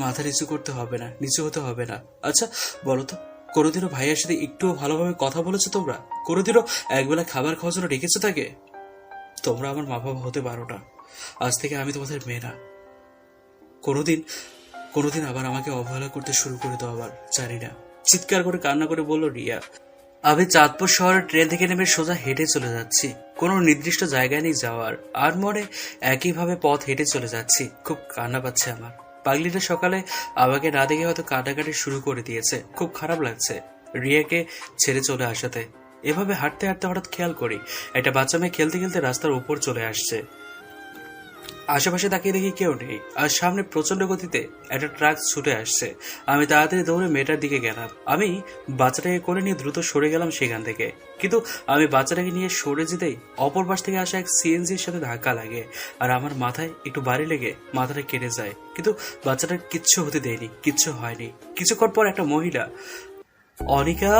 মাথা নিচু করতে হবে না, নিচু হতে হবে না। আচ্ছা বলো তো, কোনোদিনও ভাইয়ের সাথে একটুও ভালোভাবে কথা বলেছো তোমরা? কোনোদিনও একবেলা খাবার খাওয়ার জন্য ডেকেছো তাকে? তোমরা আমার মা বাবা হতে পারো না। আজ থেকে আমি তোমাদের মেয়ে না। কোনোদিন কোনোদিন আবার আমাকে অবহেলা করতে শুরু করে দাও আবার, জানি না। চিৎকার করে কান্না করে বলল রিয়া। আমি চাঁদপুর শহরের ট্রেন থেকে নেমে সোজা হেঁটে চলে যাচ্ছি। কোনো নির্দিষ্ট জায়গায় নেই যাওয়ার, আর মনে একইভাবে পথ হেঁটে চলে যাচ্ছি। খুব কান্না পাচ্ছে আমার। পাগলিটা সকালে আমাকে না দেখে হয়তো কাটাকাটি শুরু করে দিয়েছে। খুব খারাপ লাগছে রিয়াকে ছেড়ে চলে আসাতে। এভাবে হাঁটতে হাঁটতে হঠাৎ খেয়াল করি একটা বাচ্চা মেয়ে খেলতে খেলতে রাস্তার উপর চলে আসছে। আশেপাশে তাকিয়ে দেখি কেউ নেই, আর সামনে প্রচন্ড গতিতে একটা ট্রাক ছুটে আসছে। আমি তাড়াতাড়ি দৌড়ে মেয়েটার দিকে গেলাম। আমি বাচ্চাটাকে করে নিয়ে দ্রুত সরে গেলাম সেখান থেকে। কিন্তু আমি বাচ্চাটাকে নিয়ে সরে যেতেই অপর পাশ থেকে আসা এক সিএনজির সাথে ধাক্কা লাগে, আর আমার মাথায় একটু বাড়ি লেগে মাথাটা কেটে যায়। কিন্তু বাচ্চাটার কিচ্ছু হতে দেয়নি, কিচ্ছু হয়নি। কিছুক্ষণ পর একটা মহিলা অনিকা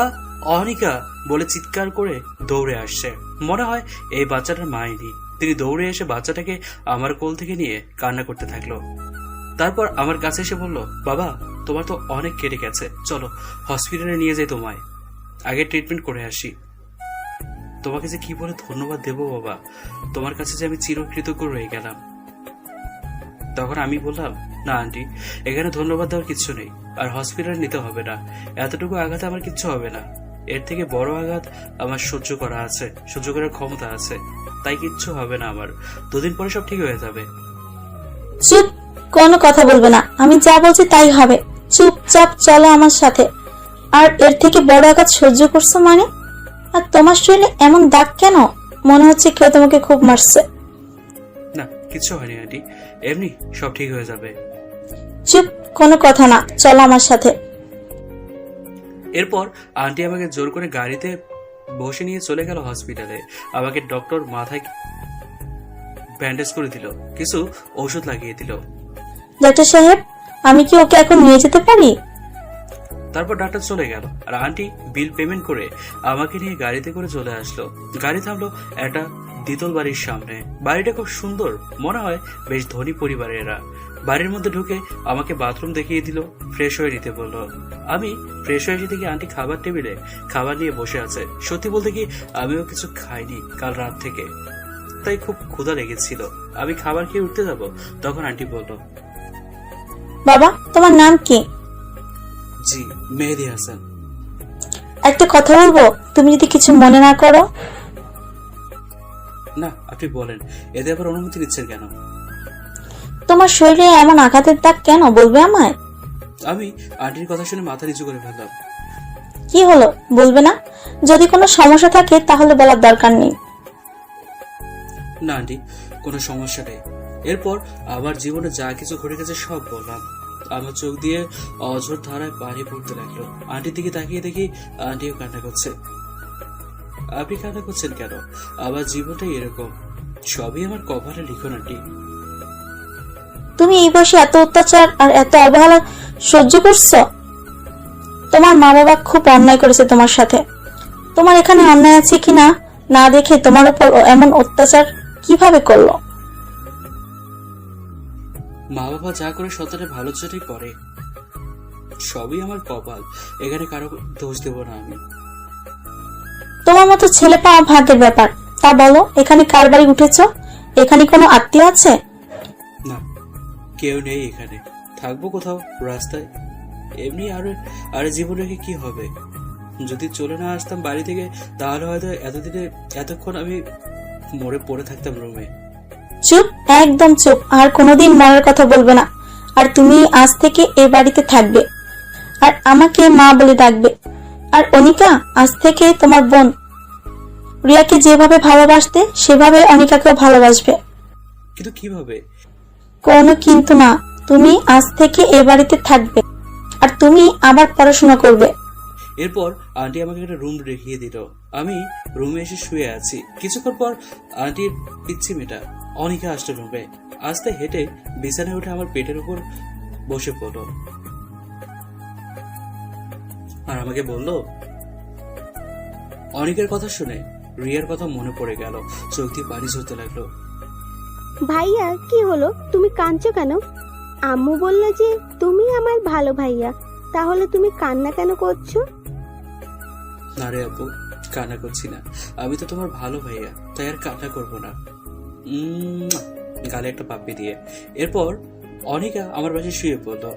অনিকা বলে চিৎকার করে দৌড়ে আসছে। মনে হয় এই বাচ্চাটার মাইনি। তিনি দৌড়ে এসে বাচ্চাটাকে আমার কোল থেকে নিয়ে কান্না করতে থাকলো। তারপর আমার কাছে এসে বলল, বাবা তোমার তো অনেক কেটে গেছে, চলো হসপিটালে নিয়ে যাই তোমায়, আগে ট্রিটমেন্ট করে আসি। তোমাকে যে কি বলে ধন্যবাদ দেবো বাবা, তোমার কাছে যে আমি চিরকৃতজ্ঞ রয়ে গেলাম। তখন আমি বললাম, না আন্টি, এখানে ধন্যবাদ দেওয়ার কিচ্ছু নেই, আর হসপিটালে নিতে হবে না। এতটুকু আঘাতে আমার কিচ্ছু হবে না। এর থেকে বড় আঘাত আমার সহ্য করা আছে, সহ্য করার ক্ষমতা আছে, তাই কিচ্ছু হবে না আমার। দুদিন পরে সব ঠিক হয়ে যাবে। চুপ, কোনো কথা বলবে না। আমি যা বলছি তাই হবে। চুপচাপ চলো আমার সাথে। আর এর থেকে বড় আঘাত সহ্য করছো মানে? আর তোমার শরীরে এমন দাগ কেন? মনে হচ্ছে কেউ তোমাকে খুব মারছে। না কিচ্ছু হয়নি আন্টি, এমনি সব ঠিক হয়ে যাবে। চুপ, কোনো কথা না, চলো আমার সাথে। এরপর আন্টি আমাকে জোর করে গাড়িতে বসে নিয়ে চলে গেল হসপিটালে। আমাকে ডক্টর মাথায় ব্যান্ডেজ করে দিল, কিছু ঔষধ লাগিয়ে দিল। ডাক্তার সাহেব, আমি কি ওকে এখন নিয়ে যেতে পারি? তারপর ডাক্তার চলে গেল, আর আন্টি বিল পেমেন্ট করে আমাকে নিয়ে গাড়িতে করে চলে আসলো। গাড়ি থামলো একটা দ্বিতল বাড়ির সামনে। বাড়িটা খুব সুন্দর, মনে হয় বেশ ধনী পরিবারের এরা। বাড়ির মধ্যে ঢুকে আমাকে বাথরুম দেখিয়ে দিল, ফ্রেশ হয়ে নিতে বললো। আমি ফ্রেশ হয়ে এসে দেখি আন্টি খাবার টেবিলে খাবার নিয়ে বসে আছে। সত্যি বলতে কি আমিও কিছু খাইনি কাল রাত থেকে, তাই খুব ক্ষুধা লেগেছিল। আমি খাবার খেয়ে উঠতে যাব, তখন আন্টি বলল, বাবা, তোমার নাম কি? জি মেহেদি হাসান। একটা কথা বলবো, তুমি যদি কিছু মনে না করো। না আপনি বলেন, এতে আবার অনুমতি দিচ্ছেন কেন? তোমার শরীরে এমন আঘাতের দাগ কেন, বলবে আমায়? আমি আন্টির কথা শুনে মাথা নিচু করে ফেললাম। কি হলো, বলবে না? যদি কোনো সমস্যা থাকে তাহলে বলার দরকার নেই। না আন্টি, কোনো সমস্যা নেই। এরপর আমার জীবনে যা কিছু ঘটে গেছে সব বললাম। আমার চোখ দিয়ে অঝোর ধারায় পানি পড়তে লাগলো। আন্টির দিকে তাকিয়ে দেখি আন্টিও কান্না করছে। আপনি কান্না করছেন কেন? আমার জীবনটাই এরকম, সবই আমার কপালে লিখন আন্টি। তুমি এই বয়সে এত অত্যাচার আর এত অবহেলা সহ্য করছো? তোমার মা বাবা খুব অন্যায় করেছে তোমার সাথে। তোমার এখানে অন্যায় আছে কিনা না দেখে তোমার উপর এমন অত্যাচার কিভাবে করলো? মা বাবা যা করে সন্তানের ভালোর জন্যই করে, সবই আমার কপাল, এখানে কারো দোষ দেব না আমি। তোমার মতো ছেলে পাওয়া ভাগ্যের ব্যাপার। তা বলো, এখানে কার বাড়ি উঠেছ? এখানে কোনো আত্মীয় আছে? না, কেউ নেই এখানে। থাকবো কোথাও রাস্তায়, এমনি। আর জীবন রেখে কি হবে? যদি চলে না আসতাম বাড়ি থেকে, তাহলে হয়তো এতক্ষণ আমি মরে পড়ে থাকতাম রুমে। চুপ, একদম চুপ। আর কোনোদিন মরার কথা বলবে না। আর তুমি আজ থেকে এ বাড়িতে থাকবে, আর আমাকে মা বলে ডাকবে। আর অনিকা আজ থেকে তোমার বোন। রিয়াকে যেভাবে ভালোবাসতে সেভাবে অনিকাকেও ভালোবাসবে। কিন্তু কিভাবে? কোনো কিন্তু না। তুমি আজ থেকে এ বাড়িতে থাকবে, আর তুমি আবার পড়াশোনা করবে। এরপর আন্টি আমাকে একটা রুম দেখিয়ে দিল। আমি রুমে এসে শুয়ে আছি। কিছুক্ষণ পর আন্টির পিচ্ছি মেয়েটা অনিকা আসলো রুমে। আস্তে হেঁটে বিছানায় উঠে আমার পেটের উপর বসে পড়ল, আর আমাকে বলল, অনিকের কথা শুনে রিয়ার কথা মনে পড়ে গেল। চোখ দিয়ে পানি ঝরতে লাগলো। ভাইয়া কি হলো, তুমি কাঁদছো কেন? আম্মু বলল যে তুমি আমার ভালো ভাইয়া, তাহলে তুমি কান্না কেন করছো? না রে আপু, কান্না করছি না। আমি তো তোমার ভালো ভাইয়া, তাই আর কান্না করবো না। গালে একটা পাপ্পি দিয়ে এরপর অনিকা আমার পাশে শুয়ে পড়লো।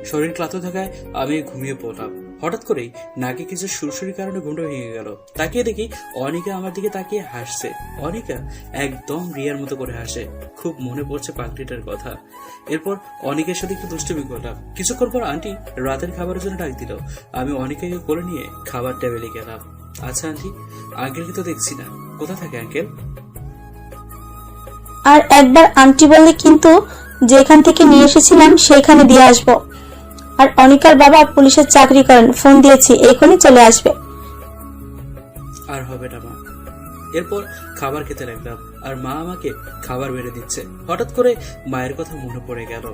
শরীর ক্লান্ত থাকায় আমি ঘুমিয়ে পড়লাম। হঠাৎ করেই নাকে কিছু সুরসুরি কারণে ঘুমটা ভেঙে গেল। তাকিয়ে দেখি অনিকা আমার দিকে তাকিয়ে হাসছে। অনিকা একদম রিয়ার মতো করে হাসে। খুব মনে পড়ছে পাগড়িটার কথা। এরপর অনিকার সাথে একটু দুষ্টুমি করলাম। কিছুক্ষণ পর আন্টি রাতের খাবারের জন্য ডাক দিল। আমি অনিকাকে করে নিয়ে খাবার টেবিলে গেলাম। আচ্ছা আন্টি, আঙ্কেলকে তো দেখছি না, কোথা থাকে আঙ্কেল? আর একবার আন্টি বললে কিন্তু যেখান থেকে নিয়ে এসেছিলাম সেইখানে দিয়ে আসবো। আর অনিকার বাবা পুলিশের চাকরি করেন, ফোন দিয়েছি, এখনই চলে আসবে। আর হবে না মা। এরপর খাবার খেতে লাগলাম আর মা আমাকে খাবার বেড়ে দিচ্ছে। হঠাৎ করে মায়ের কথা মনে পড়ে গেল।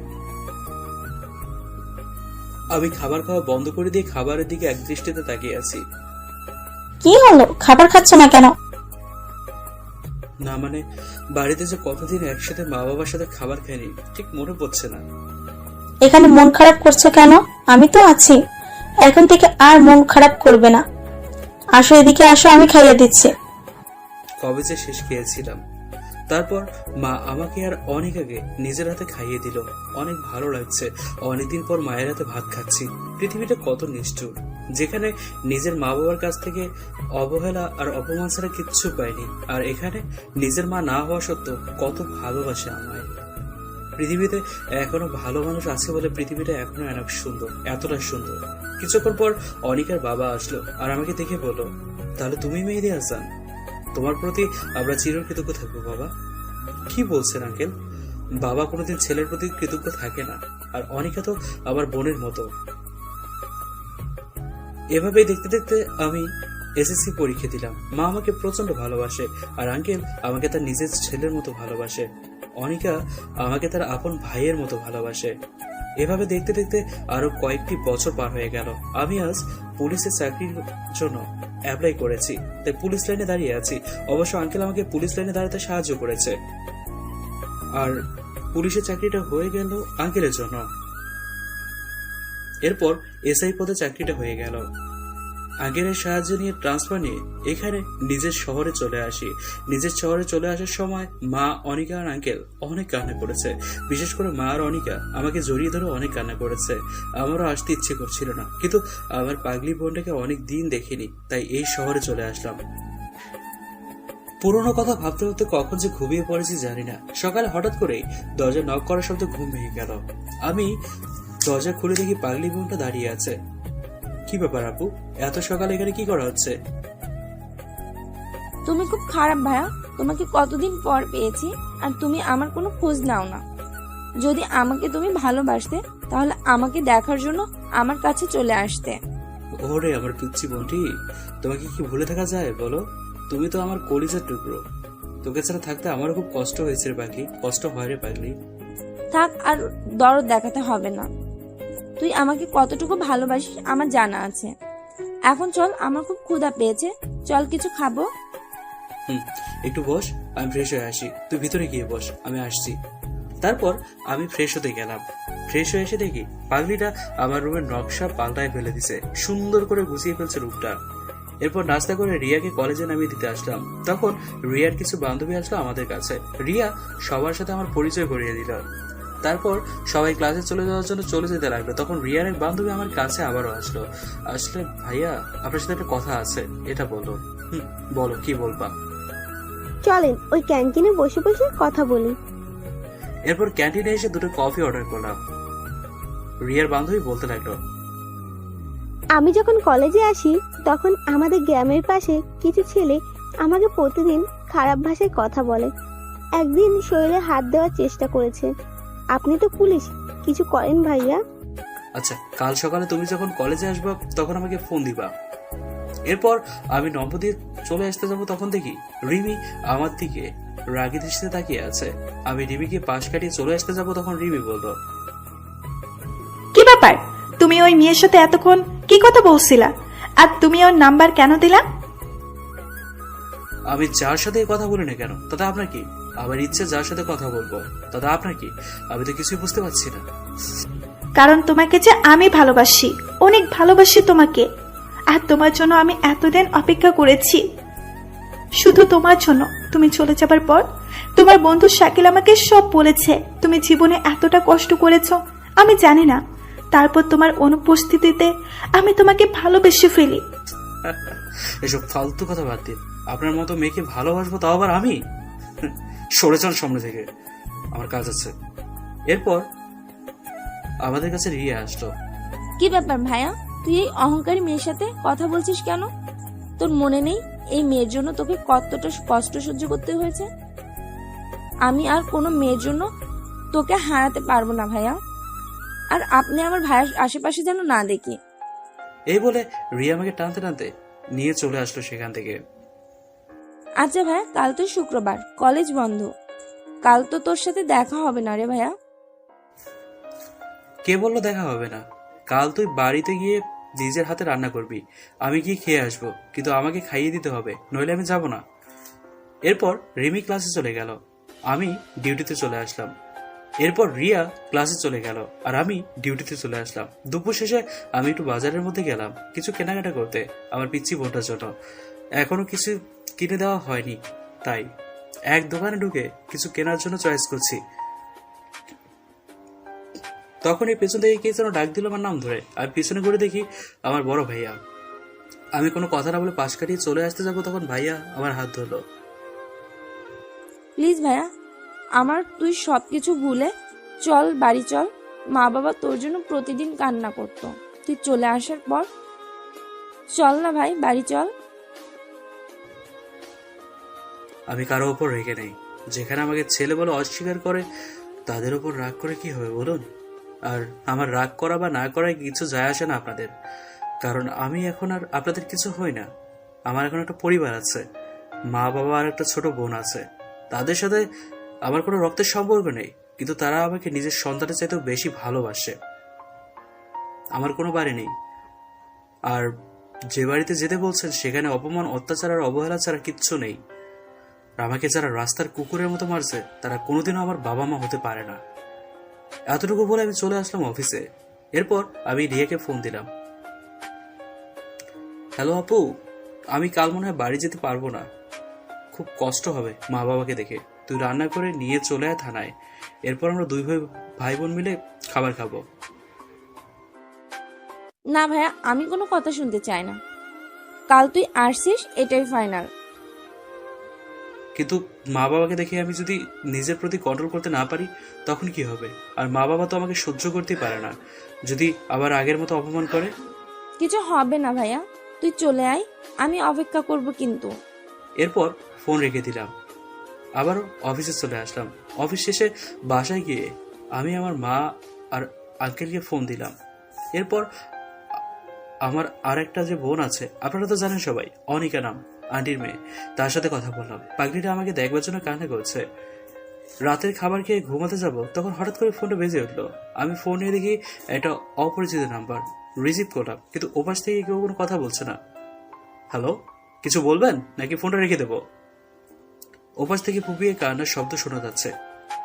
আমি খাবার খাওয়া বন্ধ করে দিয়ে খাবারের দিকে এক দৃষ্টিতে তাকিয়ে আছি। কি হলো, খাবার খাচ্ছ না কেন? না মানে, বাড়িতে যে কতদিন একসাথে মা বাবার সাথে খাবার খাইনি, ঠিক মনে পড়ছে না। এখানে মন খারাপ করছো কেন? আমি তো আছি, এখন থেকে আর মন খারাপ করবে না। আসো এদিকে আসো, আমি খাইয়ে দিচ্ছি। কবে যে শেষ খেয়েছিলাম। তারপর মা আমাকে আর অনিকাকে নিজের হাতে খাইয়ে দিল। অনেক ভালো লাগছে। অনেকদিন পর মায়ের হাতে ভাত খাচ্ছি। পৃথিবীটা কত নিষ্ঠুর, যেখানে নিজের মা বাবার কাছ থেকে অবহেলা আর অপমান ছাড়া কিচ্ছু পাইনি, আর এখানে নিজের মা না হওয়া সত্ত্বেও কত ভালোবাসে আমায়। পৃথিবীতে এখনো ভালো মানুষ আছে বলে পৃথিবীটা এখনো অনেক সুন্দর, এতটা সুন্দর। কিছুক্ষণ পর অনিকার বাবা আসলো আর আমাকে দেখে বলল, তাহলে তুমি মেহেদী হাসান, তোমার প্রতি আমরা চিরকৃতজ্ঞ থাকবো বাবা। কি বলছেন আঙ্কেল? বাবা কোনোদিন ছেলের প্রতি কৃতজ্ঞ থাকে না, আর অনিকা তো আমার বোনের মতো। এভাবেই দেখতে দেখতে আমি এসএসসি পরীক্ষা দিলাম। মা আমাকে প্রচন্ড ভালোবাসে আর আঙ্কেল আমাকে তার নিজের ছেলের মতো ভালোবাসে। অনিকা আমাকে তার আপন ভাইয়ের মতো ভালোবাসে। এভাবে দেখতে দেখতে আরো কয়েকটি বছর পার হয়ে গেল। আমি আজ পুলিশের চাকরির জন্য অ্যাপ্লাই করেছি, তাই পুলিশ লাইনে দাঁড়িয়ে আছি। অবশ্য আঙ্কেল আমাকে পুলিশ লাইনে দাঁড়াতে সাহায্য করেছে, আর পুলিশের চাকরিটা হয়ে গেল আঙ্কেলের জন্য। এরপর এসআই পদে চাকরিটা হয়ে গেল। আঙ্কেলের সাহায্য নিয়ে ট্রান্সফার নিয়ে এখানে নিজের শহরে চলে আসি। নিজের শহরে চলে আসার সময় মা, অনিকা আর আঙ্কেল অনেক কান্না করেছে। বিশেষ করে মা আর অনিকা আমাকে জড়িয়ে ধরে অনেক কান্না করেছে। আমারও আসতে ইচ্ছে করছিল না, কিন্তু আমার পাগলি বোনটাকে অনেক দিন দেখিনি, তাই এই শহরে চলে আসলাম। পুরোনো কথা ভাবতে ভাবতে কখন যে ঘুমিয়ে পড়েছি জানি না। সকালে হঠাৎ করেই দরজা নক করার শব্দে ঘুম ভেঙে গেল। আমি দরজা খুলে দেখি পাগলি বোনটা দাঁড়িয়ে আছে। কি ব্যাপার আপু, এত সকালে এখানে কি করা হচ্ছে? তুমি খুব খারাপ ভাইয়া, তোমাকে কতদিন পর পেয়েছি আর তুমি আমার কোনো খোঁজ নাও না। যদি আমাকে তুমি ভালোবাসতে তাহলে আমাকে দেখার জন্য আমার কাছে চলে আসতে। ওরে আমার পিচ্ছি বোনটি, তোমাকে কি ভুলে থাকা যায় বলো? তুমি তো আমার কলিজার টুকরো। তোকে ছাড়া থাকতে আমারও খুব কষ্ট হয়েছে রে পাগলি, কষ্ট হয় রে পাগলি। থাক, আর দরদ দেখাতে হবে না। তুই আমাকে কতটুকু ভালোবাসিস আমার জানা আছে। এখন চল, আমার খুব ক্ষুধা পেয়েছে, চল কিছু খাবো। একটু বস, আমি ফ্রেশ হয়ে আসি। তুই ভিতরে গিয়ে বস, আমি আসছি। তারপর আমি ফ্রেশ হতে গেলাম। ফ্রেশ হয়ে এসে দেখি পাগলিটা আমার রুমের নকশা পাল্টায় ফেলে দিছে, সুন্দর করে গুছিয়ে ফেলছে রুমটা। এরপর নাস্তা করে রিয়াকে কলেজে নামিয়ে দিতে আসলাম। তখন রিয়ার কিছু বান্ধবী আসলো আমাদের কাছে। রিয়া সবার সাথে আমার পরিচয় করিয়ে দিল। তারপর সবাই ক্লাসে চলে যাওয়ার জন্য চলে যেতে লাগলো। তখন রিয়ার এক বান্ধবী আমার কাছে আবারও আসলো। আসলে ভাইয়া, আপনার সাথে একটা কথা আছে, এটা বলো। বলো, কি বলবা? চলেন ওই ক্যান্টিনে বসে বসে কথা বলি। এরপর ক্যান্টিনে এসে দুটো কফি অর্ডার করলাম। রিয়ার বান্ধবী বলতে লাগলো, আমি যখন কলেজে আসি তখন আমাদের গ্রামের পাশে কিছু ছেলে আমাকে প্রতিদিন খারাপ ভাষায় কথা বলে। একদিন শরীরে হাত দেওয়ার চেষ্টা করেছে। আপনি তো পুলিশ, কিছু করেন ভাইয়া? আচ্ছা, কাল সকালে তুমি যখন কলেজে আসবা তখন আমাকে ফোন দিবা। এরপর আমি নম্বর দিয়ে চলে আসতে যাবো, তখন দেখি রিমি আমার দিকে রাগি দৃষ্টিতে তাকিয়ে আছে। আমি রিমিকে পাশ কাটিয়ে চলে আসতে যাবো, তখন রিমি বলল, কি ব্যাপার, তুমি ওই মেয়ের সাথে এতক্ষণ কি কথা বলছিলা? আর তুমি ওর নাম্বার কেন দিলা? আমি যার সাথে কথা বলি না কেন তাতে আপনার কি? আমার ইচ্ছে যার সাথে কথা বলবো। দাদা আপনার কি? আমি তো কিছুই বুঝতে পারছি না। কারণ তোমাকে যে আমি ভালোবাসি, অনেক ভালোবাসি তোমাকে। আর তোমার জন্য আমি এতদিন অপেক্ষা করেছি, শুধু তোমার জন্য। তুমি চলে যাবার পর তোমার বন্ধু শাকিল আমাকে সব বলেছে। তুমি জীবনে এতটা কষ্ট করেছো আমি জানি না। তারপর তোমার অনুপস্থিতিতে আমি তোমাকে ভালোবেসে ফেলি। এসব ফালতু কথা বাদ দিন। আপনার মতো মেয়েকে ভালোবাসবো, তাও আবার আমি? সরে যান সামনে থেকে, আমার কাজ আছে। এরপর আমাদের কাছে রিয়া আসলো। কি ব্যাপার ভাইয়া, তুই এই অহংকারী মেয়ের সাথে কথা বলছিস কেন? তোর মনে নেই এই মেয়ের জন্য তোকে কতটা কষ্ট সহ্য করতে হয়েছে? আমি আর কোনো মেয়ের জন্য তোকে হারাতে পারবো না ভাইয়া। আর আপনি আমার ভাইয়ের আশেপাশে যেন না দেখি। এই বলে রিয়া আমাকে টানতে টানতে নিয়ে চলে আসলো সেখান থেকে। আচ্ছা ভাইয়া, কাল তো শুক্রবার, কলেজ বন্ধ, কাল তো তোর সাথে দেখা হবে না রে ভাইয়া। কে বললো দেখা হবে না? কাল তুই বাড়িতে গিয়ে নিজের হাতে রান্না করবি, আমি গিয়ে খেয়ে আসবো, কিন্তু আমাকে খাইয়ে দিতে হবে, নইলে আমি যাব না। এরপর রিমি ক্লাসে চলে গেল, আমি ডিউটিতে চলে আসলাম। এরপর রিয়া ক্লাসে চলে গেল আর আমি ডিউটিতে চলে আসলাম। দুপুর শেষে আমি একটু বাজারের মধ্যে গেলাম কিছু কেনাকাটা করতে আমার পিচ্চি বোনটার জন্য। এখনো কিছু কিনে দেওয়া হয়নি, তাই এক দোকানে ঢুকে কিছু কেনার জন্য চয়েস করছি। তখন এই পেছন থেকে কে যেন ডাক দিল আমার নাম ধরে। আমি পিছনে ঘুরে দেখি আমার বড় ভাইয়া। আমি কোনো কথা না বলে পাশ কাটিয়ে চলে আসতে যাবো, তখন ভাইয়া আমার হাত ধরলো। প্লিজ ভাইয়া, আমার তুই সবকিছু ভুলে চল, বাড়ি চল। মা বাবা তোর জন্য প্রতিদিন কান্না করতো, তুই চলে আসার পর চল না ভাই, বাড়ি চল। আমি কারো ওপর রেগে নেই। যেখানে আমাকে ছেলে বলে অস্বীকার করে তাদের ওপর রাগ করে কি হবে বলুন? আর আমার রাগ করা বা না করায় কিছু যায় আসে না আপনাদের, কারণ আমি এখন আর আপনাদের কিছু হই না। আমার এখন একটা পরিবার আছে, মা বাবা আর একটা ছোট বোন আছে। তাদের সাথে আমার কোনো রক্তের সম্পর্ক নেই, কিন্তু তারা আমাকে নিজের সন্তানের চাইতেও বেশি ভালোবাসে। আমার কোনো বাড়ি নেই, আর যে বাড়িতে যেতে বলছেন সেখানে অপমান, অত্যাচার আর অবহেলা ছাড়া কিচ্ছু নেই। আর আমাকে যারা রাস্তার কুকুরের মতো মারছে তারা কোনোদিনও আমার বাবা মা হতে পারে না। এতটুকু বলে আমি চলে আসলাম অফিসে। এরপর আমি রিয়াকে ফোন দিলাম। হ্যালো আপু, আমি কাল মনে হয় বাড়ি যেতে পারবো না, খুব কষ্ট হবে মা বাবাকে দেখে। তুই রান্না করে নিয়ে চলে আয় থানায়, এরপর আমরা দুই ভাই বোন মিলে খাবার খাবো। না ভাইয়া, আমি কোনো কথা শুনতে চাই না। কাল তুই আসছিস, এটাই ফাইনাল। কিন্তু মা বাবাকে দেখে আমি যদি নিজের প্রতি কন্ট্রোল করতে না পারি তখন কি হবে? আর মা বাবা তো আমাকে সহ্য করতেই পারে না, যদি আবার আগের মতো অপমান করে। কিছু হবে না ভাইয়া, তুই চলে আয়, আমি অপেক্ষা করব কিন্তু। এরপর ফোন রেখে দিলাম, আবার অফিসে চলে আসলাম। অফিস শেষে বাসায় গিয়ে আমি আমার মা আর আঙ্কেলকে ফোন দিলাম। এরপর আমার আর একটা যে বোন আছে, আপনারা তো জানেন সবাই, অনিকা নাম, আন্টির মেয়ে, তার সাথে কথা বললাম। পাগলিটা আমাকে দেখবার জন্য কান্না করছে। রাতের খাবার খেয়ে ঘুমাতে যাব, তখন হঠাৎ করে ফোনটা বেজে উঠলো। আমি ফোন নিয়ে দেখি একটা অপরিচিত নাম্বার। রিসিভ করলাম, কিন্তু ওপাশ থেকে কেউ কোনো কথা বলছে না। হ্যালো, কিছু বলবেন নাকি ফোনটা রেখে দেবো? ওপাশ থেকে পুপিয়ে কান্নার শব্দ শোনা যাচ্ছে।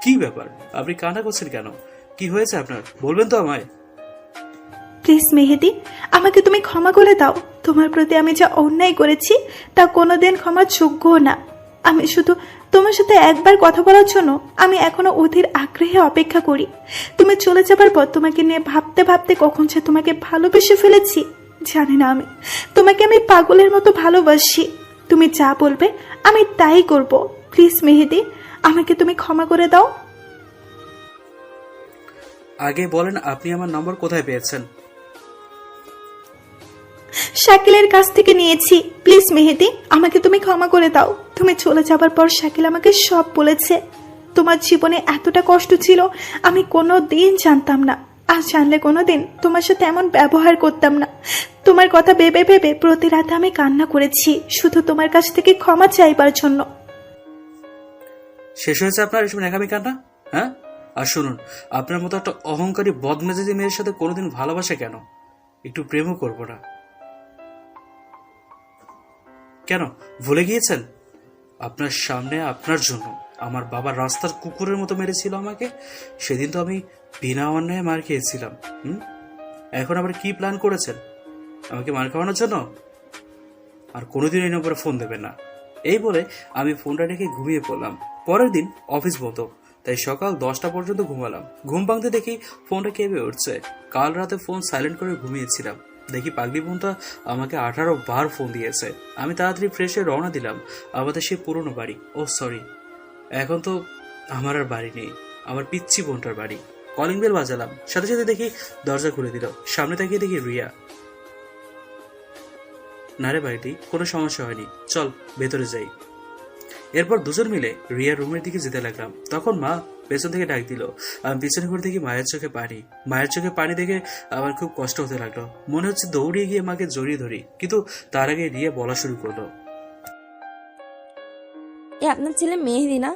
কি ব্যাপার, আপনি কান্না করছেন কেন? কি হয়েছে আপনার, বলবেন তো আমায়? প্লিজ মেহেদি, আমাকে তুমি ক্ষমা করে দাও। তোমার প্রতি আমি যা অন্যায় করেছি তা কোনোদিন ক্ষমার যোগ্যও না। আমি শুধু তোমার সাথে একবার কথা বলার জন্য আমি এখনো অধীর আগ্রহে অপেক্ষা করি। তুমি চলে যাবার পর তোমাকে নিয়ে ভাবতে ভাবতে কখন যে তোমাকে ভালোবেসে ফেলেছি জানি না। তোমাকে আমি পাগলের মতো ভালোবাসি। তুমি যা বলবে আমি তাই করব। প্লিজ মেহেদি, আমাকে তুমি ক্ষমা করে দাও। আগে বলেন আপনি আমার নম্বর কোথায় পেয়েছেন? শাকিলের কাছ থেকে নিয়েছি। প্লিজ মেহেদি, আমাকে তুমি ক্ষমা করে দাও। তুমি চলে যাবার পর শাকিল আমাকে সব বলেছে। তোমার জীবনে এতটা কষ্ট ছিল আমি কোনো দিন জানতাম না। আর জানলে কোনোদিন তোমার সাথে এমন ব্যবহার করতাম না। তোমার কথা ভেবে ভেবে প্রতি রাতে আমি কান্না করেছি শুধু তোমার কাছ থেকে ক্ষমা চাইবার জন্য। শেষ হয়েছে আপনার এসব নেকামি কান্না? হ্যাঁ, আর শুনুন, আপনার মতো একটা অহংকারী বদমেজাজি মেয়ের সাথে কোনোদিন ভালোবাসে কেন? একটু প্রেমও করবো না কেন? ভুলে গিয়েছেন? আপনার সামনে আপনার জন্য আমার বাবা রাস্তার কুকুরের মতো মেরেছিল আমাকে। সেদিন তো আমি বিনা অন্যায় মার খেয়েছিলাম। এখন আবার কি প্ল্যান করেছেন আমাকে মার খাওয়ানোর জন্য? আর কোনোদিন এই নম্বরে ফোন দেবেন না। এই বলে আমি ফোনটা রেখে ঘুমিয়ে পড়লাম। পরের দিন অফিস বন্ধ, তাই সকাল 10টা পর্যন্ত ঘুমালাম। ঘুম ভাঙতে দেখি ফোনটা কেঁপে উঠছে। কাল রাতে ফোন সাইলেন্ট করে ঘুমিয়েছিলাম। দেখি পাগলি বোনটা আমাকে 18 বার ফোন দিয়েছে। আমি তাড়াতাড়ি ফ্রেশ হয়ে রওনা দিলাম আমাদের সেই পুরনো বাড়ি। ও সরি, এখন তো আমার আর বাড়ি নেই, আমার পিচ্ছি বোনটার বাড়ি। কলিং বেল বাজালাম, সাথে সাথে দেখি দরজা খুলে দিল। সামনে তাকিয়ে দেখি রিয়া। না রে বাড়িটি, কোনো সমস্যা হয়নি, চল ভেতরে যাই। এরপর দুজন মিলে রিয়ার রুমের দিকে যেতে লাগলাম। তখন মা পেছন থেকে ডাক দিল। আমি পিছনে ঘুরে দেখি মায়ের চোখে পানি। মায়ের চোখে পানি দেখে আমার খুব কষ্ট হতে লাগলো। মনে হচ্ছে দৌড়িয়ে গিয়ে মাকে জড়িয়ে ধরি, কিন্তু তার আগে রিয়া বলা শুরু করলো। এ আপনার ছেলে মেহেদি না?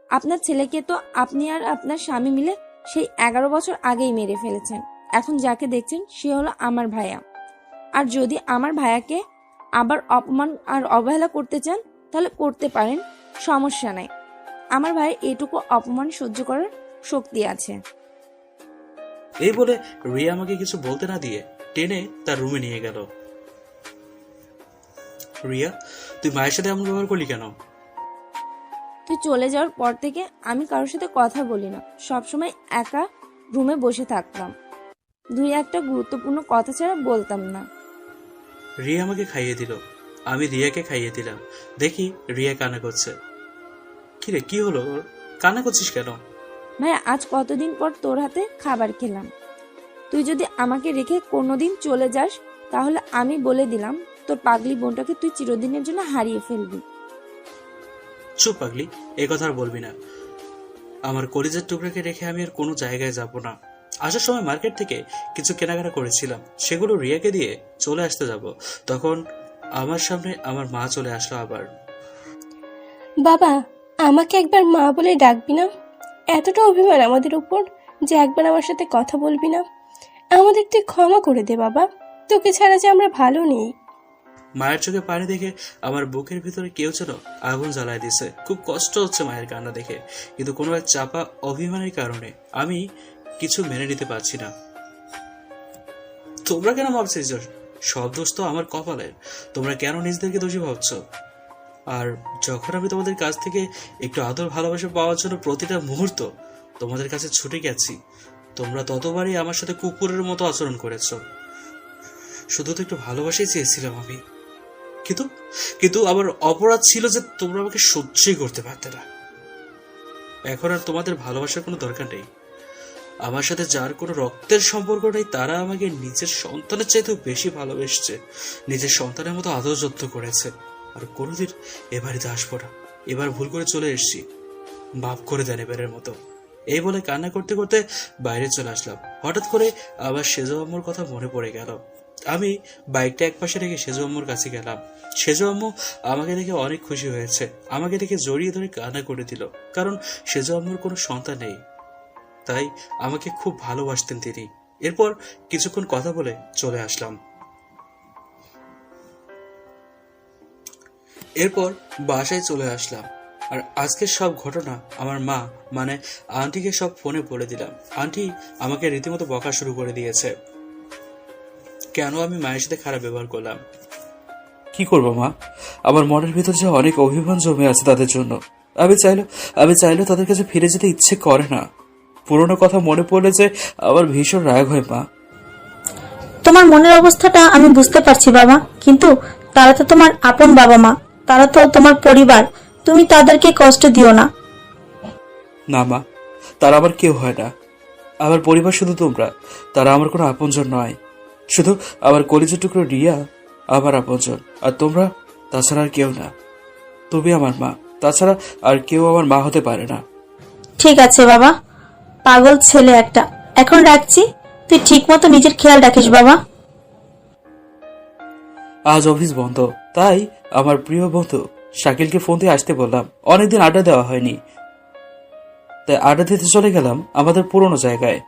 আপনার ছেলেকে তো আপনি আর আপনার স্বামী মিলে সেই 11 বছর আগেই মেরে ফেলেছেন। এখন যাকে দেখছেন সে হলো আমার ভাইয়া। আর যদি আমার ভাইয়াকে আবার অপমান আর অবহেলা করতে চান তাহলে করতে পারেন, সমস্যা নাই। আমার ভাই এটুকু অপমান সহ্য করার শক্তি আছে। এই বলে রিয়া আমাকে কিছু বলতে না দিয়ে টেনে তার রুমে নিয়ে গেল। রিয়া, তুই মায়ের সাথে এমন ব্যবহার করলি কেন? তুই চলে যাওয়ার পর থেকে আমি কারোর সাথে কথা বলি না, সবসময় একা রুমে বসে থাকতাম। 2-1টা গুরুত্বপূর্ণ কথা ছাড়া বলতাম না। রিয়া আমাকে খাইয়ে দিল, আমি রিয়াকে খাইয়ে দিলাম। দেখি রিয়া কান্না করছে। কিরে, কি হলো? কান্না করছিস কেন? ভাইয়া, আজ কতদিন পর তোর হাতে খাবার খেলাম। তুই যদি আমাকে রেখে কোনোদিন চলে যাস তাহলে আমি বলে দিলাম তোর পাগলি বোনটাকে তুই চিরদিনের জন্য হারিয়ে ফেলবি। চুপ পাগলি, এ কথা আর বলবি না। আমার কলিজার টুকরাকে রেখে আমি আর কোনো জায়গায় যাব না। আসার সময় মার্কেট থেকে কিছু কেনাকাটা করেছিলাম, সেগুলো রিয়াকে দিয়ে চলে আসতে যাব। তখন আমার সামনে আমার মা চলে আসলো আবার। বাবা, আমাকে একবার মা বলে ডাকবি না? এতটা অভিমান আমাদের উপর যে একবার আমার সাথে কথা বলবি না? আমাদের তুই ক্ষমা করে দে বাবা, তোকে ছাড়া যে আমরা ভালো নেই। মায়ের চোখে পানি দেখে আমার বুকের ভিতরে কেউ যেন আগুন জ্বালায় দিছে। খুব কষ্ট হচ্ছে মায়ের কান্না দেখে, কিন্তু কোনো এক চাপা অভিমানের কারণে আমি কিছু মেনে নিতে পারছি না। তোমরা কেন ভাবছিস সব দোষ তো আমার কপালের? তোমরা কেন নিজেদেরকে দোষী ভাবছো? আর যখন আমি তোমাদের কাছ থেকে একটু আদর ভালোবাসা পাওয়ার জন্য প্রতিটা মুহূর্ত তোমাদের কাছে ছুটে গেছি, তোমরা ততবারই আমার সাথে কুকুরের মতো আচরণ করেছো। শুধু তো একটু ভালোবাসাই চেয়েছিলাম আমি, কিন্তু আমার অপরাধ ছিল যে তোমরা আমাকে সহ্যই করতে পারতে না। এখন আর তোমাদের ভালোবাসার কোনো দরকার নেই। আমার সাথে যার কোনো রক্তের সম্পর্ক নেই তারা আমাকে নিজের সন্তানের চাইতেও বেশি ভালোবেসেছে, নিজের সন্তানের মতো আদর যত্ন করেছে। আর কোনোদিন এ বাড়িতে আসবো না। এবার ভুল করে চলে এসেছি, মাফ করে দেন এবারের মতো। এই বলে কান্না করতে করতে বাইরে চলে আসলাম। হঠাৎ করে আবার সেজো আম্মুর কথা মনে পড়ে গেল। আমি বাইকটা একপাশে রেখে সেজো আম্মুর কাছে গেলাম। সেজো আম্মু আমাকে দেখে অনেক খুশি হয়েছে, আমাকে দেখে জড়িয়ে ধরে কান্না করে দিল। কারণ সেজো আম্মুর কোনো সন্তান নেই, তাই আমাকে খুব ভালোবাসতেন তিনি। এরপর কিছুক্ষণ কথা বলে চলে আসলাম। এরপর বাসায় চলে আসলাম। আর আজকের সব ঘটনা আমার মা মানে আন্টিকে সব ফোনে বলে দিলাম। আন্টি আমাকে রীতিমতো বকা শুরু করে দিয়েছে, কেন আমি মায়ের সাথে খারাপ ব্যবহার করলাম। কি করবো মা, আমার মনের ভিতর যে অনেক অভিমান জমে আছে তাদের জন্য। আমি চাইলেও তাদের কাছে ফিরে যেতে ইচ্ছে করে না। পুরোনো কথা মনে পড়লে যে আমার ভীষণ রাগ হয় মা। তোমার মনের অবস্থাটা আমি বুঝতে পারছি বাবা, কিন্তু তারা তো তোমার আপন বাবা মা, তারা তো তোমার পরিবার, তুমি তাদেরকে কষ্ট দিও না। না মা, তারা আমার কেউ হয় না। আমার পরিবার শুধু তোমরা, তারা আমার কোনো আপনজন নয়। শুধু আমার কলিজার টুকরো রিয়া আমার আপনজন, আর তোমরা তাছাড়া আর কেউ না। তুমি আমার মা, তাছাড়া আর কেউ আমার মা হতে পারে না। ঠিক আছে বাবা, পাগল ছেলে একটা, এখন রাখছি। তুই ঠিক মতো নিজের খেয়াল রাখিস বাবা। আজ অফিস বন্ধ, তাই আমার প্রিয় বন্ধু শাকিলকে ফোন দিয়ে আসতে বললাম। অনেকদিন আড্ডা দেওয়া হয়নি, তাই আড্ডা দিতে চলে গেলাম আমাদের পুরনো জায়গায়।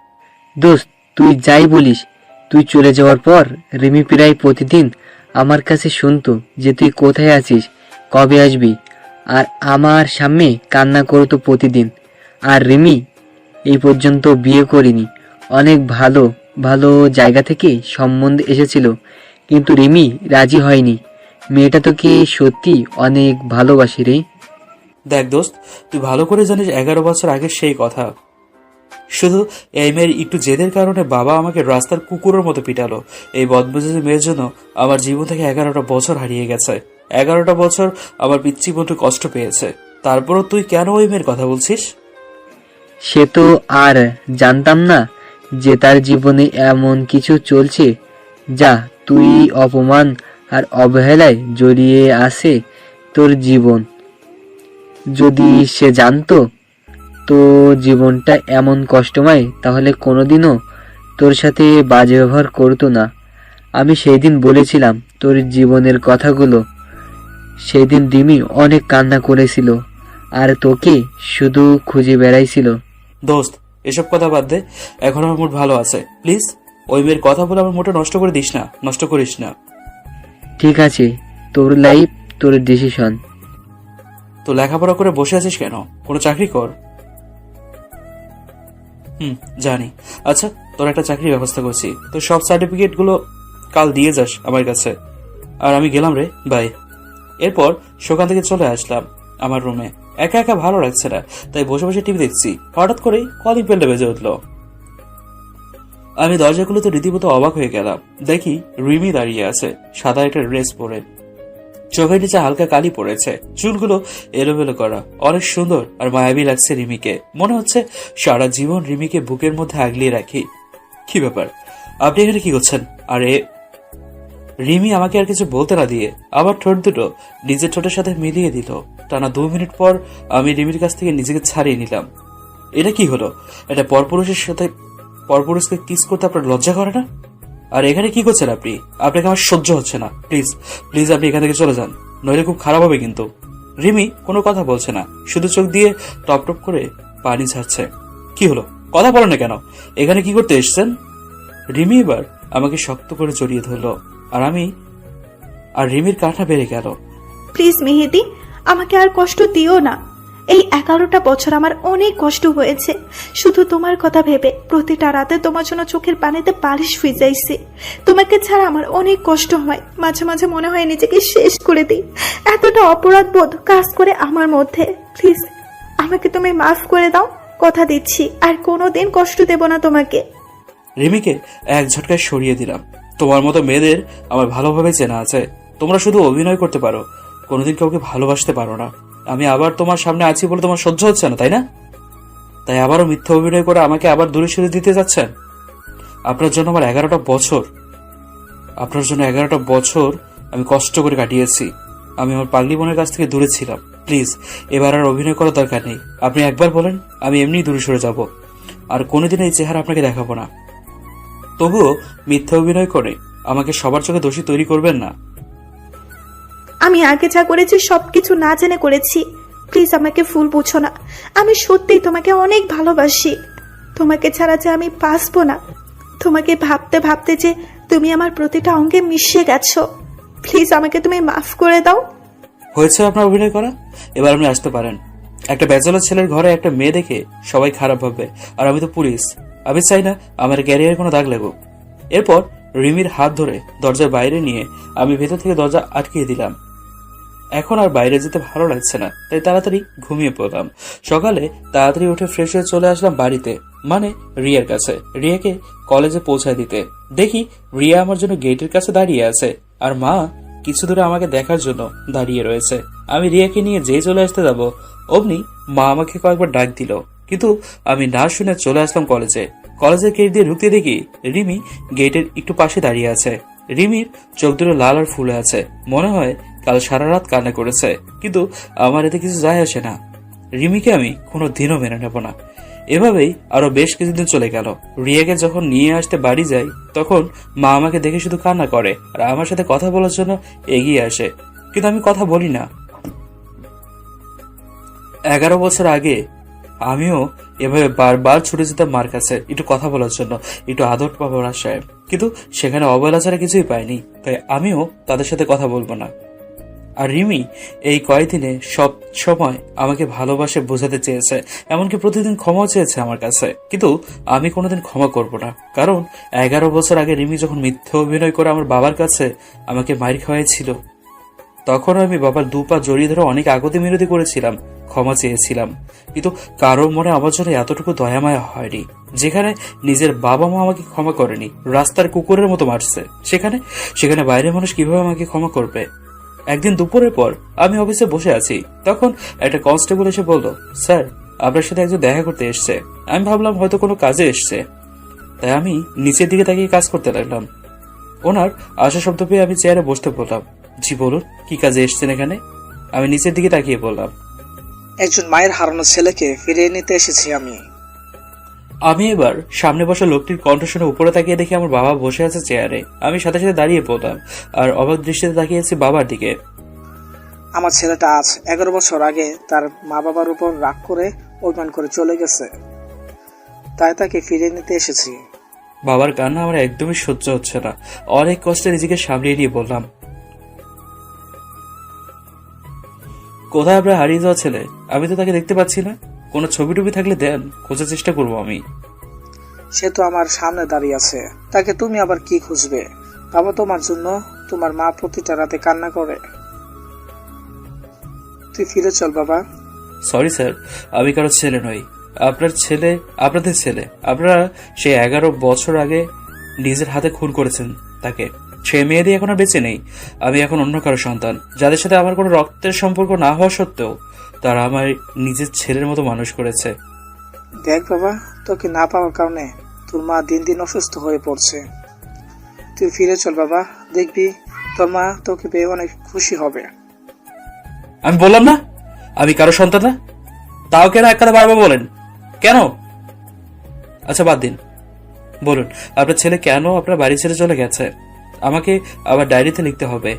দোস্ত, তুই যাই বলিস, তুই চলে যাওয়ার পর রিমি প্রায় প্রতিদিন আমার কাছে শুনতো যে তুই কোথায় আছিস, কবে আসবি। আর আমার সামনে কান্না করতো প্রতিদিন। আর রিমি এই পর্যন্ত বিয়ে করিনি। অনেক ভালো ভালো জায়গা থেকে সম্বন্ধ এসেছিল, কিন্তু রিমি রাজি হয়নি। মেয়েটা তোকে সত্যি অনেক ভালোবাসি রে। দেখ দোস্ত, তুই ভালো করে জানিস 11 বছর আগে সেই কথা। শুধু এই মেয়ের একটু জেদের কারণে বাবা আমাকে রাস্তার কুকুরের মতো পিটালো। এই বদমেজাজি মেয়ের জন্য আমার জীবন থেকে 11টা বছর হারিয়ে গেছে। 11টা বছর আমার পিচ্ছি বন্ধু কষ্ট পেয়েছে। তারপরও তুই কেন ওই মেয়ের কথা বলছিস? সে তো আর জানতাম না যে তার জীবনে এমন কিছু চলছে যা তুই অপমান আর অবহেলায় জড়িয়ে আছে তোর জীবন। যদি সে জানতো তো জীবনটা এমন কষ্টময়, তাহলে কোনোদিনও তোর সাথে বাজে ব্যবহার করতো না। আমি সেই দিন বলেছিলাম তোর জীবনের কথাগুলো। সেই দিন রিমি অনেক কান্না করেছিল আর তোকে শুধু খুঁজে বেড়াইছিল। দোস্ত, এসব কথা বাদ দে। এখন আমার মুড ভালো আছে। প্লিজ ওই মেয়ের কথা বলে আমার মুডটা নষ্ট করে দিস না, নষ্ট করিস না। ঠিক আছে, তোর লাইফ, তোর ডিসিশন। তো লেখাপড়া করে বসে আছিস কেন? কোনো চাকরি কর। জানি। আচ্ছা, তোর একটা চাকরির ব্যবস্থা করছি। তো সব সার্টিফিকেট গুলো কাল দিয়ে যাস আমার কাছে। আর আমি গেলাম রে, বাই। এরপর সেখান থেকে চলে আসলাম আমার রুমে। একা একা ভালো লাগছে না, তাই বসে বসে টিভি দেখছি। হঠাৎ করেই কলিং বেলটা বেজে উঠলো। আমি দরজাগুলোতে রীতিমতো অবাক হয়ে গেলাম। দেখি রিমি দাঁড়িয়ে আছে, সাদা একটা ড্রেস পরে। চোখের নিচে হালকা কালি পড়েছে, চুলগুলো এলোমেলো করা। অনেক সুন্দর আর মায়াবী লাগছে রিমিকে। মনে হচ্ছে সারা জীবন রিমিকে বুকের মধ্যে আগলিয়ে রাখি। কি ব্যাপার, আপনি এখানে কি করছেন? আরে রিমি আমাকে আর কিছু বলতে না দিয়ে আবার ঠোঁট দুটো নিজের ঠোঁটের সাথে মিলিয়ে দিল। টানা 2 মিনিট পর আমি রিমির কাছ থেকে নিজেকে ছাড়িয়ে নিলাম। এটা কি হলো? এটা পরপুরুষের সাথে পরপুরুষকে কিস করতে আপনার লজ্জা করে না? আর এখানে কি করছেন আপনি? আপনাকে আমার সহ্য হচ্ছে না। প্লিজ প্লিজ আপনি এখান থেকে চলে যান, নইলে খুব খারাপ হবে কিন্তু। রিমি কোনো কথা বলছে না, শুধু চোখ দিয়ে টপ টপ করে পানি ঝাড়ছে। কি হলো, কথা বলো না কেন? এখানে কি করতে এসেছেন? রিমি এবার আমাকে শক্ত করে জড়িয়ে ধরলো। আর রিমির কাঁটা বেড়ে গেল। প্লিজ মেহেদি, আমাকে আর কষ্ট দিও না। এই 11টা বছর আমার অনেক কষ্ট হয়েছে শুধু তোমার কথা ভেবে। প্রতিটা রাতে তোমার জন্য চোখের পানিতে বালিশ ভিজাইছি। তোমাকে ছাড়া আমার অনেক কষ্ট হয়। মাঝে মাঝে মনে হয় নিজেকে শেষ করে দিই। এতটা অপরাধ বোধ কাজ করে আমার মধ্যে। প্লিজ আমাকে তুমি মাফ করে দাও। কথা দিচ্ছি আর কোনোদিন কষ্ট দেব না তোমাকে। রিমিকে এক ঝটকায় সরিয়ে দিলাম। তোমার মতো মেয়েদের আমার ভালোভাবে চেনা আছে। তোমরা শুধু অভিনয় করতে পারো, কোনোদিন কাউকে ভালোবাসতে পারো না। আমি আবার তোমার সামনে আছি বলে তোমার সহ্য হচ্ছে না, তাই না? তাই আবারও মিথ্যা অভিনয় করে আমাকে আবার দূরে সরে দিতে যাচ্ছেন। আপনার জন্য আমার 11টা বছর, আপনার জন্য 11টা বছর আমি কষ্ট করে কাটিয়েছি। আমি আমার পাগলি বোনের কাছ থেকে দূরে ছিলাম। প্লিজ এবার আর অভিনয় করার দরকার নেই। আপনি একবার বলেন, আমি এমনিই দূরে সরে যাব। আর কোনোদিন এই চেহারা আপনাকে দেখাবো না। তবুও মিথ্যা অভিনয় করে আমাকে সবার চোখে দোষী তৈরি করবেন না। আমি আগে যা করেছি সবকিছু না জেনে করেছি। প্লিজ আমাকে ভুল বুঝো না। আমি সত্যিই তোমাকে অনেক ভালোবাসি। তোমাকে ছাড়া যে আমি বাঁচবো না। তোমাকে ভাবতে ভাবতে যে তুমি আমার প্রতিটা অঙ্গে মিশে গেছো। প্লিজ আমাকে তুমি মাফ করে দাও। হয়েছে আপনার অভিনয় করা, এবার আপনি আসতে পারেন। একটা ব্যাচেলর ছেলের ঘরে একটা মেয়ে দেখে সবাই খারাপ ভাববে, আর আমি তো পুলিশ। আমি চাই না আমার ক্যারিয়ারে কোনো দাগ লাগুক। এরপর রিমির হাত ধরে দরজার বাইরে নিয়ে আমি ভেতর থেকে দরজা আটকিয়ে দিলাম। এখন আর বাইরে যেতে ভালো লাগছে না, তাই তাড়াতাড়ি ঘুমিয়ে পড়লাম। সকালে তাড়াতাড়ি উঠে ফ্রেশ হয়ে চলে আসলাম বাড়িতে, মানে রিয়ার কাছে, রিয়াকে কলেজে পৌঁছায় দিতে। দেখি রিয়া আমার জন্য গেটের কাছে দাঁড়িয়ে আছে, আর মা কিছু দূরে আমাকে দেখার জন্য দাঁড়িয়ে রয়েছে। আমি রিয়াকে নিয়ে যেই চলে আসতে যাব, অমনি মা আমাকে কয়েকবার ডাক দিল, কিন্তু আমি না শুনে চলে আসলাম কলেজে। কলেজের গেট দিয়ে ঢুকতে দেখি রিমি গেটের একটু পাশে দাঁড়িয়ে আছে। রিমির চোখ দুটো লাল আর ফুলে আছে, মনে হয় কাল সারা রাত কান্না করেছে। কিন্তু আমার এতে কিছু যায় আসে না। রিমিকে আমি কোনো দিনও মেনে নেব না। এভাবেই আরো বেশ কিছুদিন চলে গেল। রিয়াকে যখন নিয়ে আসতে বাড়ি যাই, তখন মা আমাকে দেখে শুধু কান্না করে আর আমার সাথে কথা বলার জন্য এগিয়ে আসে, কিন্তু আমি কথা বলি না। 11 বছর আগে আমিও এভাবে বারবার ছুটে যেতাম মার কাছে একটু কথা বলার জন্য, একটু আদর পাবার আশায়, কিন্তু সেখানে অবহেলা ছাড়া কিছুই পাইনি। তাই আমিও তাদের সাথে কথা বলবো না। আর রিমি এই কয়েকদিনে সব সময় আমাকে ভালোবাসে বোঝাতে চেয়েছে, এমনকি প্রতিদিন ক্ষমাও চেয়েছে আমার কাছে, কিন্তু আমি কোনোদিন ক্ষমা করব না। কারণ 11 বছর আগে রিমি যখন মিথ্যে অভিনয় করে আমার বাবার কাছে আমাকে মার খাওয়াইছিল, তখন আমি বাবার 2 পা জড়িয়ে ধরে অনেক আগতি মিনতি করেছিলাম, ক্ষমা চেয়েছিলাম, কিন্তু কারো মনে আমার জন্য এতটুকু দয়ামায়া হয়নি। যেখানে নিজের বাবা মা আমাকে ক্ষমা করেনি, রাস্তার কুকুরের মতো মারছে, সেখানে বাইরের মানুষ কিভাবে আমাকে ক্ষমা করবে? একদিন দুপুরের পর আমি অফিসে বসে আছি, তখন একটা কনস্টেবল এসে বলল, স্যার আপনার সাথে একজন দেখা করতে এসছে। আমি ভাবলাম হয়তো কোনো কাজে এসছে, তাই আমি নিচের দিকে তাকিয়ে কাজ করতে লাগলাম। ওনার আশা শব্দ পেয়ে আমি চেয়ারে বসতে বললাম, জি বলুন, কি কাজে এসছেন এখানে? আমি নিচের দিকে তাকিয়ে বললাম, একজন মায়ের হারানো ছেলেকে ফিরিয়ে নিতে এসেছি আমি। আমি এবার সামনে বসা লোকটির কণ্ঠ শুনে উপরে তাকিয়ে দেখি আমার বাবা বসে আছে চেয়ারে। আমি সাথে সাথে দাঁড়িয়ে পড়লাম আর অবাক দৃষ্টিতে তাকিয়েছি বাবার দিকে। আমার ছেলেটা আজ 11 বছর আগে তার মা বাবার উপর রাগ করে অভিমান করে চলে গেছে, তাই তাকে ফিরিয়ে নিতে এসেছি। বাবার কান্না আমার একদমই সহ্য হচ্ছে না। অনেক কষ্টে নিজেকে সামলিয়ে নিয়ে বললাম, কোথায় আপনার হারিয়ে যাওয়া ছেলে? আমি তো তাকে দেখতে পাচ্ছি না। কোনো ছবি টবি থাকলে দেন, খোঁজার চেষ্টা করবো আমি। সে তো আমার সামনে দাঁড়িয়ে আছে, তাকে তুমি আবার কি খুঁজবে? বাবা তোমার জন্য তোমার মা প্রতিটা রাতে কান্না করে। তুই ফিরে চল বাবা। সরি স্যার, আমি কারো ছেলে নই, আপনার ছেলে, আপনাদের ছেলে। আপনারা সেই 11 বছর আগে নিজের হাতে খুন করেছেন তাকে। সে মেয়েদের এখন আর বেঁচে নেই। আমি এখন অন্য কারো সন্তান, যাদের সাথে আমার কোনো রক্তের সম্পর্ক না হওয়া সত্ত্বেও তারা আমার নিজের ছেলের মতো মানুষ করেছে। দেখ বাবা, তোকে না পাওয়ার কারণে তোর মা দিন দিন অসুস্থ হয়ে পড়ছে। তুই ফিরে চল বাবা, দেখবি তোর মা তোকে পেয়ে অনেক খুশি হবে। আমি বললাম না আমি কারো সন্তান না, তাও কেন এক কথা বারবার বলেন কেন? আচ্ছা বাদ দিন, বলুন আপনার ছেলে কেন আপনার বাড়ি ছেড়ে চলে গেছে? আমাকে আবার ডায়েরিতে লিখতে হবে।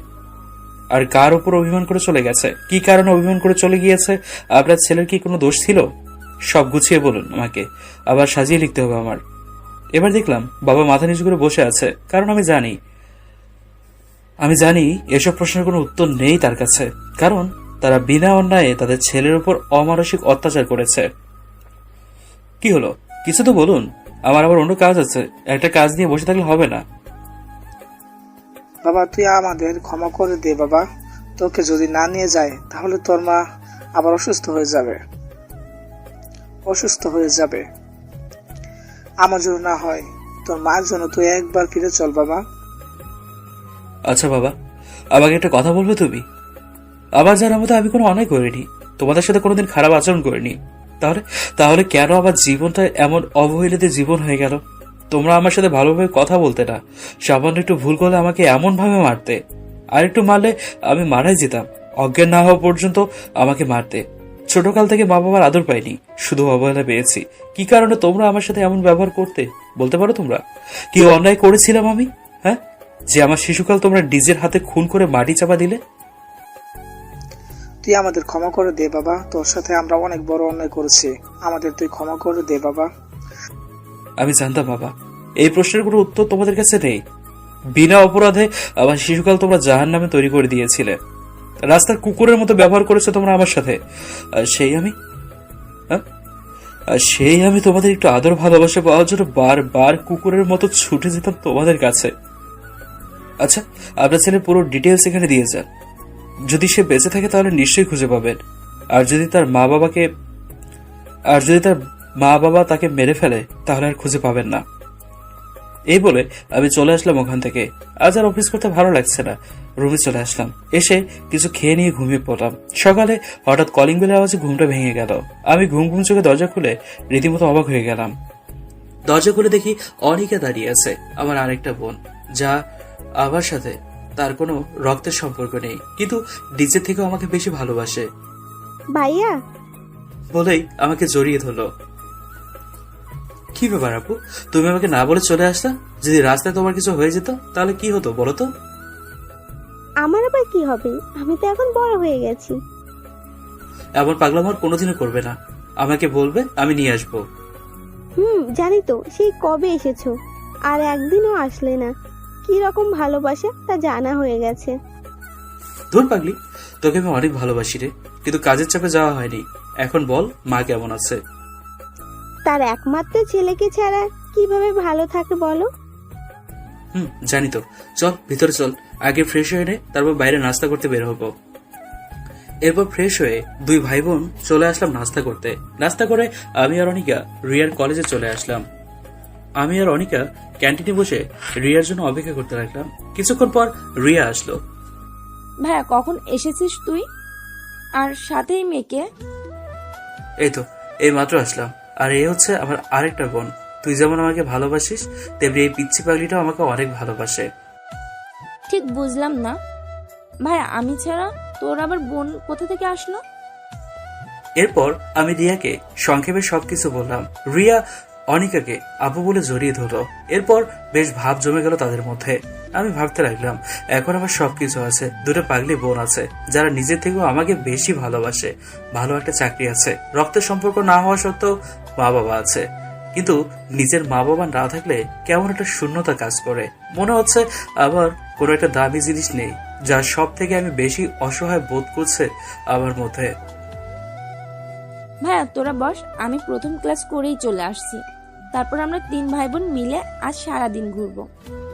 আর কার উপর অভিমান করে চলে গেছে, কি কারণে অভিমান করে চলে গিয়েছে? আপনার ছেলের কি কোনো দোষ ছিল? সব গুছিয়ে বলুন আমাকে, আবার সাজিয়ে লিখতে হবে আমার। এবার দেখলাম বাবা মাথা নিচু করে বসে আছে, কারণ আমি জানি এসব প্রশ্নের কোনো উত্তর নেই তার কাছে, কারণ তারা বিনা অন্যায়ে তাদের ছেলের উপর অমানসিক অত্যাচার করেছে। কি হলো, কিছু তো বলুন, আমার আবার অন্য কাজ আছে, একটা কাজ নিয়ে বসে থাকলে হবে না। বাবা তুই আমাদের ক্ষমা করে দে বাবা, তোকে যদি না নিয়ে যায় তাহলে তোর মা আবার অসুস্থ হয়ে যাবে। আমার জন্য না হয় তোর মার জন্য তুই একবার ফিরে চল বাবা। আচ্ছা বাবা, আমাকে একটা কথা বলবে তুমি? আবার জানার মতো আমি কোনো অন্যায় করিনি, তোমাদের সাথে কোনোদিন খারাপ আচরণ করিনি, তাহলে কেন আমার জীবনটা এমন অবহেলিত জীবন হয়ে গেল? তোমরা আমার সাথে ভালোভাবে কথা বলতে না, সামান্য একটু ভুল করলে আমাকে এমন ভাবে মারতে, আর একটু মারলে আমি মারাই যেতাম, অজ্ঞান না হওয়া পর্যন্ত আমাকে মারতে। ছোটকাল থেকে মা বাবার আদর পাইনি, শুধু অবহেলা পেয়েছি। কি কারণে তোমরা আমার সাথে এমন ব্যবহার করতে বলতে পারো? তোমরা কি অন্যায় করেছিলাম আমি, হ্যাঁ, যে আমার শিশুকাল তোমরা নিজের হাতে খুন করে মাটি চাপা দিলে? তুই আমাদের ক্ষমা করে দে বাবা, তোর সাথে আমরা অনেক বড় অন্যায় করেছি, আমাদের তুই ক্ষমা করে দে বাবা। আমি জানতাম বাবা এই প্রশ্নের কোনো উত্তর তোমাদের কাছে নেই। বিনা অপরাধে আমার শিশুকাল তোমরা জাহান্নামে তৈরি করে দিয়েছিলে, রাস্তার কুকুরের মতো ব্যবহার করেছো তোমরা আমার সাথে। আর সেই আমি তোমাদের একটু আদর ভালোবাসা পাওয়ার জন্য বারবার কুকুরের মতো ছুটে যেতাম তোমাদের কাছে। আচ্ছা আপনার ছেলের পুরো ডিটেলস এখানে দিয়ে যান, যদি সে বেঁচে থাকে তাহলে নিশ্চয়ই খুঁজে পাবেন। আর যদি তার মা বাবা তাকে মেরে ফেলে তাহলে আর খুঁজে পাবেন না। এই বলে আমি চলে আসলাম ওখান থেকে। আজ আর অফিস করতে ভালো লাগছে না, রুমে চলে আসলাম। এসে কিছু খেয়ে নিয়ে ঘুমিয়ে পড়লাম। সকালে হঠাৎ কলিং বেলের আওয়াজে ঘুমটা ভেঙে গেল। আমি ঘুম চোখে দরজা খুলে রীতিমতো অবাক হয়ে গেলাম। দরজা খুলে দেখি অনিকা দাঁড়িয়ে আছে, আমার আরেকটা বোন, যা আমার সাথে তার কোনো রক্তের সম্পর্ক নেই, কিন্তু নিজের থেকেও আমাকে বেশি ভালোবাসে। ভাইয়া বলেই আমাকে জড়িয়ে ধরলো। কি ব্যাপার আপু, তুমি আমাকে না বলে চলে আসলা? যদি রাস্তায় তোমার কিছু হয়ে যেত তাহলে কি হতো বলো তো? আমার আবার কি হবে, আমি তো এখন বড় হয়ে গেছি। এমন পাগলামো আর কোনোদিনও করবে না, আমাকে বলবে আমি নিয়ে আসবো। জানি তো, সেই কবে এসেছো আর একদিনও আসলে না। কি রকম ভালোবাসা তা জানা হয়ে গেছে। দূর পাগলি, তোকে আমি অনেক ভালোবাসি রে, কিন্তু কাজের চাপে যাওয়া হয়নি। এখন বল, মা কেমন আছে? তার একমাত্র ছেলেকে ছাড়া কিভাবে ভালো থাকে বলো? জানি তো। চল ভিতরে চল, আগে ফ্রেশ হয়ে নে, তারপর বাইরে নাস্তা করতে বের হবো। এরপর ফ্রেশ হয়ে দুই ভাই বোন চলে আসলাম নাস্তা করতে। নাস্তা করে আমি আর অনিকা রিয়ার কলেজে চলে আসলাম। আমি আর অনিকা ক্যান্টিনে বসে রিয়ার জন্য অপেক্ষা করতে লাগলাম। কিছুক্ষণ পর রিয়া আসলো। ভাইয়া কখন এসেছিস তুই? আর সাথে এই মেয়েকে? এই তো এই মাত্র আসলাম। আর এই হচ্ছে আমার আরেকটা বোন। তুই যেমন আমাকে ভালোবাসিস, তেমনি এই পিচ্ছি পাগলিটাও আমাকে অনেক ভালোবাসে। ঠিক বুঝলাম না ভাইয়া, আমি ছাড়া তোর আবার বোন কোথা থেকে আসলো? এরপর আমি রিয়াকে সংক্ষেপে সবকিছু বললাম। রিয়া অনিকাকে আপু বলে জড়িয়ে ধরল। এরপর বেশ ভাব জমে গেল তাদের মধ্যে। আমি ভাবতে লাগলাম, এখন আমার সবকিছু আছে, দুটো পাগলি বোন আছে যারা নিজের থেকেও আমাকে বেশি ভালোবাসে, ভালো একটা চাকরি আছে, রক্তের সম্পর্ক না হওয়া সত্ত্বেও মা বাবা আছে। কিন্তু নিজের মা বাবা না থাকলে কেমন একটা শূন্যতা কাজ করে। মনে হচ্ছে আবার কোনো একটা দামি জিনিস নেই, যার সব থেকে আমি বেশি অসহায় বোধ করছে আমার মধ্যে। ভাইয়া তোরা বস, আমি প্রথম ক্লাস করেই চলে আসছি। তারপর আমরা 3 ভাই বোন মিলে আজ সারাদিন ঘুরবো।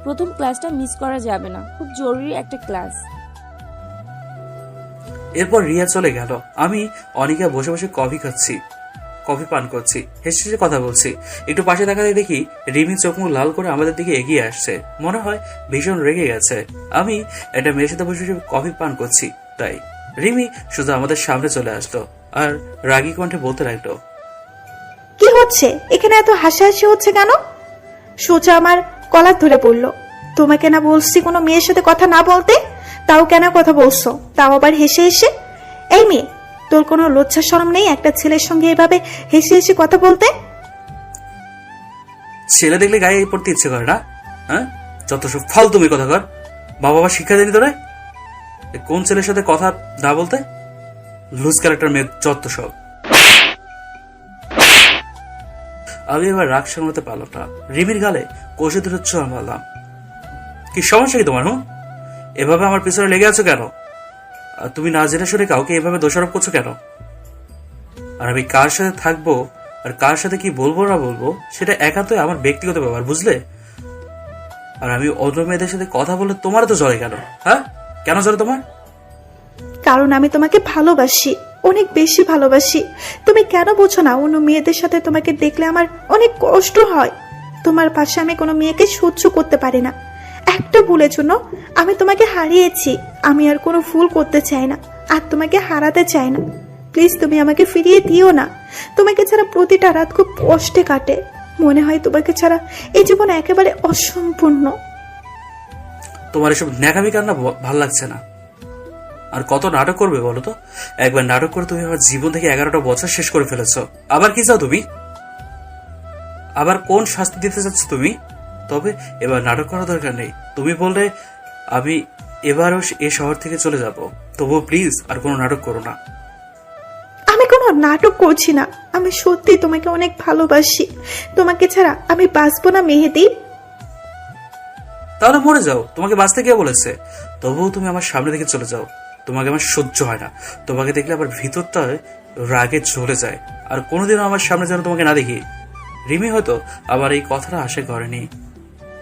প্রথম ক্লাসটা মিস করা যাবে না, খুব জরুরি একটা ক্লাস। এরপর রিয়া চলে গেল। আমি অনিকা বসে বসে কফি পান করছি, হেসে হেসে কথা বলছি। একটু পাশে তাকাতে দেখি রিমি চোখ মুখ লাল করে আমাদের দিকে এগিয়ে আসছে। মনে হয় ভীষণ রেগে গেছে। আমি একটা মেয়ের সাথে বসে বসে কফি পান করছি, তাই রিমি শুধু আমাদের সামনে চলে আসলো আর রাগী কণ্ঠে বলতে লাগলো, কি হচ্ছে এখানে? এত হাসাহাসি হচ্ছে কেন? সোজা আমার কলার ধরে পড়লো। তোমাকে না বলছি কোনো মেয়ের সাথে কথা না বলতে, তাও কেন কথা বলছো? তাও আবার হেসে হেসে। এই মেয়ে, তোর কোনো লজ্জা শরম নেই একটা ছেলের সঙ্গে এভাবে হেসে হেসে কথা বলতে? ছেলে দেখলে গায়ে পড়তে ইচ্ছে করে না? হ্যাঁ, যত সব ফালতুমি কথা কর। বাবা শিক্ষা দেয়নি তোরে? কোন ছেলের সাথে কথা না বলতে? লুজ ক্যারেক্টার মেয়ে যত সব। আমি এবার রাগ সামলাতে পারলাম না। রিমির গালে কষে দুটো চড় মারলাম। কি সমস্যা কি তোমার? এভাবে আমার পিছনে লেগে আছো কেন? আর তুমি না জেনে শুনে কাউকে এভাবে দোষারোপ করছো কেন? আর আমি কার সাথে থাকবো আর কার সাথে কি বলবো না বলবো সেটা একান্তই আমার ব্যক্তিগত ব্যাপার, বুঝলে? আর আমি অন্য মেয়েদের সাথে কথা বললে তোমার তো জ্বলে কেন? হ্যাঁ, কেন জ্বলে তোমার? কারণ আমি তোমাকে ভালোবাসি, অনেক বেশি ভালোবাসি। তুমি কেন বোঝো না? অন্য মেয়েদের সাথে তোমাকে দেখলে আমার অনেক কষ্ট হয়। তোমার পাশে আমি কোনো মেয়েকে সহ্য করতে পারি না। একটা ভুলের জন্য আমি তোমাকে হারিয়েছি। আমি আর কোনো ভুল করতে চাই না, আর তোমাকে হারাতে চাই না। প্লিজ তুমি আমাকে ফিরিয়ে দিও না। তোমাকে ছাড়া প্রতিটা রাত খুব কষ্টে কাটে। মনে হয় তোমাকে ছাড়া এই জীবন একেবারে অসম্পূর্ণ। তোমার এসব ন্যাকামি কান্না ভাল লাগছে না। আর কত নাটক করবে বলো তো? একবার নাটক করে তুমি আমার জীবন থেকে 11টা বছর শেষ করে ফেলেছো। আবার কি চাও তুমি? আবার কোন শাস্তি দিতে চাচ্ছ তুমি? তবে এবার নাটক করার দরকার নেই। তুমি বললে আমি এবারও এ শহর থেকে চলে যাব। তবুও প্লিজ আর কোনো নাটক করো না। আমি কোনো নাটক করছি না। আমি সত্যি তোমাকে অনেক ভালোবাসি। তোমাকে ছাড়া আমি বাঁচবো না মেহেদি। তাহলে মরে যাও, তোমাকে বাঁচতে কে বলেছে? তবুও তুমি আমার সামনে থেকে চলে যাও। তোমাকে আমার সহ্য হয় না। তোমাকে দেখলে আবার ভিতরটা রাগে জ্বলে যায়। আর কোনোদিনও আমার সামনে যেন তোমাকে না দেখি। রিমি হয়তো আবার এই কথাটা আশা করেনি।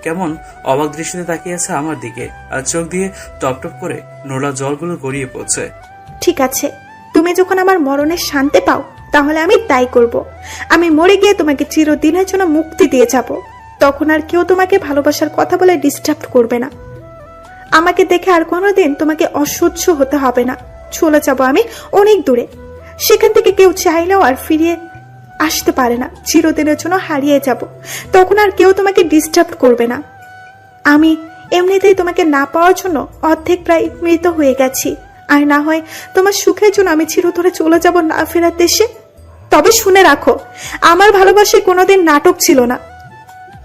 কেমন অবাক দৃষ্টিতে তাকিয়ে আছে আমার দিকে, আর চোখ দিয়ে টপ টপ করে নোলা জলগুলো গড়িয়ে পড়ছে। ঠিক আছে, তুমি যখন আমার মরণের শান্তি পাও তাহলে আমি তাই করব। আমি মরে গিয়ে তোমাকে চিরদিনের জন্য মুক্তি দিয়ে যাব। তখন আর কেউ তোমাকে ভালোবাসার কথা বলে ডিস্টার্ব করবে না। আমাকে দেখে আর কোনোদিন তোমাকে অসহ্য হতে হবে না। চলে যাব আমি অনেক দূরে। সেখান থেকে কেউ চাইলেও আর ফিরিয়ে আসতে পারে না। চিরদিনের জন্য হারিয়ে যাব। তখন আর কেউ তোমাকে ডিস্টার্ব করবে না। আমি এমনিতেই তোমাকে না পাওয়ার জন্য অর্ধেক প্রায় মৃত হয়ে গেছি। আর না হয় তোমার সুখের জন্য আমি চিরতরে চলে যাব না ফেরার দেশে। তবে শুনে রাখো, আমার ভালোবাসায় কোনোদিন নাটক ছিল না।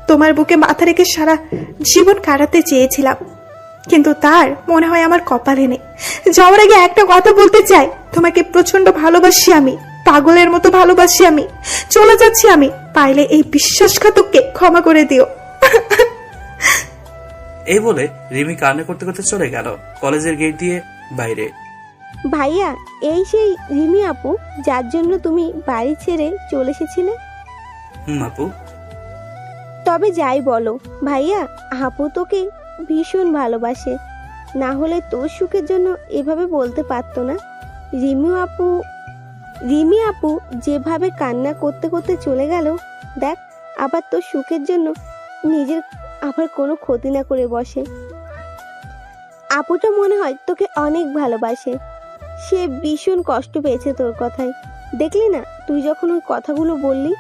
তোমার বুকে মাথা রেখে সারা জীবন কাটাতে চেয়েছিলাম, কিন্তু তার মনে হয় আমার কপালে নেই। যাওয়ার আগে একটা কথা বলতে চাই, তোমাকে প্রচন্ড ভালোবাসি আমি, পাগলের মতো ভালোবাসি আমি। চলে যাচ্ছি আমি, পাইলে এই বিশ্বাসঘাতককে ক্ষমা করে দিও। এই বলে রিমি কান্না করতে করতে চলে গেল। কলেজের গেট দিয়ে বাইরে। ভাইয়া, এই সেই রিমি আপু যার জন্য তুমি বাড়ি ছেড়ে চলে এসেছিলে? আপু। তবে যাই বলো ভাইয়া, আপু তোকে ভীষণ ভালোবাসে, না হলে তোর সুখের জন্য এভাবে বলতে পারতো না। রিমি আপু যেভাবে কান্না করতে করতে চলে গেল, দেখ আবার তোর সুখের জন্য নিজের আবার কোনো ক্ষতি না করে বসে। আপুটা মনে হয় তোকে অনেক ভালোবাসে, সে ভীষণ কষ্ট পেয়েছে তোর কথায়। দেখলি না তুই যখন ওই কথাগুলো বললি,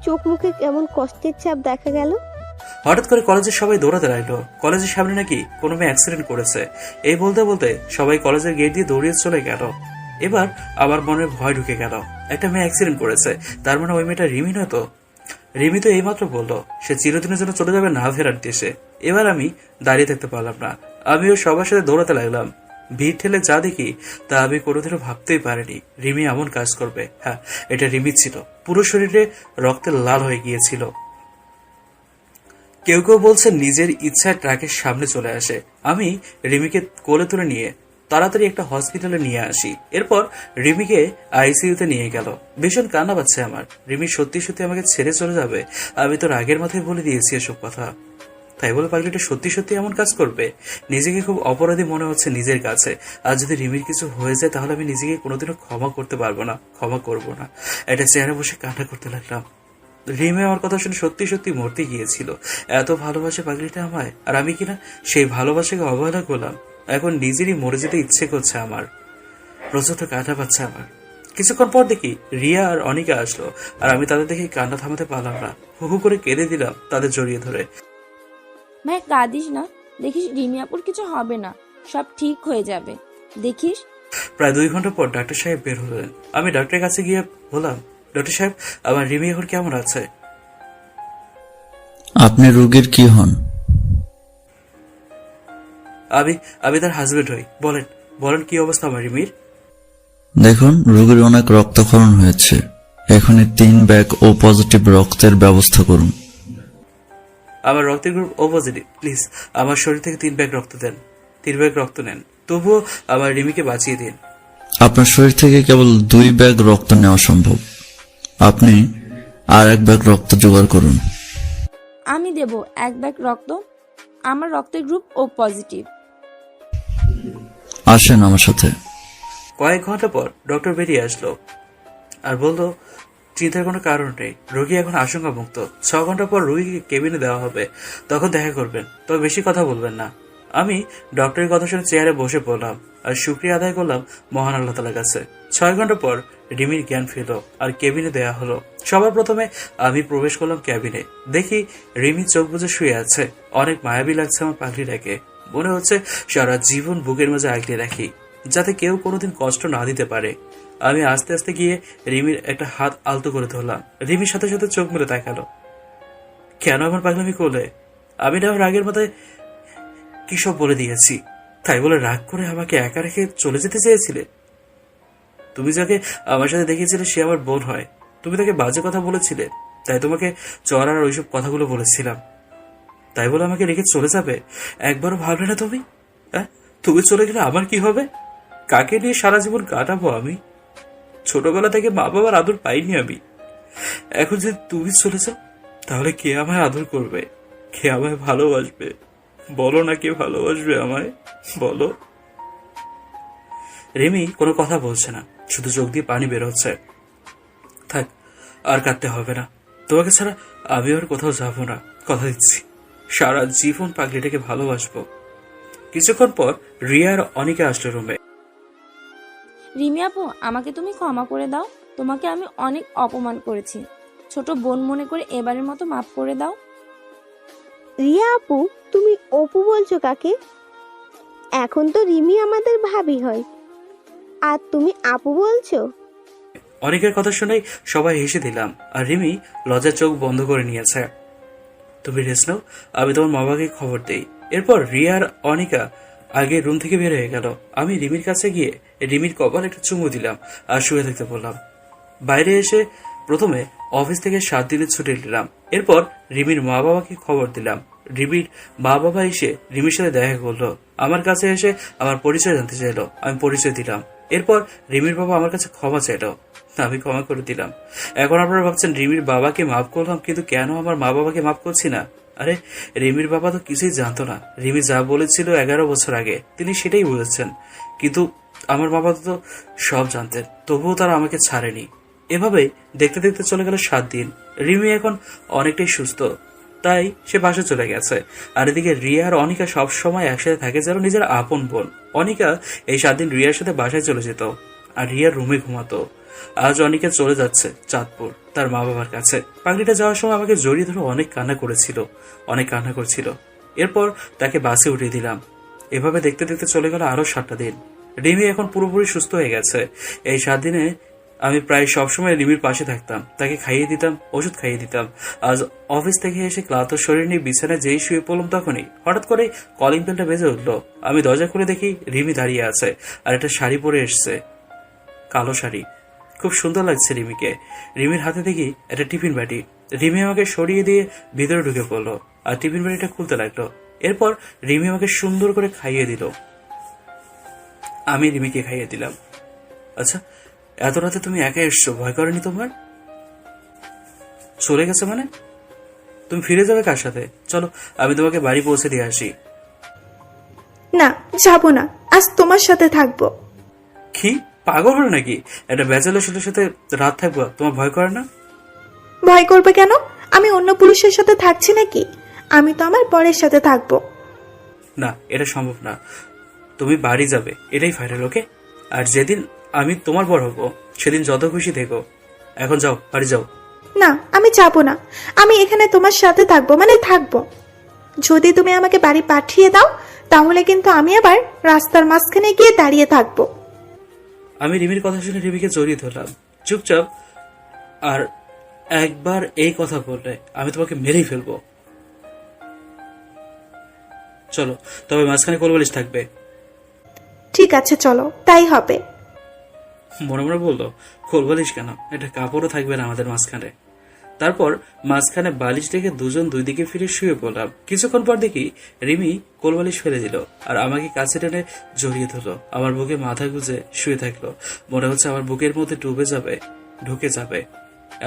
চোখ মুখে কেমন কষ্টের ছাপ দেখা গেল। হঠাৎ করে কলেজের সবাই দৌড়াতে লাগলো। কলেজের সামনে নাকি কোনো মেয়ে অ্যাক্সিডেন্ট করেছে। এই বলতে বলতে সবাই কলেজের গেট দিয়ে দৌড়িয়ে চলে গেল। এবার আমার মনে ভয় ঢুকে গেল, একটা মেয়ে অ্যাক্সিডেন্ট করেছে, তার মানে ওই মেয়েটা রিমি নয় তো? রিমি তো এইমাত্র বললো সে চিরদিনের জন্য চলে যাবে না ফেরার দেশে। এবার আমি দাঁড়িয়ে থাকতে পারলাম না, আমিও সবার সাথে দৌড়াতে লাগলাম। ভিড় ঠেলে যা দেখি তা আমি কোনোদিনও ভাবতেই পারিনি রিমি এমন কাজ করবে। হ্যাঁ, এটা রিমি ছিল, পুরো শরীরে রক্তে লাল হয়ে গিয়েছিল। কেউ কেউ বলছে নিজের ইচ্ছায় ট্রাকের সামনে চলে আসে। আমি রিমিকে কোলে তুলে নিয়ে তাড়াতাড়ি একটা হসপিটালে নিয়ে আসি। এরপর রিমিকে আইসিইউতে নিয়ে গেল। ভীষণ কান্না পাচ্ছে আমার। রিমি সত্যি সত্যি আমাকে ছেড়ে চলে যাবে? আমি তো রাগের মাথায় বলে দিয়েছি এসব কথা। তাই বলে পাগলিটা সত্যি সত্যি এমন কাজ করবে? নিজেকে খুব অপরাধী মনে হচ্ছে নিজের কাছে। আর যদি রিমির কিছু হয়ে যায় তাহলে আমি নিজেকে কোনোদিনও ক্ষমা করতে পারবো না, ক্ষমা করব না। একটা চেয়ারে বসে কান্না করতে লাগলাম। রিমি আমার কথা শুনে সত্যি সত্যি মরতে গিয়েছিল। এত ভালোবাসে পাগলিটা আমায়, আর আমি কিনা সেই ভালোবাসাকে অবহেলা করলাম। এখন নিজেরই মরে যেতে ইচ্ছে করছে আমার, প্রচন্ড কান্না পাচ্ছে আমার। কিছুক্ষণ পর দেখি রিয়া আর অনিকা আসলো, আর আমি তাদের দেখে কান্না থামাতে পারলাম না। হু হু করে কেঁদে দিলাম তাদের জড়িয়ে ধরে। ভাই কাঁদিস না, দেখিস রিমি আপুর কিছু হবে না, সব ঠিক হয়ে যাবে, দেখিস। প্রায় 2 ঘন্টা পর ডাক্তার সাহেব বের হলেন। আমি ডাক্তারের কাছে গিয়ে বললাম, ডক্টর সাহেব, আমার রিমি এখন কেমন আছে? আপনি রোগীর কি হন? আমি তার হাজবেন্ড হই। বলেন বলেন কি অবস্থা আমার রিমির? দেখুন, রোগীর অনেক রক্তক্ষরণ হয়েছে, এখনই 3 ব্যাগ ও পজিটিভ রক্তের ব্যবস্থা করুন। আমার রক্তের গ্রুপ ও পজিটিভ। প্লিজ আমার শরীর থেকে 3 ব্যাগ রক্ত দেন। 3 ব্যাগ রক্ত নেন, তবুও আমার রিমিকে বাঁচিয়ে দিন। আপনার শরীর থেকে কেবল 2 ব্যাগ রক্ত নেওয়া সম্ভব, আপনি আর 1 ব্যাগ রক্ত জোগাড় করুন। আমি দেব 1 ব্যাগ রক্ত, আমার রক্তের গ্রুপ ও পজিটিভ। আসেন আমার সাথে। কয়েক ঘন্টা পর ডক্টর বেরিয়ে আসলো আর বলল, চিন্তার কোনো কারণ নেই, রোগী এখন আশঙ্কা মুক্ত। 6 ঘন্টা পর রোগীকে কেবিনে দেওয়া হবে, তখন দেখা করবেন, তবে বেশি কথা বলবেন না। আমি ডক্টরের কথা শুনে চেয়ারে বসে পড়লাম আর শুকরিয়া আদায় করলাম মহান আল্লাহ তাআলার কাছে। 6 ঘন্টা পর রিমির জ্ঞান ফিরল আর কেবিনে দেয়া হলো। সবার প্রথমে আমি প্রবেশ করলাম কেবিনে। দেখি রিমি চোখ বুজে শুয়ে আছে। অনেক মায়াবী লাগছে আমার পাগলিটাকে। মনে হচ্ছে সারা জীবন বুকের মাঝে আগলে রাখি, যাতে কেউ কোনোদিন কষ্ট না দিতে পারে। আমি আস্তে আস্তে গিয়ে রিমির একটা হাত আলতো করে ধরলাম। রিমির সাথে সাথে চোখ মেলে তাকালো। কেন আমার পাগলামি করলে? আমি না রাগের মাথায় কি সব বলে দিয়েছি, তাই বলে রাগ করে আমাকে একা রেখে চলে যেতে চেয়েছিলে? তুমি যাকে আমার সাথে দেখিয়েছিলে সে আমার বোন হয়। তুমি তাকে বাজে কথা বলেছিলে, তাই তোমাকে চড়ার ওইসব কথাগুলো বলেছিলাম। তাই বলে আমাকে রেখে চলে যাবে? একবারও ভাবলে না তুমি? হ্যাঁ, তুমি চলে গেলে আমার কি হবে? কাকে নিয়ে সারা জীবন কাটাবো আমি? ছোটবেলা থেকে মা বাবার আদর পাইনি আমি। এখন যদি তুমি চলে যাও তাহলে কে আমায় আদর করবে? কে আমায় ভালোবাসবে? বলো না, কে ভালোবাসবে আমায়, বলো। রিমি কোনো কথা বলছে না, শুধু চোখ দিয়ে পানি বের হচ্ছে। থাক, আর কাঁদতে হবে না। তোমাকে ছাড়া আমি আর কোথাও যাবো না, কথা দিচ্ছি। সারা জীবন পাগলিটাকে ভালোবাসবো। কিছুক্ষণ পর রিয়া আর অনিকা আসলো রুমে। রিমি আপু, আমাকে তুমি ক্ষমা করে দাও, তোমাকে আমি অনেক অপমান করেছি, ছোট বোন মনে করে এবারের মতো মাফ করে দাও। রিয়া আপু, তুমি অপু বলছো কাকে? এখন তো রিমি আমাদের ভাবি হয়, আর তুমি আপু বলছো? অনিকের কথা শুনেই সবাই হেসে দিলাম, আর রিমি লজ্জার চোখ বন্ধ করে নিয়েছে। তুমি রেস্ট নাও, আমি তোমার মা বাবাকে খবর দেই। এরপর রিয়া আর অনিকা আগে রুম থেকে বের হয়ে গেল। আমি রিমির কাছে গিয়ে রিমির কপালে একটা চুমু দিলাম আর শুয়ে থাকতে বললাম। বাইরে এসে প্রথমে অফিস থেকে 7 দিনের ছুটি নিলাম। এরপর রিমির মা বাবাকে খবর দিলাম। রিমির মা বাবা এসে রিমির সাথে দেখা করলো। আমার কাছে এসে আমার পরিচয় জানতে চাইলো। আমি পরিচয় দিলাম। এরপর রিমির বাবা আমার কাছে ক্ষমা চাইলো। আমি ক্ষমা করে দিলাম। এখন আপনারা ভাবছেন রিমির বাবাকে মাফ করলাম, কিন্তু কেন আমার মা বাবাকে মাফ করছি না? আরে রিমির বাবা তো কিছুই জানতো না। রিমি যা বলেছিল 11 বছর আগে তিনি সেটাই বলেছেন, কিন্তু আমার বাবা তো সব জানতেন, তবুও তারা আমাকে ছাড়েনি। এভাবে দেখতে দেখতে চলে গেল 7 দিন। রিমি এখন অনেকটাই সুস্থ, তাই সে বাসা চলে গেছে। আর এদিকে রিয়া আর অনিকা সবসময় একসাথে থাকে যেন নিজের আপন বোন। অনিকা এই 7 দিন রিয়ার সাথে বাসায় চলে যেত আর রিয়ার রুমে ঘুমাতো। আজ অনিকা চলে যাচ্ছে চাঁদপুর তার মা বাবার কাছে। পাগড়িটা যাওয়ার সময় আমাকে জড়িয়ে ধরে অনেক কান্না করছিল। এরপর তাকে বাসে উঠিয়ে দিলাম। এভাবে দেখতে দেখতে চলে গেল আরো 7টা দিন। রিমি এখন পুরোপুরি সুস্থ হয়ে গেছে। এই 7 দিনে আমি প্রায় সবসময় রিমির পাশে থাকতাম, তাকে খাইয়ে দিতাম, ওষুধ খাইয়ে দিতাম। আজ অফিস থেকে এসে ক্লান্ত শরীর নিয়ে বিছানায় যেই শুয়ে পড়লাম, তখনই হঠাৎ করে কলিং বেলটা বেজে উঠলো। আমি দরজা খুলে দেখি রিমি দাঁড়িয়ে আছে আর একটা শাড়ি পরে এসছে, কালো শাড়ি। খুব সুন্দর লাগছে রিমিকে। রিমির হাতে দেখি একটা টিফিন বাটি। রিমি আমাকে সরিয়ে দিয়ে ভিতরে ঢুকে পড়লো আর টিফিন বাটিটা খুলতে লাগলো। এরপর রিমি আমাকে সুন্দর করে খাইয়ে দিল। আমি রিমিকে খাইয়ে দিলাম। আচ্ছা, এত রাতে তুমি একা এসছো, ভয় করেনি তোমার? চলে গেছে মানে? তুমি ফিরে যাবে কার সাথে? চলো আমি তোমাকে বাড়ি পৌঁছে দিয়ে আসি। না, যাবো না, আজ তোমার সাথে থাকবো। কি পাগল হলো নাকি? একটা ব্যাচেলার সাথে রাত থাকবো, তোমার ভয় করে না? ভয় করবে কেন? আমি অন্য পুরুষের সাথে থাকছি নাকি? আমি তো আমার বরের সাথে থাকবো। না, এটা সম্ভব না। তুমি বাড়ি যাবে, এটাই ফাইনাল, ওকে? আর যেদিন আমি তোমার বর হবো সেদিন যত খুশি থেকো। এখন যাও, বাড়ি যাও। না, আমি যাবো না। আমি এখানে তোমার সাথে থাকবো, মানে থাকবো। যদি তুমি আমাকে বাড়ি পাঠিয়ে দাও, তাহলে কিন্তু আমি আবার রাস্তার মাঝখানে গিয়ে দাঁড়িয়ে থাকবো। আমি রিমির কথা শুনে রিমিকে জড়িয়ে ধরলাম চুপচাপ। আর একবার এই কথা বললে আমি তোমাকে মেরেই ফেলবো। চলো, তবে মাঝখানে কোলবালিশ থাকবে। ঠিক আছে, চলো, তাই হবে। মনে মনে বললো, কোলবালিশ কেন, এটা কাপড়ও থাকবে না আমাদের মাঝখানে। তারপর মাঝখানে বালিশ রেখে দুজন দুই দিকে ফিরে শুয়ে পড়লাম। কিছুক্ষণ পর দেখি রিমি কোলবালিশ ফেলে দিল আর আমাকে কাছে টেনে জড়িয়ে ধরলো। আমার বুকে মাথা গুজে শুয়ে থাকলো। মনে হচ্ছে আমার বুকের মধ্যে ঢুকে যাবে,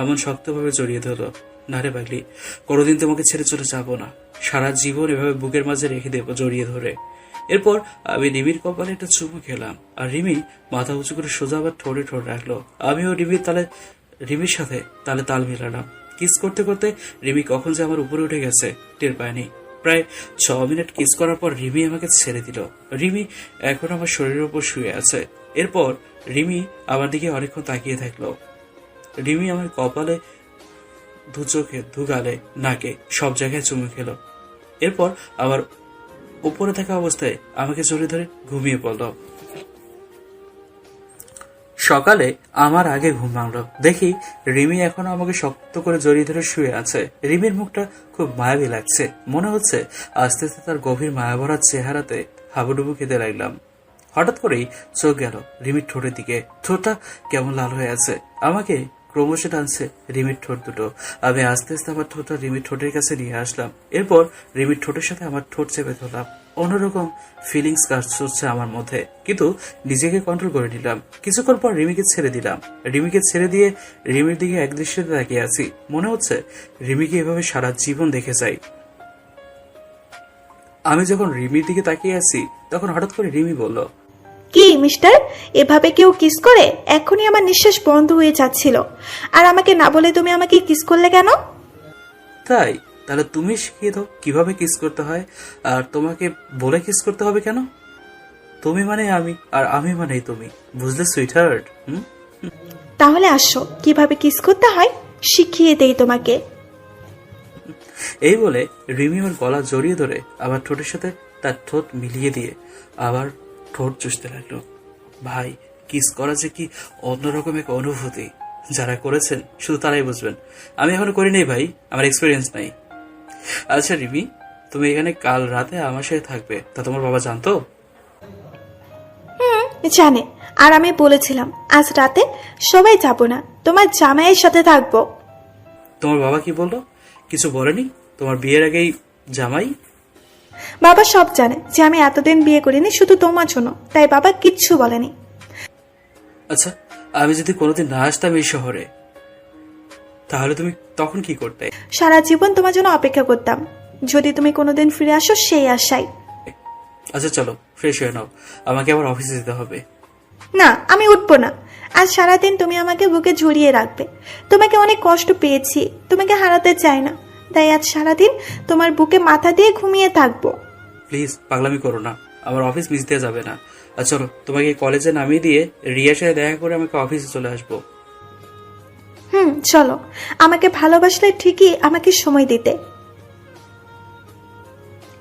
এমন শক্তভাবে জড়িয়ে ধরলো। না রে পাগলি, কোনোদিন তোমাকে ছেড়ে চলে যাবো না। সারা জীবন এভাবে বুকের মাঝে রেখে দেবো জড়িয়ে ধরে। এরপর আমি রিমির কপালে একটা চুমু খেলাম আর রিমি মাথা উঁচু করে সোজা আবার ঠোঁটে ঠোঁট রাখলো। আমিও রিমির সাথে তাল মিলালাম। কিস করতে করতে রিমি কখন যে আমার উপরে উঠে গেছে টের পায়নি। প্রায় 6 মিনিট কিস করার পর রিমি আমাকে ছেড়ে দিল। রিমি এখন আমার শরীরের উপর শুয়ে আছে। এরপর রিমি আমার দিকে অনেকক্ষণ তাকিয়ে থাকলো। রিমি আমার কপালে, দু চোখে, দু গালে, নাকে, সব জায়গায় চুমু খেলো। এরপর আবার উপরে থাকা অবস্থায় আমাকে জড়িয়ে ধরে ঘুমিয়ে পড়ল। সকালে আমার আগে ঘুম ভাঙল। দেখি রিমি এখনো আমাকে শক্ত করে জড়িয়ে ধরে শুয়ে আছে। রিমির মুখটা খুব মায়াবী লাগছে। মনে হচ্ছে আস্তে আস্তে তার গভীর মায়াভরা চেহারাতে হাবুডুবু খেতে লাগলাম। হঠাৎ করেই চোখ গেল রিমির ঠোঁটের দিকে। ঠোঁটটা কেমন লাল হয়ে আছে। আমাকে ক্রমশ টানছে রিমির ঠোঁট দুটো। আমি আস্তে আস্তে আমার ঠোঁটটা রিমির ঠোঁটের কাছে নিয়ে আসলাম। এরপর রিমির ঠোঁটের সাথে আমার ঠোঁট চেপে ধরলাম। অন্যরকম ফিলিংস কাজ করছে আমার মধ্যে, কিন্তু নিজেকে কন্ট্রোল করে নিলাম। কিছুক্ষণ পর রিমিকে ছেড়ে দিলাম। রিমিকে ছেড়ে দিয়ে রিমির দিকে একদৃষ্টিতে তাকিয়ে আছি। মনে হচ্ছে রিমিকে এভাবে সারা জীবন দেখে যাই। আমি যখন রিমির দিকে তাকিয়ে আছি তখন হঠাৎ করে রিমি বলল, কি মিস্টার, এভাবে কেউ কিস করে? এখনই আমার নিঃশ্বাস বন্ধ হয়ে যাচ্ছিল, আর আমাকে না বলে তুমি আমাকে কিস করলে কেন? তাই? তাহলে তুমি শিখিয়ে দাও কিভাবে কিস করতে হয়। আর তোমাকে বলে কিস করতে হবে কেন? তুমি মানে আমি আর আমি মানেই তুমি, বুঝলে সুইটহার্ট? তাহলে আসো, কিভাবে কিস করতে হয় শিখিয়ে দেই তোমাকে। এই বলে রিমি আমার গলা জড়িয়ে ধরে আবার ঠোঁটের সাথে তার ঠোঁট মিলিয়ে দিয়ে আবার ঠোঁট চুষতে লাগলো। ভাই, কিস করা যে কি অন্যরকম এক অনুভূতি। যারা করেছেন শুধু তারাই বুঝবেন। আমি এখনো করি নাই ভাই, আমার এক্সপিরিয়েন্স নাই। আচ্ছা রিমি, তুমি এখানে কাল রাতে আমার সাথে থাকবে, তা তোমার বাবা জানতো? জানে, আর আমি বলেছিলাম আজ রাতে সবাই যাব না, তোমার জামাইয়ের সাথে থাকবো। তোমার বাবা কি বললো? কিছু বলেনি? তোমার বিয়ের আগেই জামাই? বাবা সব জানে যে আমি এতদিন বিয়ে করিনি শুধু তোমার জন্য, তাই বাবা কিচ্ছু বলেনি। আচ্ছা, আমি যদি কোনোদিন না আসতাম এই শহরে, তাহলে তুমি তখন কি করতে? সারা জীবন তোমার জন্য অপেক্ষা করতাম, যদি তুমি কোনোদিন ফিরে আসো সেই আশায়। আচ্ছা চলো, ফ্রেশ হয়ে নাও, আমাকে আবার অফিসে যেতে হবে। না, আমি উঠবো না। আজ সারাদিন তুমি আমাকে বুকে ঝুলিয়ে রাখবে। তোমাকে অনেক কষ্ট পেয়েছি, তোমাকে হারাতে চাই না, তাই আজ সারাদিন তোমার বুকে মাথা দিয়ে ঘুমিয়ে থাকবো। প্লিজ পাগলামি করো না, আমার অফিস মিস দেওয়া যাবে না। আর চলো, তোমাকে কলেজে নামিয়ে দিয়ে রিয়ার সাথে দেখা করে আমাকে অফিসে চলে আসবো। চলো। আমাকে ভালোবাসলে ঠিকই আমাকে সময় দিতে,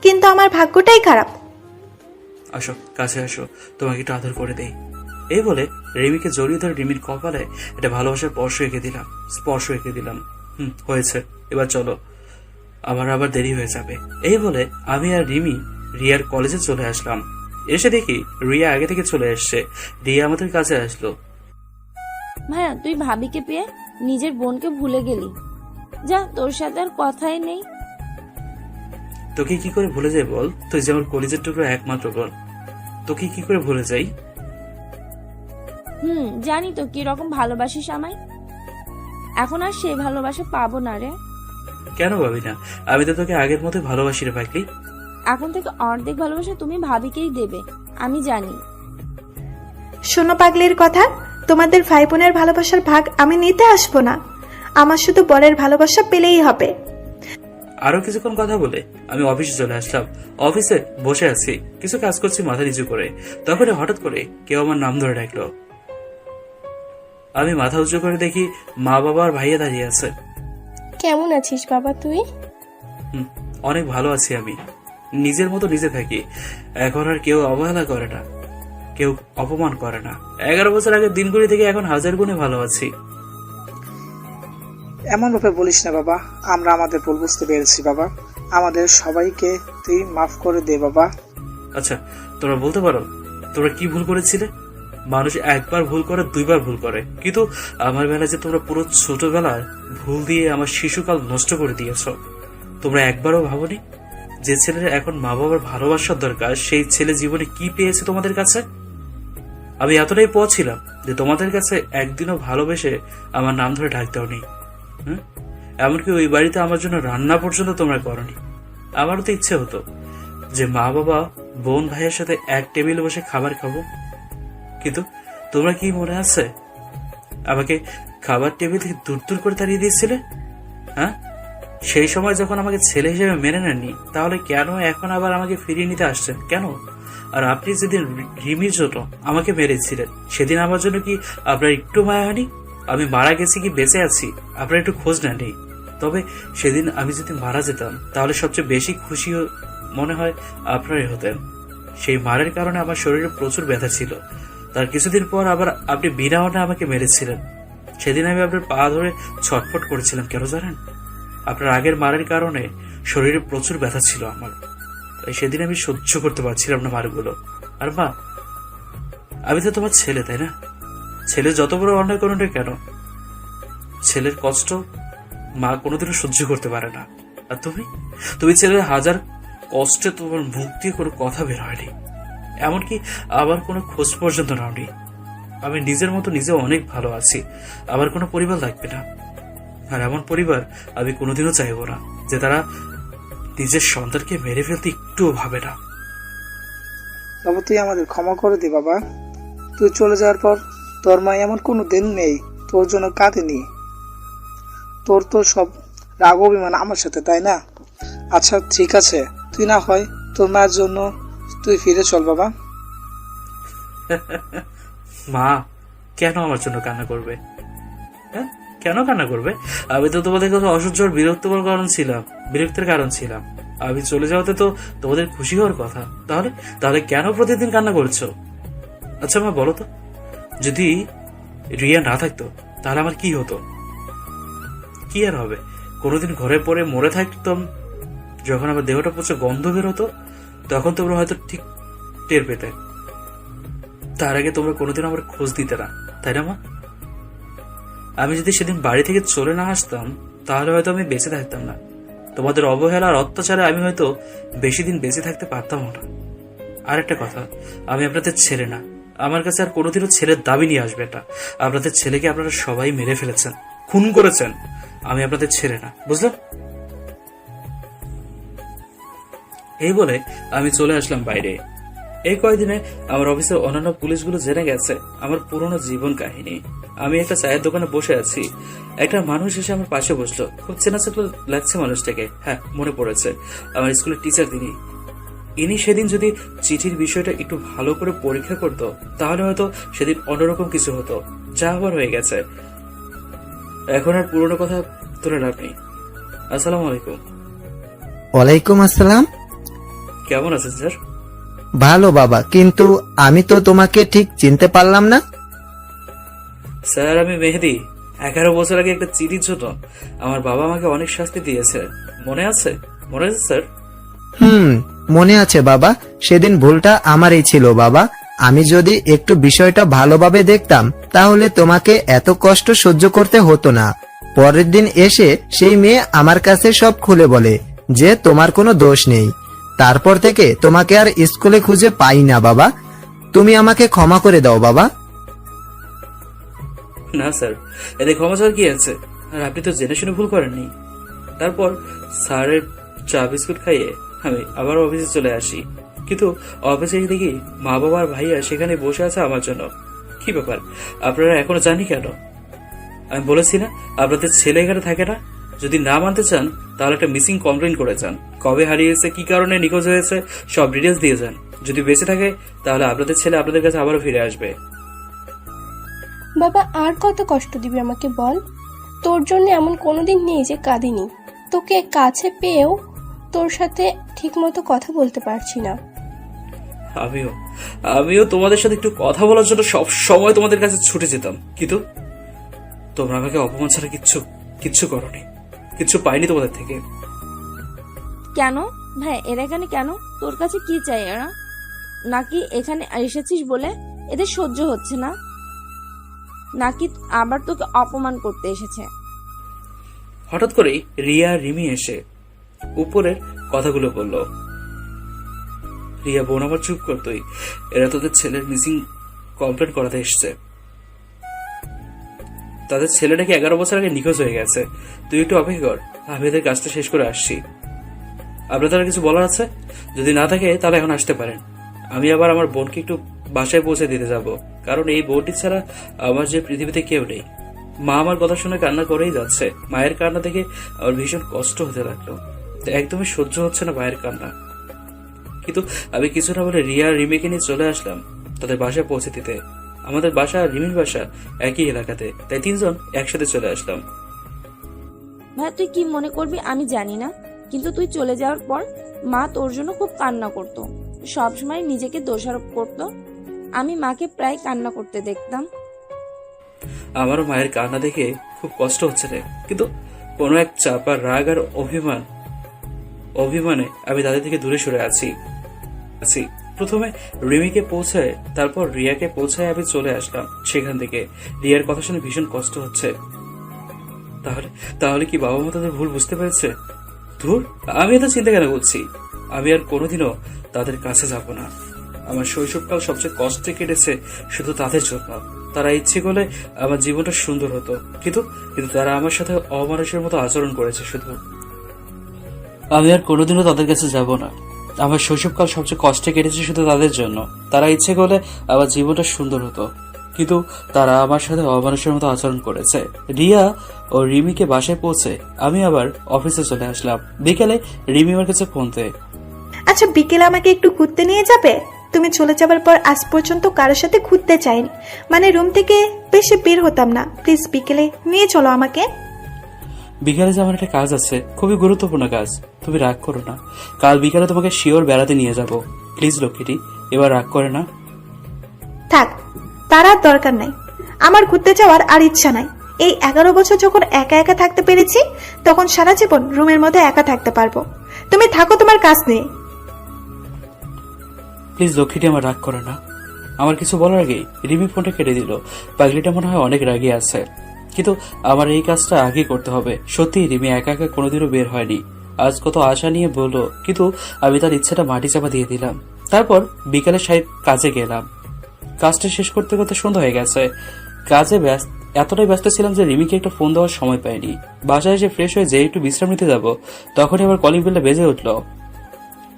কিন্তু আমার ভাগ্যটাই খারাপ। আসো, কাছে আসো, তোমাকে একটু আদর করে দেই। এই বলে রিমিকে জড়িয়ে ধরে রিমির কপালে একটা ভালোবাসার স্পর্শ এঁকে দিলাম। হয়েছে, এবার চলো, আমার আবার দেরি হয়ে যাবে। এই বলে আমি আর রিমি রিয়ার কলেজে চলে আসলাম। এসে দেখি রিয়া আগে থেকে চলে এসছে। রিয়া আমাদের কাছে আসলো। ভাইয়া, তুই ভাবিকে পেয়ে নিজের বোনকে ভুলে গেলি। যা, তোর সাথে আর কথাই নেই। তোকে কি করে ভুলে যাই বল? তুই যে আমার কলেজের টুকরো একমাত্র বোন, তোকে কি করে ভুলে যাই? জানি তো কি রকম ভালোবাসিস আমায়। এখন আর সেই ভালোবাসা পাবো না রে। কেন ভাবি না? আমি তো তোকে আগের মতো ভালোবাসি রে পাগলি। এখন থেকে অর্ধেক ভালোবাসা তুমি ভাবিকেই দেবে, আমি জানি। শোনো পাগলির কথা, তোমাদের ভাই বোনের ভালোবাসার ভাগ আমি নিতে আসবো না। আমার শুধু বরের ভালোবাসা পেলেই হবে। আরো কিছুক্ষণ কথা বলে আমি অফিসে চলে আসলাম। অফিসে বসে আছি, কিছু কাজ করছি মাথা নিচু করে। তখন হঠাৎ করে কেউ আমার নাম ধরে ডাকলো। আমি মাথা উঁচু করে দেখি মা বাবা আর ভাইয়া দাঁড়িয়ে আছে। কেমন আছিস বাবা তুই? অনেক ভালো আছি আমি, নিজের মতো নিজে থাকি। এখন আর কেউ অবহেলা করে না, কেউ অপমান করে না। 11 বছর আগের দিনগুলি থেকে এখন 1000 গুণে ভালো আছি। এমন ভাবে বলিস না বাবা, আমরা আমাদের ভুল বুঝতে পেরেছি বাবা, আমাদের সবাইকে তুই মাফ করে দে বাবা। আচ্ছা, তোমরা বলতে পারো তোমরা কি ভুল করেছিলে? মানুষ একবার ভুল করে, দুইবার ভুল করে, কিন্তু আমার বেলা যে তোমরা পুরো ছোটবেলায় ভুল দিয়ে আমার শিশুকাল নষ্ট করে দিয়েছ। তোমরা একবারও ভাবনি যে ছেলের এখন মা বাবার ভালোবাসার দরকার, সেই ছেলে জীবনে কি পেয়েছে তোমাদের কাছে? আমি এতটাই পথ ছিলাম যে তোমাদের কাছে একদিনও ভালোবেসে আমার নাম ধরে ডাক দাওনি। এমনকি ওই বাড়িতে আমার জন্য রান্না পর্যন্ত তোমরা করনি। আমারও তো ইচ্ছে হতো যে মা বাবা বোন ভাইয়ের সাথে এক টেবিলে বসে খাবার খাবো, কিন্তু তোমরা কি মনে আছে আমাকে খাবার টেবিল থেকে দূর দূর করে তাড়িয়ে দিয়েছিলে? হ্যাঁ, সেই সময় যখন আমাকে ছেলে হিসেবে মেনে নেননি, তাহলে কেন এখন আবার আমাকে ফিরিয়ে নিতে আসছেন কেন? আর আপনি যেদিন রিমির জন্য আমাকে মেরেছিলেন, সেদিন আমার জন্য কি আপনার একটু মায়া হয়নি? আমি মারা গেছি কি বেঁচে আছি আপনার একটু খোঁজ নেননি? তবে সেদিন আমি যদি মারা যেতাম, তাহলে সবচেয়ে বেশি খুশি মনে হয় আপনারই হতেন। সেই মারের কারণে আমার শরীরে প্রচুর ব্যথা ছিল। তার কিছুদিন পর আবার আপনি বিনা অনে আমাকে মেরেছিলেন। সেদিন আমি আপনার পা ধরে ছটফট করেছিলাম, কেন জানেন? আপনার আগের মারের কারণে শরীরে প্রচুর ব্যথা ছিল আমার, তাই সেদিন আমি সহ্য করতে পারছিলাম না মারগুলো। আর মা, আমি তো তোমার ছেলে, তাই না? ছেলে যত বড় অন্যায় করুন না কেন, ছেলের কষ্ট মা কোনোদিনও সহ্য করতে পারে না। আর তুমি ছেলের হাজার কষ্টে তোমার মুখ দিয়ে কোনো কথা বের হয়নি, এমনকি আবার কোনো খোঁজ পর্যন্ত নাওনি। আমি নিজের মতো নিজে অনেক ভালো আছি, আমার কোনো পরিবার লাগবে না। আর এমন পরিবার আমি কোনোদিনও চাইব না যে তারা নিজের সন্তানকে মেরে ফেলতে একটুও ভাবে না। বাবা, তুই আমাদের ক্ষমা করে দে বাবা। তুই চলে যাওয়ার পর তোর মা এমন কোনো দিন নেই তোর জন্য কাঁদেনি। তোর তো সব রাগ অভিমান আমার সাথে, তাই না? আচ্ছা ঠিক আছে, তুই না হয় তোর মায়ের জন্য তুই ফিরে চল বাবা। মা কেন আমার জন্য কান্না করবে? হ্যাঁ, কেন কান্না করবে? আমি তো তোমাদের কাছে অসহ্য বিরক্তের কারণ ছিলাম। আমি চলে যাওয়াতে তো তোমাদের খুশি হওয়ার কথা। তাহলে কেন প্রতিদিন কান্না করছো? আচ্ছা মা, বলো তো, যদি রিয়া না থাকতো তাহলে আমার কি হতো? কি আর হবে? কোনোদিন ঘরে পড়ে মরে থাকতাম, যখন আমার দেহটা প্রচুর গন্ধ বের হতো তখন তোমরা হয়তো ঠিক টের পেতে। তার আগে তোমরা কোনোদিন আমার খোঁজ দিতে না, তাই না মা? আমি যদি সেদিন বাড়ি থেকে চলে না আসতাম, তাহলে হয়তো আমি বেঁচে থাকতাম না। তোমাদের অবহেলা আর অত্যাচারে আমি হয়তো বেশি দিন বেঁচে থাকতে পারতামও না। আর একটা কথা, আমি আপনাদের ছেলে না। আমার কাছে আর কোনোদিনও ছেলের দাবি নিয়ে আসবে এটা। আপনাদের ছেলেকে আপনারা সবাই মেরে ফেলেছেন, খুন করেছেন। আমি আপনাদের ছেলে না, বুঝলেন? এই বলে আমি চলে আসলাম বাইরে। এই কয়েকদিনে আমার অফিসের অন্যান্য পুলিশগুলো জেনে গেছে আমার পুরনো জীবন কাহিনী। আমি একটা চায়ের দোকানে বসে আছি, একটা মানুষ এসে আমার পাশে বসলো। খুব চেনা চেনা লাগছে মানুষটাকে। হ্যাঁ, মনে পড়েছে, আমার স্কুলের টিচার তিনি। ইনি সেদিন যদি চিঠির বিষয়টা একটু ভালো করে পরীক্ষা করতো তাহলে হয়তো সেদিন অন্যরকম কিছু হতো। যা হবার হয়ে গেছে, এখন আর পুরনো কথা তুলে লাভ নেই। আসসালামু আলাইকুম। ওয়ালাইকুম আসসালাম। কেমন আছেন স্যার? ভালো বাবা, কিন্তু আমি তো তোমাকে ঠিক চিনতে পারলাম না। স্যার, আমি মেহেদি। 11 বছর আগে একটা চিঠির জন্য আমার বাবা আমাকে অনেক শাস্তি দিয়েছে। মনে আছে? মনে আছে স্যার? মনে আছে বাবা, সেদিন ভুলটা আমারই ছিল বাবা। আমি যদি একটু বিষয়টা ভালোভাবে দেখতাম তাহলে তোমাকে এত কষ্ট সহ্য করতে হতো না। পরের দিন এসে সেই মেয়ে আমার কাছে সব খুলে বলে যে তোমার কোনো দোষ নেই। তারপর থেকে তোমাকে আর স্কুলে খুঁজে পাই না বাবা। তুমি আমাকে ক্ষমা করে দাও বাবা। না স্যার, এতে ক্ষমা চাওয়ার কি আছে? আর আপনি তো জেনে শুনে ভুল করেননি। তারপর স্যারের চা বিস্কুট খাইয়ে আমি আবার অফিসে চলে আসি। কিন্তু অফিসে এসে দেখি মা বাবা আর ভাইয়া সেখানে বসে আছে আমার জন্য। কি ব্যাপার, আপনারা এখনো জানি কেন? আমি বলেছি না আপনাদের ছেলে এখানে থাকে না। যদি না মানতে চান তাহলে একটা মিসিং কমপ্লেন করে যান। কবে হারিয়েছে, কি কারণে নিখোঁজ হয়েছে, সব ডিটেলস দিয়ে যান। যদি বেঁচে থাকে তাহলে আপনাদের ছেলে আপনাদের কাছে আবারও ফিরে আসবে। বাবা, আর কত কষ্ট দিবি আমাকে বল? তোর জন্য এমন কোনোদিন নেই যে কাঁদিনি। তোকে কাছে পেয়েও তোর সাথে ঠিকমতো কথা বলতে পারছি না। আমিও তোমাদের সাথে একটু কথা বলার জন্য সব সময় তোমাদের কাছে ছুটে যেতাম, কিন্তু তোমরা আমাকে অপমান ছাড়া কিচ্ছু করোনি, কিচ্ছু পাইনি তোমাদের থেকে। কেন ভাই, এরা এখানে কেন? তোর কাছে কি চাই এরা? নাকি এখানে এসেছিস বলে এদের সহ্য হচ্ছে না, নাকি আবার তোকে অপমান করতে এসেছে? হঠাৎ করেই রিয়া রিমি এসে উপরের কথাগুলো বলল। রিয়া, বোন আমার, চুপ কর তুই। এরা তোদের ছেলের মিসিং কমপ্লেন করাতে এসছে। তাদের ছেলেটাকে 11 বছর আগে নিখোঁজ হয়ে গেছে। তুই একটু অপেক্ষা কর, আমি এদের কাজটা শেষ করে আসছি। আপনাদের কিছু বলার আছে? যদি না থাকে তাহলে এখন আসতে পারেন। আমি আবার আমার বোনকে একটু বাসায় পৌঁছে দিতে যাব, কারণ এই বোনটি ছাড়া আমার যে পৃথিবীতে কেউ নেই। মা আমার কথা শুনে কান্না করেই যাচ্ছে। মায়ের কান্না দেখে আমার ভীষণ কষ্ট হতে লাগলো। একদমই সহ্য হচ্ছে না মায়ের কান্না। কিন্তু আমি কিছু না বলে রিয়া আর রিমিকে নিয়ে চলে আসলাম তাদের বাসায় পৌঁছে দিতে। আমাদের বাসা আর রিমির বাসা একই এলাকাতে, তাই 3 জন একসাথে চলে আসলাম। ভাই, তুই কি মনে করবি আমি জানি না, কিন্তু তুই চলে যাওয়ার পর মা তোর জন্য খুব কান্না করতো, সবসময় নিজেকে দোষারোপ করতো। আমি মাকে প্রায় কান্না করতে দেখতাম। আমারও মায়ের কান্না দেখে খুব কষ্ট হচ্ছে রে, কিন্তু কোনো এক চাপা রাগ আর অভিমানে আমি তাদের থেকে দূরে সরে আছি। প্রথমে রিমিকে পৌঁছায়, তারপর রিয়াকে পৌঁছায় আমি চলে আসলাম সেখান থেকে। রিয়ার কথা শুনে ভীষণ কষ্ট হচ্ছে। তাহলে কি বাবা মা তাদের ভুল বুঝতে পেরেছে? ধুর, আমি এত চিন্তা কেন করছি? আমি আর কোনোদিনও তাদের কাছে যাব না। আমার শৈশবকাল সবচেয়ে কষ্টে কেটেছে শুধু তাদের জন্য। তারা ইচ্ছে করলে আমার জীবনটা সুন্দর হতো, কিন্তু তারা আমার সাথে অমানুষের মতো আচরণ করেছে। শুধু আমি আর কোনোদিনও তাদের কাছে যাব না। আমার শৈশবকাল সবচেয়ে কষ্টে কেটেছে শুধু তাদের জন্য। তারা ইচ্ছে করলে আমার জীবনটা সুন্দর হতো, কিন্তু তারা আমার সাথে অমানুষের মতো আচরণ করেছে। রিয়া ও রিমিকে বাসায় পৌঁছে আমি আবার অফিসে চলে আসলাম। বিকেলে রিমি আমার কাছে ফোন দেয়। আচ্ছা, বিকেলে আমাকে একটু ঘুরতে নিয়ে যাবে? তুমি চলে যাবার পর আজ পর্যন্ত কারোর সাথে ঘুরতে চাইনি, মানে রুম থেকে বেশি বের হতাম না। প্লিজ বিকেলে নিয়ে চলো আমাকে। বিকালে যে আমার একটা কাজ আছে, খুবই গুরুত্বপূর্ণ কাজ। তুমি রাগ করো না, কাল বিকালে তোমাকে শিওর বেড়াতে নিয়ে যাব। প্লিজ লক্ষ্মীটি, এবার রাগ করে না। থাক, তার আর দরকার নাই। আমার ঘুরতে যাওয়ার আর ইচ্ছা নাই। এই 11 বছর যখন একা একা থাকতে পেরেছি, তখন সারা জীবন রুমের মধ্যে একা থাকতে পারবো। তুমি থাকো তোমার কাজ নিয়ে। প্লিজ লক্ষ্মীটি, আমার রাগ করে না। আমার কিছু বলার আগেই রিমি ফোনটা কেটে দিল। পাগলিটা মনে হয় অনেক রাগি আছে, কিন্তু আমার এই কাজটা আগে করতে হবে। সত্যি রিমি একা একা কোনোদিনও বের হয়নি। আজ কত আশা নিয়ে বললো, কিন্তু আমি তার ইচ্ছাটা মাটি চাপা দিয়ে দিলাম। তারপর বিকালে সাহেব কাজে গেলাম। কাজটা শেষ করতে করতে সন্ধ্যা হয়ে গেছে। কাজে এতটাই ব্যস্ত ছিলাম যে রিমিকে একটা ফোন দেওয়ার সময় পাইনি। বাসায় এসে ফ্রেশ হয়ে যে একটু বিশ্রাম নিতে যাব, তখনই আবার কলিং বেলটা বেজে উঠল।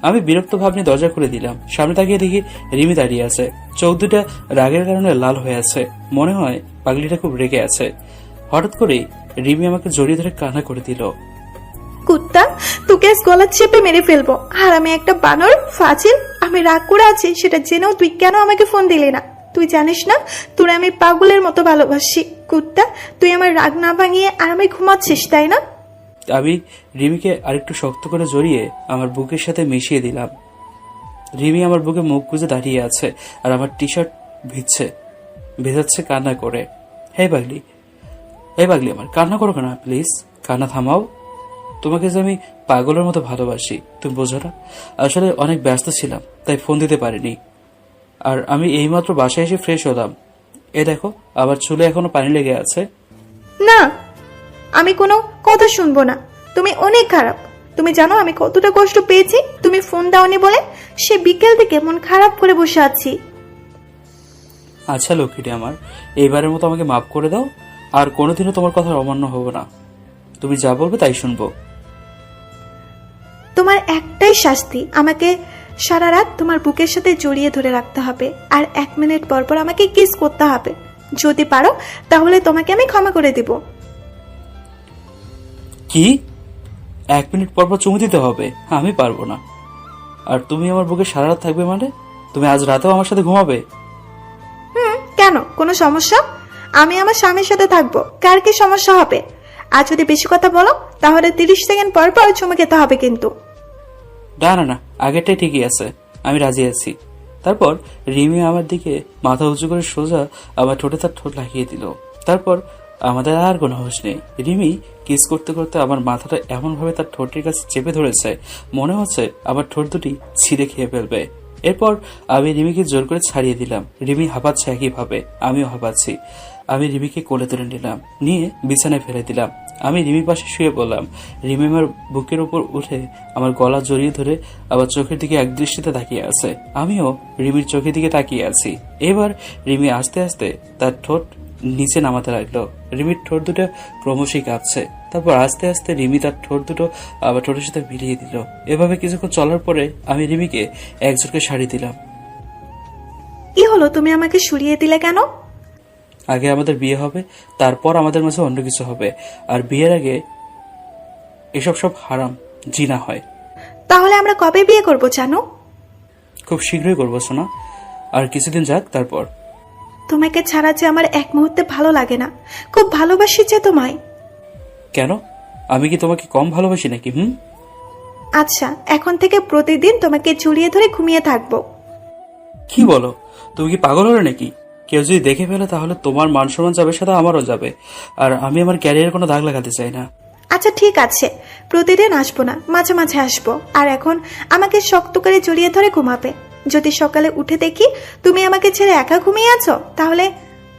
আমি বিরক্ত ভাব নিয়ে দরজা খুলে দিলাম। সামনে তাকিয়ে দেখি রিমি দাঁড়িয়ে আছে। চোখ দুটা রাগের কারণে লাল হয়ে আছে। মনে হয় পাগলিটা খুব রেগে আছে। হঠাৎ করেই রিমি আমাকে জড়িয়ে ধরে কান্না করে দিল। কুত্তা, তোকে আজ গলা চেপে মেরে ফেলবো। আর আমি একটা বানর ফাজিল, আমি রাগ করে আছি সেটা জেনেও তুই কেন আমাকে ফোন দিলি না? তুই জানিস না তোরা আমি পাগলের মতো ভালোবাসি। কুত্তা, তুই আমার রাগ না ভাঙিয়ে আর আমি ঘুমাচ্ছিস, তাই না? আমি রিমিকে আরেকটু শক্ত করে জড়িয়ে আমার বুকের সাথে মিশিয়ে দিলাম। রিমি আমার বুকে মুখ গুজে দাঁড়িয়ে আছে আর আমার টি শার্ট ভেজাচ্ছে কান্না করে। হে পাগলি আমার কান্না করো না, প্লিজ কান্না থামাও। তোমাকে যে আমি পাগলের মতো ভালোবাসি, তুমি বোঝো না? আসলে অনেক ব্যস্ত ছিলাম, তাই ফোন দিতে পারিনি। আর আমি এইমাত্র বাসায় এসে ফ্রেশ হলাম। এ দেখো, আবার চুলে এখনো পানি লেগে আছে। না, আমি কোনো কথা শুনবো না। তুমি অনেক খারাপ। তুমি জানো আমি কতটা কষ্ট পেয়েছি তুমি ফোন দাওনি বলে? সে বিকেল থেকে মন খারাপ করে বসে আছি। আচ্ছা লক্ষ্মীটি আমার, এইবারের মতো আমাকে মাফ করে দাও। আর কোনোদিনও তোমার কথা অমান্য হবো না। তুমি যা বলবে তাই শুনবো। তোমার একটাই শাস্তি, আমাকে সারা রাত তোমার বুকের সাথে জড়িয়ে ধরে রাখতে হবে আর 1 মিনিট পর পর আমাকে কিস করতে হবে। যদি পারো তাহলে তোমাকে আমি ক্ষমা করে দিব। কি 1 মিনিট পর পর চুমু দিতে হবে? আমি পারবো না। আর তুমি আমার বুকে সারা রাত থাকবে মানে? তুমি আজ রাতেও আমার সাথে ঘুমাবে? কেন, কোনো সমস্যা? আমি আমার স্বামীর সাথে থাকবো, কার কি সমস্যা হবে? আর যদি বেশি কথা বলো তাহলে 30 সেকেন্ড পর পর চুমু খেতে হবে কিন্তু। না, আগেরটাই ঠিকই আছে, আমি রাজি আছি। তারপর রিমি আমার দিকে মাথা উঁচু করে সোজা আমার ঠোঁটে তার ঠোঁট লাগিয়ে দিল। তারপর আমাদের আর কোনো হোশ নেই। রিমি কিস করতে করতে আমার মাথাটা এমন ভাবে তার ঠোঁটের কাছে চেপে ধরেছে, মনে হচ্ছে আমার ঠোঁট দুটি ছিঁড়ে খেয়ে ফেলবে। এরপর আমি রিমিকে জোর করে ছাড়িয়ে দিলাম। রিমি হাঁপাচ্ছে একইভাবে, আমিও হাঁপাচ্ছি। আমি রিমিকে কোলে তুলে নিলাম, নিয়ে বিছানায় ফেলে দিলাম। আমি রিমির পাশে শুয়ে পড়লাম। রিমি আমার বুকের উপর উঠে আমার গলা জড়িয়ে ধরে আবার চোখের দিকে একদৃষ্টিতে তাকিয়ে আছে। আমিও রিমির চোখের দিকে তাকিয়ে আছি। এবার রিমি আস্তে আস্তে তার ঠোঁট নিচে নামাতে লাগলো। রিমির ঠোঁট দুটো ক্রমশই কাঁপছে। তারপর আস্তে আস্তে রিমি তার ঠোঁট দুটো আবার ঠোঁটের সাথে মিলিয়ে দিল। এভাবে কিছুক্ষণ চলার পরে আমি রিমিকে একজোরকে শাড়ি দিলাম। কি হলো, তুমি আমাকে সরিয়ে দিলে কেন? আগে আমাদের বিয়ে হবে, তারপর আমাদের মাঝে অন্য কিছু হবে। আর বিয়ের আগে এসব সব হারাম, জিনা হয়। তাহলে আমরা কবে বিয়ে করব জানো? খুব শীঘ্রই করবো সোনা, আর কিছুদিন যাক তারপর। তোমাকে ছাড়া যে আমার এক মুহূর্তে ভালো লাগে না, খুব ভালোবাসি যে তোমায়। কেন, আমি কি তোমাকে কম ভালোবাসি নাকি? আচ্ছা, এখন থেকে প্রতিদিন তোমাকে জড়িয়ে ধরে ঘুমিয়ে থাকবো। কি বলো, তুমি কি পাগল হলে নাকি? কেউ যদি দেখে ফেলে তাহলে তোমার মান সম্মান যাবে, সাথে আমারও যাবে। আর আমি আমার ক্যারিয়ারে কোনো দাগ লাগাতে চাই না। আচ্ছা ঠিক আছে, প্রতিদিন আসবো না, মাঝে মাঝে আসবো। আর এখন আমাকে শক্ত করে জড়িয়ে ধরে ঘুমাবে। যদি সকালে উঠে দেখি তুমি আমাকে ছেড়ে একা ঘুমিয়ে আছো, তাহলে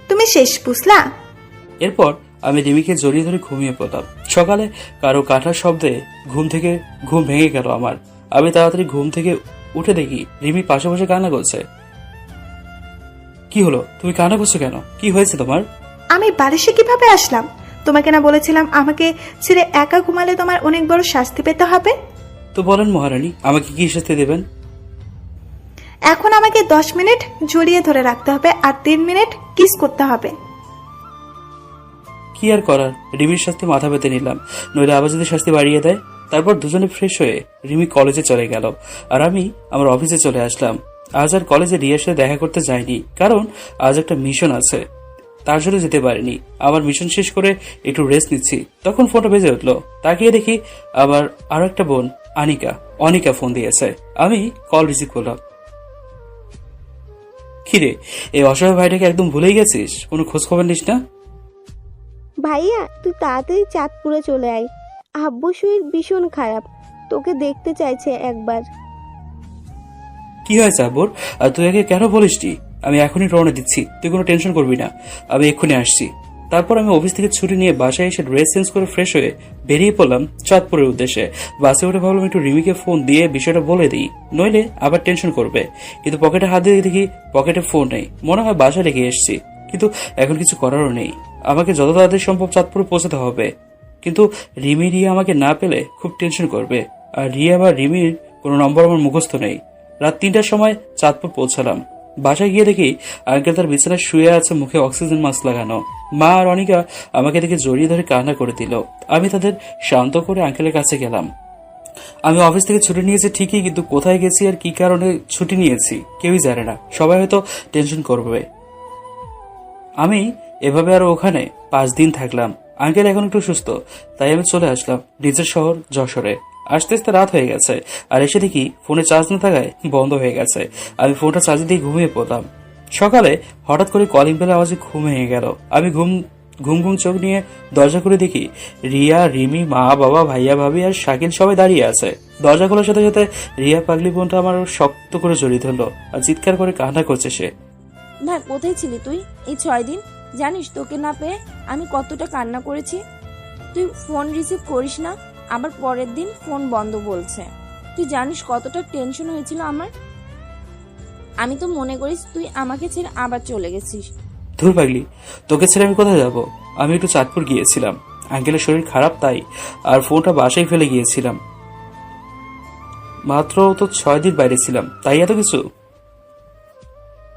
তুমি শেষ, বুঝলা? এরপর আমি রিমিকে জড়িয়ে ধরে ঘুমিয়ে পড়লাম। সকালে কারো কাঁটার শব্দে ঘুম ভেঙে গেল আমার। আমি তাড়াতাড়ি ঘুম থেকে উঠে দেখি রিমি পাশে বসে কান্না করছে। কি হলো, তুমি কান্না করছো কেন? কি হয়েছে তোমার? আমি বারিশে কিভাবে আসলাম? তোমাকে না বলেছিলাম আমাকে ছেড়ে একা ঘুমালে তোমার অনেক বড় শাস্তি পেতে হবে? তো বলেন মহারানী, আমাকে কি শাস্তি দেবেন? এখন আমাকে 10 মিনিট জড়িয়ে ধরে রাখতে হবে আর 3 মিনিট কিস করতে হবে। কি আর করার, রিমির শাস্তি মাথা পেতে নিলাম, নইলে আবার যদি শাস্তি বাড়িয়ে দেয়। তারপর দুজনে ফ্রেশ হয়ে রিমি কলেজে চলে গেল, আর আমি আমার অফিসে চলে আসলাম। আজ আর কলেজে রিয়ার সাথে দেখা করতে যাইনি, কারণ আজ একটা মিশন আছে, তার জন্য যেতে পারিনি। আমার মিশন শেষ করে একটু রেস্ট নিচ্ছি, তখন ফোনটা বেজে উঠলো। তাকিয়ে দেখি আবার আরো একটা বোন অনিকা ফোন দিয়েছে। আমি কল রিসিভ করলাম। কিরে, এই অসহায় ভাইটাকে একদম ভুলেই গেছিস? কোনো খোঁজ খবর নিস না? ভাইয়া, তুই তাড়াতাড়ি চাঁদপুরে চলে আয়। আব্বু শরীর ভীষণ খারাপ, তোকে দেখতে চাইছে একবার। কি হয়েছে আব্বুর? আর তুই আগে কেন বলিসটি? আমি এখনই রওনা দিচ্ছি, তুই কোনো টেনশন করবি না, আমি এক্ষুনি আসছি। তারপর আমি অফিস থেকে ছুটি নিয়ে বাসায় এসে ড্রেস চেঞ্জ করে ফ্রেশ হয়ে বেরিয়ে পড়লাম চাঁদপুরের উদ্দেশ্যে। বাসে উঠে ভাবলাম একটু রিমিকে ফোন দিয়ে বিষয়টা বলে দিই, নইলে আবার টেনশন করবে। কিন্তু পকেটে হাত দিয়ে দেখি পকেটে ফোন নেই, মনে হয় বাসায় রেখে এসেছি। কিন্তু এখন কিছু করারও নেই, আমাকে যত তাড়াতাড়ি সম্ভব চাঁদপুরে পৌঁছাতে হবে। কিন্তু রিয়া আমাকে না পেলে খুব টেনশন করবে, আর রিয়া বা রিমির কোনো নম্বর আমার মুখস্থ নেই। রাত 3টার সময় চাঁদপুর পৌঁছালাম। বাসায় গিয়ে দেখি আঙ্কেল তার বিছানায় শুয়ে আছে, মুখে অক্সিজেন মাস্ক লাগানো। মা আর অনিকা আমাকে দেখে জড়িয়ে ধরে কান্না করে দিল। আমি তাদের শান্ত করে আঙ্কেলের কাছে গেলাম। আমি অফিস থেকে ছুটি নিয়েছি ঠিকই, কিন্তু কোথায় গেছি আর কি কারণে ছুটি নিয়েছি কেউই জানে না। সবাই হয়তো টেনশন করবে। আমি এভাবে আরো ওখানে 5 দিন থাকলাম। আঙ্কেল এখন একটু সুস্থ, তাই আমি চলে আসলাম নিজের শহর যশোরে। আস্তে আস্তে রাত হয়ে গেছে, আর এসে দেখি ফোনে চার্জ না থাকায় বন্ধ হয়ে গেছে। আমি ফোনটা চার্জ দিয়ে ঘুমিয়ে পড়লাম। সকালে হঠাৎ করে কলিং বেলের আওয়াজে ঘুম ভেঙে গেল। আমি ঘুম ঘুম চোখ নিয়ে দরজা খুলে দেখি রিয়া, রিমি, মা, বাবা, ভাইয়া, ভাবি আর শাকিল সবাই দাঁড়িয়ে আছে। দরজা খোলার সাথে সাথে রিয়া পাগলি বোনটা আমার শক্ত করে জড়িয়ে ধরলো আর চিৎকার করে কান্না করছে সে। ভাই কোথায় ছিলি তুই এই 6 দিন? জানিস তোকে না পেয়ে আমি কতটা কান্না করেছি। তুই ফোন রিসিভ করিস না, আবার পরের দিন ফোন বন্ধ বলছে। তুই জানিস কতটা টেনশন হয়েছিল আমার। আমি তো মনে করিস তুই আমাকে ছেড়ে আবার চলে গেছিস। ধুর পাগলি, তোকে ছেড়ে আমি কোথায় যাবো? আমি একটু চাঁদপুর গিয়েছিলাম, আঙ্কেলের শরীর খারাপ তাই, আর ফোনটা বাসায় ফেলে গিয়েছিলাম। মাত্র তো 6 দিন বাইরে ছিলাম, তাই এত কিছু।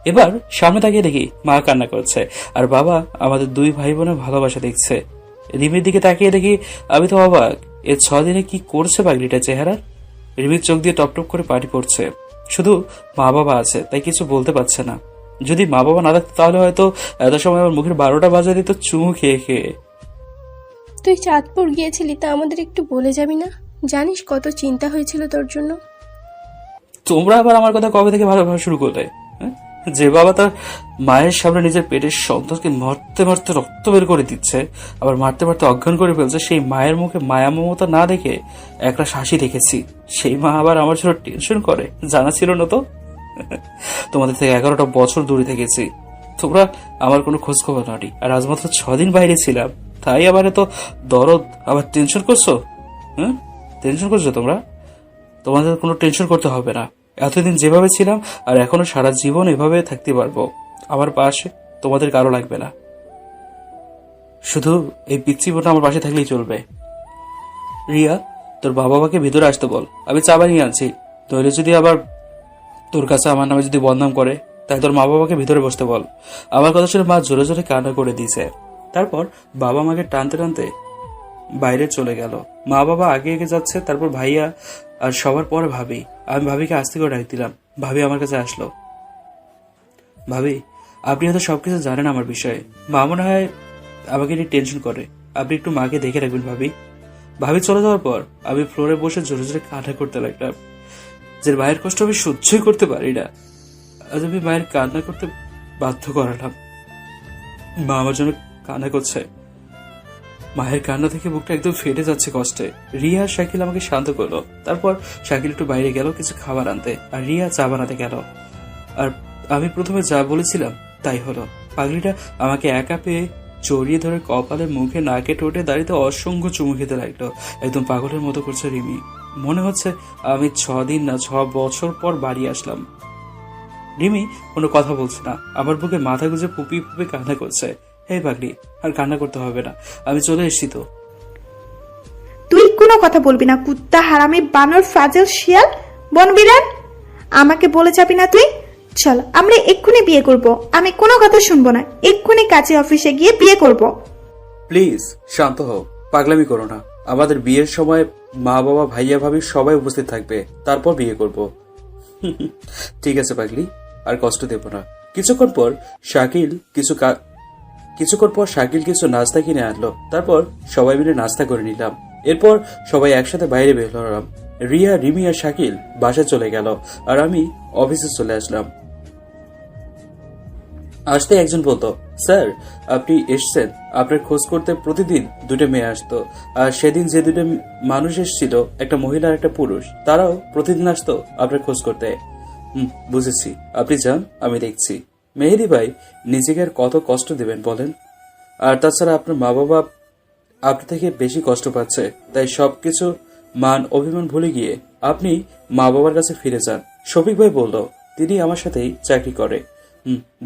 এবার সামনে তাকিয়ে দেখি মা কান্না করছে, আর বাবা আমাদের 2 ভাই বোনের ভালোবাসা দেখছে। রিমির দিকে তাকিয়ে দেখি আমি তো অবাক, এ 6 দিনে কি করছে পাগলিটা চেহারা। রিমির চোখ দিয়ে টপ টপ করে পানি পড়ছে। শুধু মা বাবা আছে তাই কিছু বলতে পারছে না। যদি মা বাবা না থাকতো তাহলে হয়তো এত সময় আমার মুখের 12টা বাজা দিত চুমু খেয়ে খেয়ে। তুই চাঁদপুর গিয়েছিলি তা আমাদের একটু বলে যাবি না? জানিস কত চিন্তা হয়েছিল তোর জন্য। তোমরা আবার আমার কথা কবে থেকে ভালোবাসা শুরু করলে? যে বাবা তার মায়ের সামনে নিজের পেটের সন্তানকে মারতে মারতে রক্ত বের করে দিচ্ছে, আবার মারতে মারতে অজ্ঞান করে ফেলছে, সেই মায়ের মুখে মায়া মমতা না দেখে একটা হাসি দেখেছি। সেই মা আবার আমার জন্য টেনশন করে, জানা ছিল না তো। তোমাদের থেকে 11টা বছর দূরে থেকেছি, তোমরা আমার কোনো খোঁজ খবর নাও। আর আজ মাত্র 6 দিন বাইরে ছিলাম, তাই আবার এত দরদ, আবার টেনশন করছো। টেনশন করছো তোমরা? তোমাদের কোনো টেনশন করতে হবে না। এতদিন যেভাবে ছিলাম আর এখনো সারা জীবন এভাবে থাকতে পারবো। আমার পাশে তোমাদের কারো লাগবে না, শুধু এই পিচ্ছি বোনটা আমার পাশে থাকলেই চলবে। রিয়া, তোর বাবা মাকে ভিতরে আসতে বল, আমি চা বানিয়ে আনছি। তাহলে যদি আবার তোর কাছে আমার নামে যদি বদনাম করে, তাই তোর মা বাবাকে ভিতরে বসতে বল। আমার কথা শুনে মা জোরে জোরে কান্না করে দিয়েছে। তারপর বাবা মাকে টানতে টানতে বাইরে চলে গেল। মা বাবা আগে এগিয়ে যাচ্ছে, তারপর ভাইয়া আর সবার পরে ভাবি। আমি ভাবিকে আস্তে করে ডাক দিলাম। ভাবি আমার কাছে আসলো। ভাবি, আপনি হয়তো সবকিছু জানেন আমার বিষয়ে। মা মনে হয় আমাকে নিয়ে টেনশন করে, আপনি একটু মাকে দেখে রাখবেন ভাবি। ভাবি চলে যাওয়ার পর আমি ফ্লোরে বসে জোরে জোরে কান্না করতে লাগলাম। যে মায়ের কষ্ট আমি সহ্যই করতে পারি না, আজ আমি মায়ের কান্না করতে বাধ্য করালাম। মা আমার জন্য কান্না করছে। মায়ের কান্না থেকে বুকটা একদম ফেটে যাচ্ছে কষ্টে। রিয়া আর শাকিল আমাকে শান্ত করলো। তারপর শাকিল একটু বাইরে গেল কিছু খাবার আনতে, আর রিয়া চা বানাতে গেল। আর আমি প্রথমে যা বলেছিলাম তাই হলো। পাগলিটা আমাকে একা পেয়ে জড়িয়ে ধরে কপালে, মুখে, নাকে, ঠোঁটে, দাড়িতে অসংখ্য চুমু খেতে লাগলো। একদম পাগলের মতো করছে রিমি। মনে হচ্ছে আমি 6 দিন না 6 বছর পর বাড়ি আসলাম। রিমি কোনো কথা বলছে না, আমার বুকে মাথা গুঁজে পুপি পুপি কান্না করছে। হে পাগলি, আর কান্না করতে হবে না, আমি চলে এসেছি তো। তুই কোনো কথা বলবি না, কুত্তা, হারামি, বানর, ফাজল, শিয়াল, বনবিড়াল। আমাকে বলে যাবি না তুই? চল আমরা এক্ষুনি বিয়ে করব। আমি কোনো কথা শুনবো না, এক্ষুনি কাজে অফিসে গিয়ে বিয়ে করব। প্লিজ শান্ত হও, পাগলামি করো না। আমাদের বিয়ের সময় মা বাবা, ভাইয়া ভাবি সবাই উপস্থিত থাকবে, তারপর বিয়ে করব। ঠিক আছে পাগলি, আর কষ্ট দেব না। কিছুক্ষণ পর শাকিল কিছু নাস্তা কিনে আনলো। তারপর সবাই মিলে নাস্তা করে নিলাম। এরপর সবাই একসাথে বাইরে বের হলাম। রিয়া, রিমি আর শাকিল বাসায় চলে গেল, আর আমি অফিসে চলে আসলাম। আসতে একজন বলতো, স্যার আপনি এসছেন। আপনার খোঁজ করতে প্রতিদিন 2টা মেয়ে আসতো, আর সেদিন যে 2টা মানুষ এসেছিল, একটা মহিলা আর একটা পুরুষ, তারাও প্রতিদিন আসতো আপনার খোঁজ করতে। বুঝেছি, আপনি যান, আমি দেখছি। মেহেদি ভাই নিজেকে আর কত কষ্ট দেবেন বলেন? আর তাছাড়া আপনার মা বাবা আপনার থেকে বেশি কষ্ট পাচ্ছে, তাই সবকিছু মান অভিমান ভুলে গিয়ে আপনি মা বাবার কাছে ফিরে যান। শফিক ভাই বলল, তিনি আমার সাথেই চাকরি করে।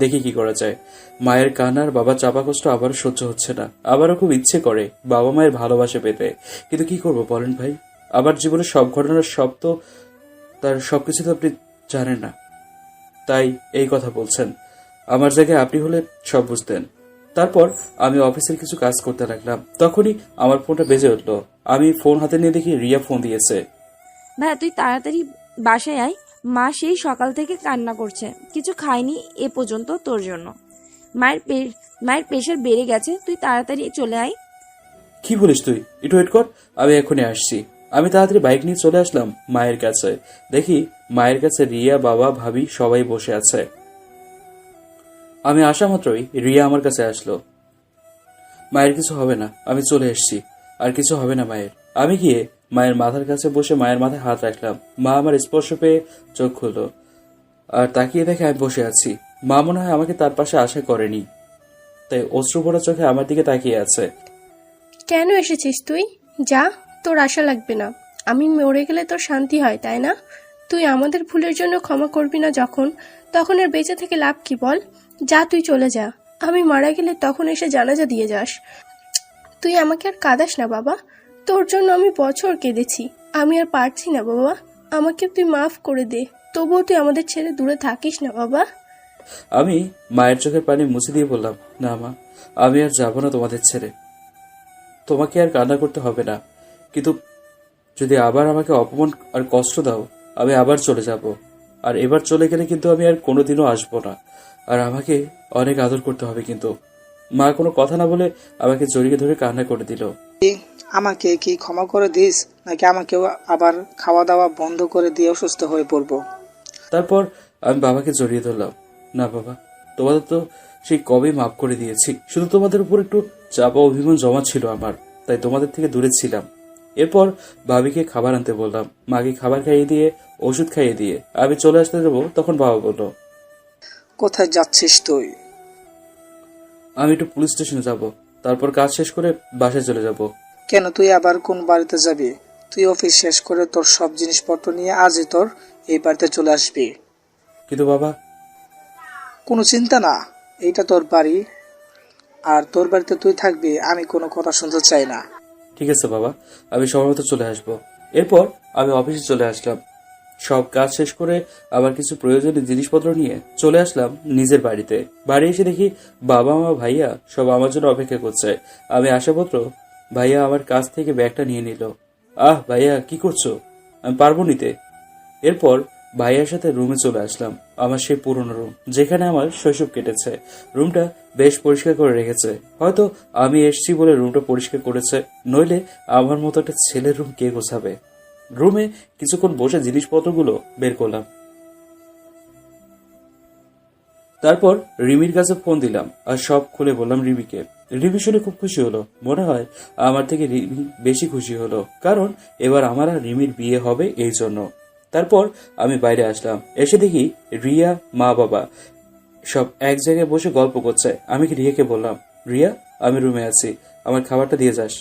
দেখি কি করা যায়। মায়ের কান্নার বাবা চাপা কষ্ট আবারও সহ্য হচ্ছে না। আবারও খুব ইচ্ছে করে বাবা মায়ের ভালোবাসা পেতে, কিন্তু কি করব বলেন ভাই। আমার জীবনের সব ঘটনার সব তো তার সবকিছু তো আপনি জানেন না, তাই এই কথা বলছেন। আমার জায়গায় আপনি হলে সব বুঝতেন। তারপর আমি অফিসের কিছু কাজ করতে লাগলাম। তখনই আমার ফোনটা বেজে উঠলো। আমি ফোন হাতে নিয়ে দেখি রিয়া ফোন দিয়েছে। ভাইয়া তুই তাড়াতাড়ি বাসায় আয়, মা সেই সকাল থেকে কান্না করছে, কিছু খায়নি এ পর্যন্ত তোর জন্য। মায়ের প্রেশার বেড়ে গেছে, তুই তাড়াতাড়ি চলে আয়। কি বলিস তুই? একটু ওয়েট কর, আমি এখনই আসছি। আমি তাড়াতাড়ি বাইক নিয়ে চলে আসলাম মায়ের কাছে। দেখি মায়ের কাছে রিয়া, বাবা, ভাবি সবাই বসে আছে। আমি আসা মাত্রই রিয়া আমার কাছে আসলো। মায়ের কিছু হবে না, আমি চলে এসেছি, আর কিছু হবে না মায়ের। আমি গিয়ে মায়ের মাথার কাছে বসে মায়ের মাথায় হাত রাখলাম। মা আমার স্পর্শ পেয়ে চোখ খুললো আর তাকিয়ে দেখে আমি বসে আছি। মা মনে হয় আমাকে তার পাশে আশা করেনি, তাই অশ্রু ভরা চোখে আমার দিকে তাকিয়ে আছে। কেন এসেছিস তুই? যা, তোর আশা লাগবে না। আমি মরে গেলে তোর শান্তি হয়, তাই না? তুই আমাদের ভুলের জন্য ক্ষমা করবি না যখন, তখন আর বেঁচে থেকে লাভ কি বল? যা, তুই চলে যা। আমি মারা গেলে তখন এসে জানাজা দিয়ে যাস। তুই আমাকে আর কাঁদাস না বাবা, তোর জন্য আমি বছর কেঁদেছি। আমি আর পারছি না বাবা, আমাকে তুই মাফ করে দে। তবুও তুই আমাদের ছেড়ে দূরে থাকিস না বাবা। আমি মায়ের চোখের পানি মুছে দিয়ে বললাম, না মা, আমি আর যাবো না তোমাদের ছেড়ে। তোমাকে আর কান্না করতে হবে না, কিন্তু যদি আবার আমাকে অপমান আর কষ্ট দাও, আমি আবার চলে যাব। আর এবার চলে গেলে কিন্তু আমি আর কোনোদিনও আসবো না, আর আমাকে অনেক আদর করতে হবে। কিন্তু মা কোনো কথা না বলে আমাকে জড়িয়ে ধরে কান্না করে দিল। আমাকে কি ক্ষমা করে দিস, নাকি আমাকেও আবার খাওয়া দাওয়া বন্ধ করে দিয়ে অসুস্থ হয়ে পড়বো? তারপর আমি বাবাকে জড়িয়ে ধরলাম। না বাবা, তোমাদের তো সেই কবে মাফ করে দিয়েছি, শুধু তোমাদের উপর একটু চাপা অভিমান জমা ছিল আমার, তাই তোমাদের থেকে দূরে ছিলাম। এরপর ভাবিকে খাবার আনতে বললাম। মাকে খাবার খাইয়ে দিয়ে ওষুধ খাইয়ে দিয়ে আমি চলে আসতে যাবো, তখন বাবা বলল, কোথায় যাচ্ছিস তুই? আমি একটু পুলিশ স্টেশনে যাব, তারপর কাজ শেষ করে বাসায় চলে যাব। কেন, তুই আবার কোন বাড়িতে যাবি? তুই অফিস শেষ করে তোর সব জিনিসপত্র নিয়ে আজই তোর এই বাড়িতে চলে আসবি। কিন্তু বাবা। কোনো চিন্তা না, এইটা তোর বাড়ি, আর তোর বাড়িতে তুই থাকবি। আমি কোনো কথা শুনতে চাই না। ঠিক আছে বাবা, আমি সময় মতো চলে আসবো। এরপর আমি অফিসে চলে আসলাম। সব কাজ শেষ করে আবার কিছু প্রয়োজনীয় জিনিসপত্র নিয়ে চলে আসলাম নিজের বাড়িতে। বাড়ি এসে দেখি বাবা, মা, ভাইয়া সব আমার জন্য অপেক্ষা করছে। আমি আসামাত্র ভাইয়া আমার কাছ থেকে ব্যাগটা নিয়ে নিল। ভাইয়া কি করছো? আমি পারবো নিতে। এরপর ভাইয়ার সাথে রুমে চলে আসলাম, আমার সেই পুরনো রুম যেখানে আমার শৈশব কেটেছে। রুমটা বেশ পরিষ্কার করে রেখেছে, হয়তো আমি এসছি বলে রুমটা পরিষ্কার করেছে, নইলে আমার মতো একটা ছেলের রুম কে গোছাবে। রুমে কিছুক্ষণ বসে জিনিসপত্রগুলো বের করলাম। তারপর রিমির কাছে ফোন দিলাম আর সব খুলে বললাম রিমিকে। রিমি শুনে খুব খুশি হলো। মনে হয় আমার থেকে রিমি বেশি খুশি হলো, কারণ এবার আমার আর রিমির বিয়ে হবে এই জন্য। তারপর আমি বাইরে আসলাম, এসে দেখি রিয়া, মা, বাবা সব এক জায়গায় বসে গল্প করছে। আমি কি রিয়াকে বললাম, রিয়া আমি রুমে আছি, আমার খাবারটা দিয়ে যাস।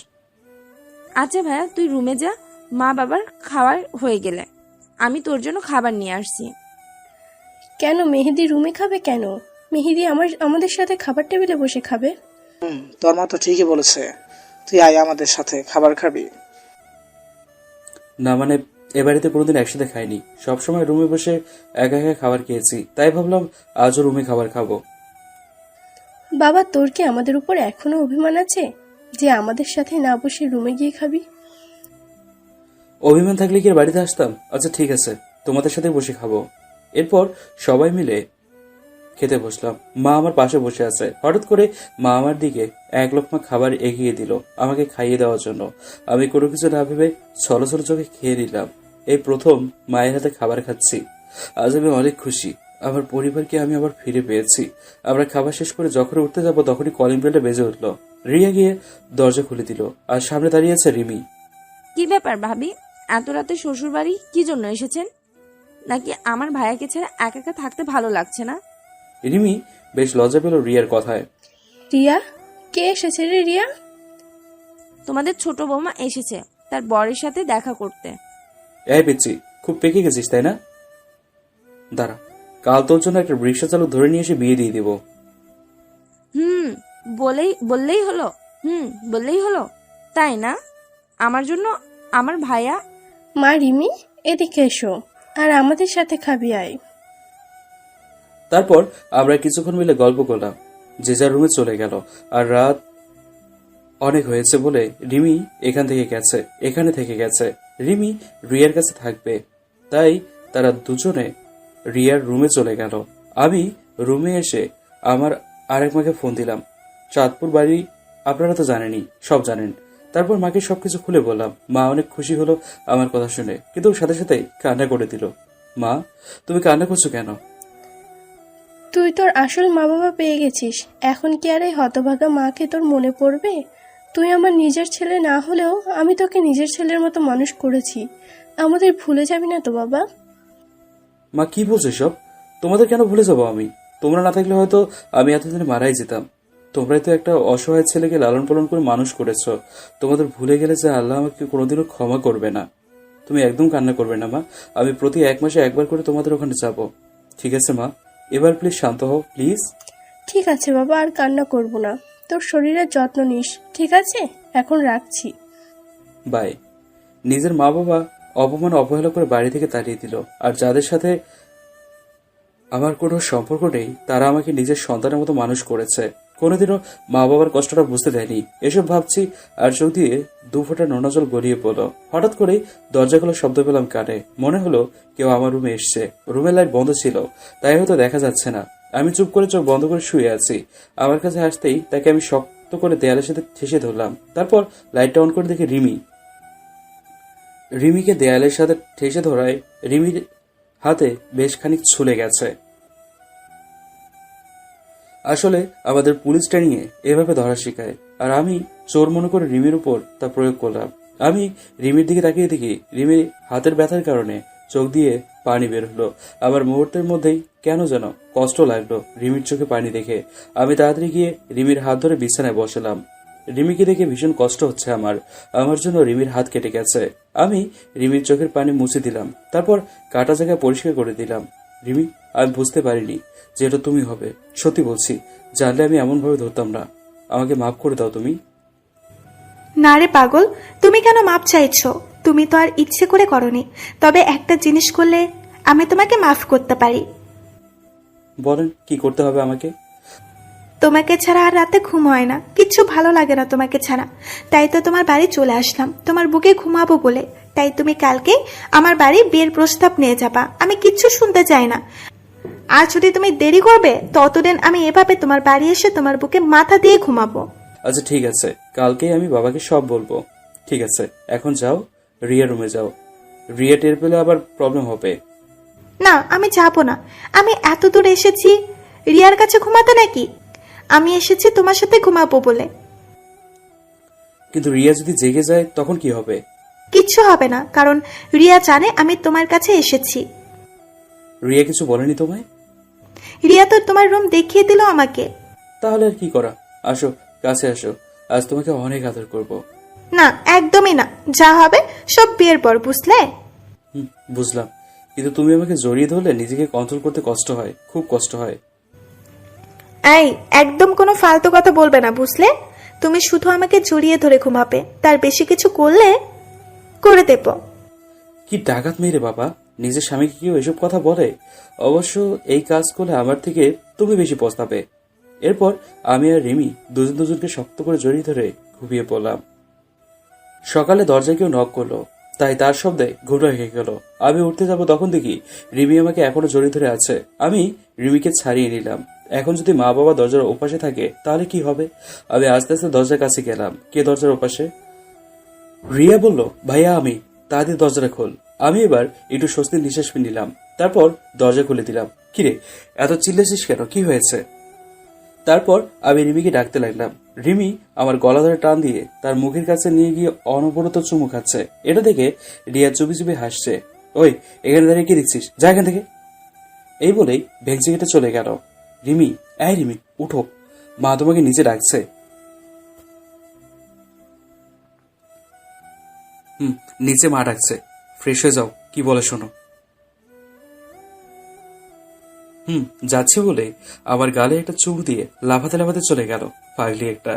আচ্ছা ভাইয়া, তুই রুমে যা, মা বাবার খাবার হয়ে গেলে আমি তোর জন্য খাবার নিয়ে আসছি। কেন, মেহেদি রুমে খাবে কেন? মেহেদি আমাদের সাথে খাবার টেবিলে বসে খাবে। তোর মা তো ঠিকই বলেছে, তুই আয় আমাদের সাথে খাবার খাবি। না মানে, এ বাড়িতে কোনোদিন একসাথে খাইনি, সবসময় রুমে বসে একা একা খাবার খেয়েছি, তাই ভাবলাম আজও রুমে খাবার খাবো। বাবা, তোর কি আমাদের উপর এখনো অভিমান আছে যে আমাদের সাথে না বসে রুমে গিয়ে খাবি? অভিমান থাকলে কি আর বাড়িতে আসতাম? আচ্ছা ঠিক আছে, তোমাদের সাথে বসে খাবো। এরপর সবাই মিলে খেতে বসলাম। মা আমার পাশে বসে আছে। হঠাৎ করে মা আমার দিকে এক লোকমা খাবার এগিয়ে দিল আমাকে খাইয়ে দেওয়ার জন্য। আমি কোনো কিছু না ভেবে ছলো ছলো চোখে খেয়ে নিলাম। এই প্রথম মায়ের হাতে খাবার খাচ্ছি। আজ আমি অনেক খুশি, আমার পরিবারকে আমি আবার ফিরে পেয়েছি। আমরা খাবার শেষ করে যখন উঠতে যাবো তখনই কলিং বেলটা বেজে উঠলো। রিয়া গিয়ে দরজা খুলে দিল আর সামনে দাঁড়িয়ে আছে রিমি। কি ব্যাপার ভাবি, এত রাতে শ্বশুর বাড়ি কি জন্য এসেছেন? নাকি আমার ভাইয়াকে ছাড়া একা একা থাকতে ভালো লাগছে না? রিমি বেশ লজ্জা পেল রিয়ার কথায়। রিয়া, কে এসেছে রে রিয়া? তোমাদের ছোট বৌমা এসেছে তার বরের সাথে দেখা করতে। এই পিচ্ছি, খুব পেকে গেছিস তাই না? দাঁড়া, কাল তোর জন্য একটা রিক্সা চালক ধরে নিয়ে এসে বিয়ে দিয়ে দিব। বললেই হলো তাই না? আমার জন্য আমার ভাইয়া। মা রিমি, এদিকে এসো আর আমাদের সাথে খাবি আয়। তারপর আমরা কিছুক্ষণ মিলে গল্প করলাম, যে যার রুমে চলে গেল। আর রাত অনেক হয়েছে বলে রিমি এখানে থেকে গেছে। রিমি রিয়ার কাছে থাকবে, তাই তারা দুজনে রিয়ার রুমে চলে গেল। আমি রুমে এসে আমার আরেক মাকে ফোন দিলাম। চাঁদপুর বাড়ি আপনারা তো জানেনই, সব জানেন। তারপর মাকে সবকিছু খুলে বললাম। মা অনেক খুশি হলো আমার কথা শুনে, কিন্তু সাথে সাথে কান্না করে দিল। মা, তুমি কান্না করছো কেন? তুই তোর আসল মা বাবা পেয়ে গেছিস, এখন কি আর এই হতভাগা মাকে তোর মনে পড়বে? তুই আমার নিজের ছেলে না হলেও আমি তোকে নিজের ছেলের মতো মানুষ করেছি। আমাদের ভুলে যাবি না তো বাবা? মা কি বলছো সব? তোমাদের কেন ভুলে যাবো আমি? তোমরা না থাকলে হয়তো আমি এতদিনে মারাই যেতাম। তোমরাই তো একটা অসহায় ছেলেকে লালন পালন করে মানুষ করেছ। তোমাদের ভুলে গেলে যে আল্লাহ আমাকে কোনোদিনও ক্ষমা করবে না। তুমি একদম কান্না করবে না মা, আমি প্রতি 1 মাসে একবার করে তোমাদের ওখানে যাব। ঠিক আছে মা, এবার প্লিজ শান্ত হও প্লিজ। ঠিক আছে বাবা, আর কান্না করব না। তোর শরীরের যত্ন নিস, ঠিক আছে? এখন রাখছি। বাই। নিজের মা বাবা অপমান অবহেলা করে বাড়ি থেকে তাড়িয়ে দিল, আর যাদের সাথে আমার কোনো সম্পর্ক নেই তারা আমাকে নিজের সন্তানের মতো মানুষ করেছে। কোনোদিনও মা বাবার কষ্টটা বুঝতে দেয়নি। এসব ভাবছি আর চোখ দিয়ে 2 ফোঁটা নোনা জল গড়িয়ে পড়লো। হঠাৎ করেই দরজা খোলার শব্দ পেলাম কানে। মনে হলো কেউ আমার রুমে এসছে। রুমের লাইট বন্ধ ছিল, তাই হয়তো দেখা যাচ্ছে না। আমি চুপ করে চোখ বন্ধ করে শুয়ে আছি। আমার কাছে আসতেই তাকে আমি শক্ত করে দেয়ালের সাথে ঠেসে ধরলাম। তারপর লাইটটা অন করে দেখি রিমিকে দেয়ালের সাথে ঠেসে ধরায় রিমির হাতে বেশ খানিক ছুলে গেছে। আসলে আমাদের পুলিশ ট্রেনিংয়ে এভাবে ধরা শেখায়, আর আমি চোর মনে করে রিমির উপর তা প্রয়োগ করলাম। আমি রিমির দিকে তাকিয়ে দেখি রিমির হাতের ব্যথার কারণে চোখ দিয়ে পানি বের হলো। আবার মুহূর্তের মধ্যেই কেন যেন কষ্ট লাগলো রিমির চোখে পানি দেখে। আমি তাড়াতাড়ি গিয়ে রিমির হাত ধরে বিছানায় বসলাম। রিমিকে দেখে ভীষণ কষ্ট হচ্ছে আমার জন্য রিমির হাত কেটে গেছে। আমি রিমির চোখের পানি মুছে দিলাম, তারপর কাটা জায়গা পরিষ্কার করে দিলাম। রিমি, আমি বুঝতে পারিনি যে এটা তুমি হবে। সত্যি বলছি, জানলে আমি এমন ভাবে ধরতাম না। আমাকে মাফ করে দাও তুমি। না রে পাগল, তুমি কেন মাপ চাইছো? তুমি তো আর ইচ্ছে করে করনি। তবে একটা জিনিস করলে আমি তোমাকে মাফ করতে পারি। বলেন, কি করতে হবে আমাকে? তোমাকে ছাড়া আর রাতে ঘুম হয় না, কিচ্ছু ভালো লাগে না তোমাকে ছাড়া। তাই তো তোমার বাড়ি চলে আসলাম, তোমার বুকে ঘুমাবো বলে। তাই তুমি কালকে আমার বাড়ি বিয়ের প্রস্তাব নিয়ে যাবা। আমি কিচ্ছু শুনতে চাই না। আর যদি তুমি দেরি করবে ততদিন আমি এভাবে তোমার বাড়ি এসে তোমার বুকে মাথা দিয়ে ঘুমাবো। আচ্ছা ঠিক আছে, কালকেই আমি বাবাকে সব বলবো। ঠিক আছে, এখন যাও, রিয়া রুমে যাও। রিয়া টের পেলে আবার প্রবলেম হবে। না, আমি যাবো না। আমি এত দূর এসেছি রিয়ার কাছে ঘুমাতে নাকি? আমি এসেছি তোমার সাথে ঘুমাবো বলে। কিন্তু রিয়া যদি জেগে যায় তখন কি হবে? কিচ্ছু হবে না, কারণ রিয়া জানে আমি তোমার কাছে এসেছি। রিয়া কিছু বলেনি তোমায়? রিয়া তো তোমার রুম দেখিয়ে দিল আমাকে। তাহলে আর কি করা? আসো, কাছে আসো, আজ তোমাকে অনেক আদর করব। না, একদমই না। যা হবে সব বিয়ের পর, বুঝলে? বুঝলাম, কিন্তু তুমি আমাকে জড়িয়ে ধরলে নিজেকে কন্ট্রোল করতে কষ্ট হয়, খুব কষ্ট হয়। এই, একদম কোনো ফালতু কথা বলবে না, বুঝলে? তুমি শুধু আমাকে জড়িয়ে ধরে ঘুমাবে, তার বেশি কিছু করলে করে দেব। কি ডাকাত মেয়ে রে বাবা, নিজের স্বামীকে কেউ এসব কথা বলে? অবশ্য এই কাজ করলে আমার থেকে তুমি বেশি পস্তাবে। এরপর আমি আর রিমি দুজনকে শক্ত করে জড়িয়ে ধরে ঘুমিয়ে পড়লাম। সকালে দরজায় কেউ নক করলো, তাই তার শব্দে ঘুরে হয়ে গেল। আমি উঠতে যাব তখন দেখি রিমি আমাকে এখনো জড়িয়ে ধরে আছে। আমি রিমিকে ছাড়িয়ে নিলাম। এখন যদি মা বাবা দরজার ওপাশে থাকে তাহলে কি হবে? আমি আস্তে আস্তে দরজার কাছে গেলাম। কে দরজার ওপাশে? রিয়া বলল, ভাইয়া আমি। তাড়াতাড়ি দরজাটা খোল। আমি এবার একটু স্বস্তির নিঃশ্বাস নিলাম, তারপর দরজা খুলে দিলাম। কিরে, এত চিল্লেছিস কেন? কি হয়েছে? তারপর আমি রিমিকে ডাকতে লাগলাম। রিমি আমার গলা ধরে টান দিয়ে তার মুখের কাছে নিয়ে গিয়ে অনবরত চুমু খাচ্ছে। এটা দেখে রিয়া চুপি চুপি হাসছে। ওই, এখানে দাঁড়িয়ে কি দেখছিস? যা এখান থেকে। এই বলেই ভেংচি কেটে চলে গেল। রিমি, এই রিমি, উঠো, মা তোমাকে নিচে ডাকছে। নিচে মা ডাকছে, ফ্রেশ হয়ে যাও, কি বলে শোনো। যাচ্ছি বলে আমার গালে একটা চুমু দিয়ে লাফাতে লাফাতে চলে গেল। পাগলি একটা,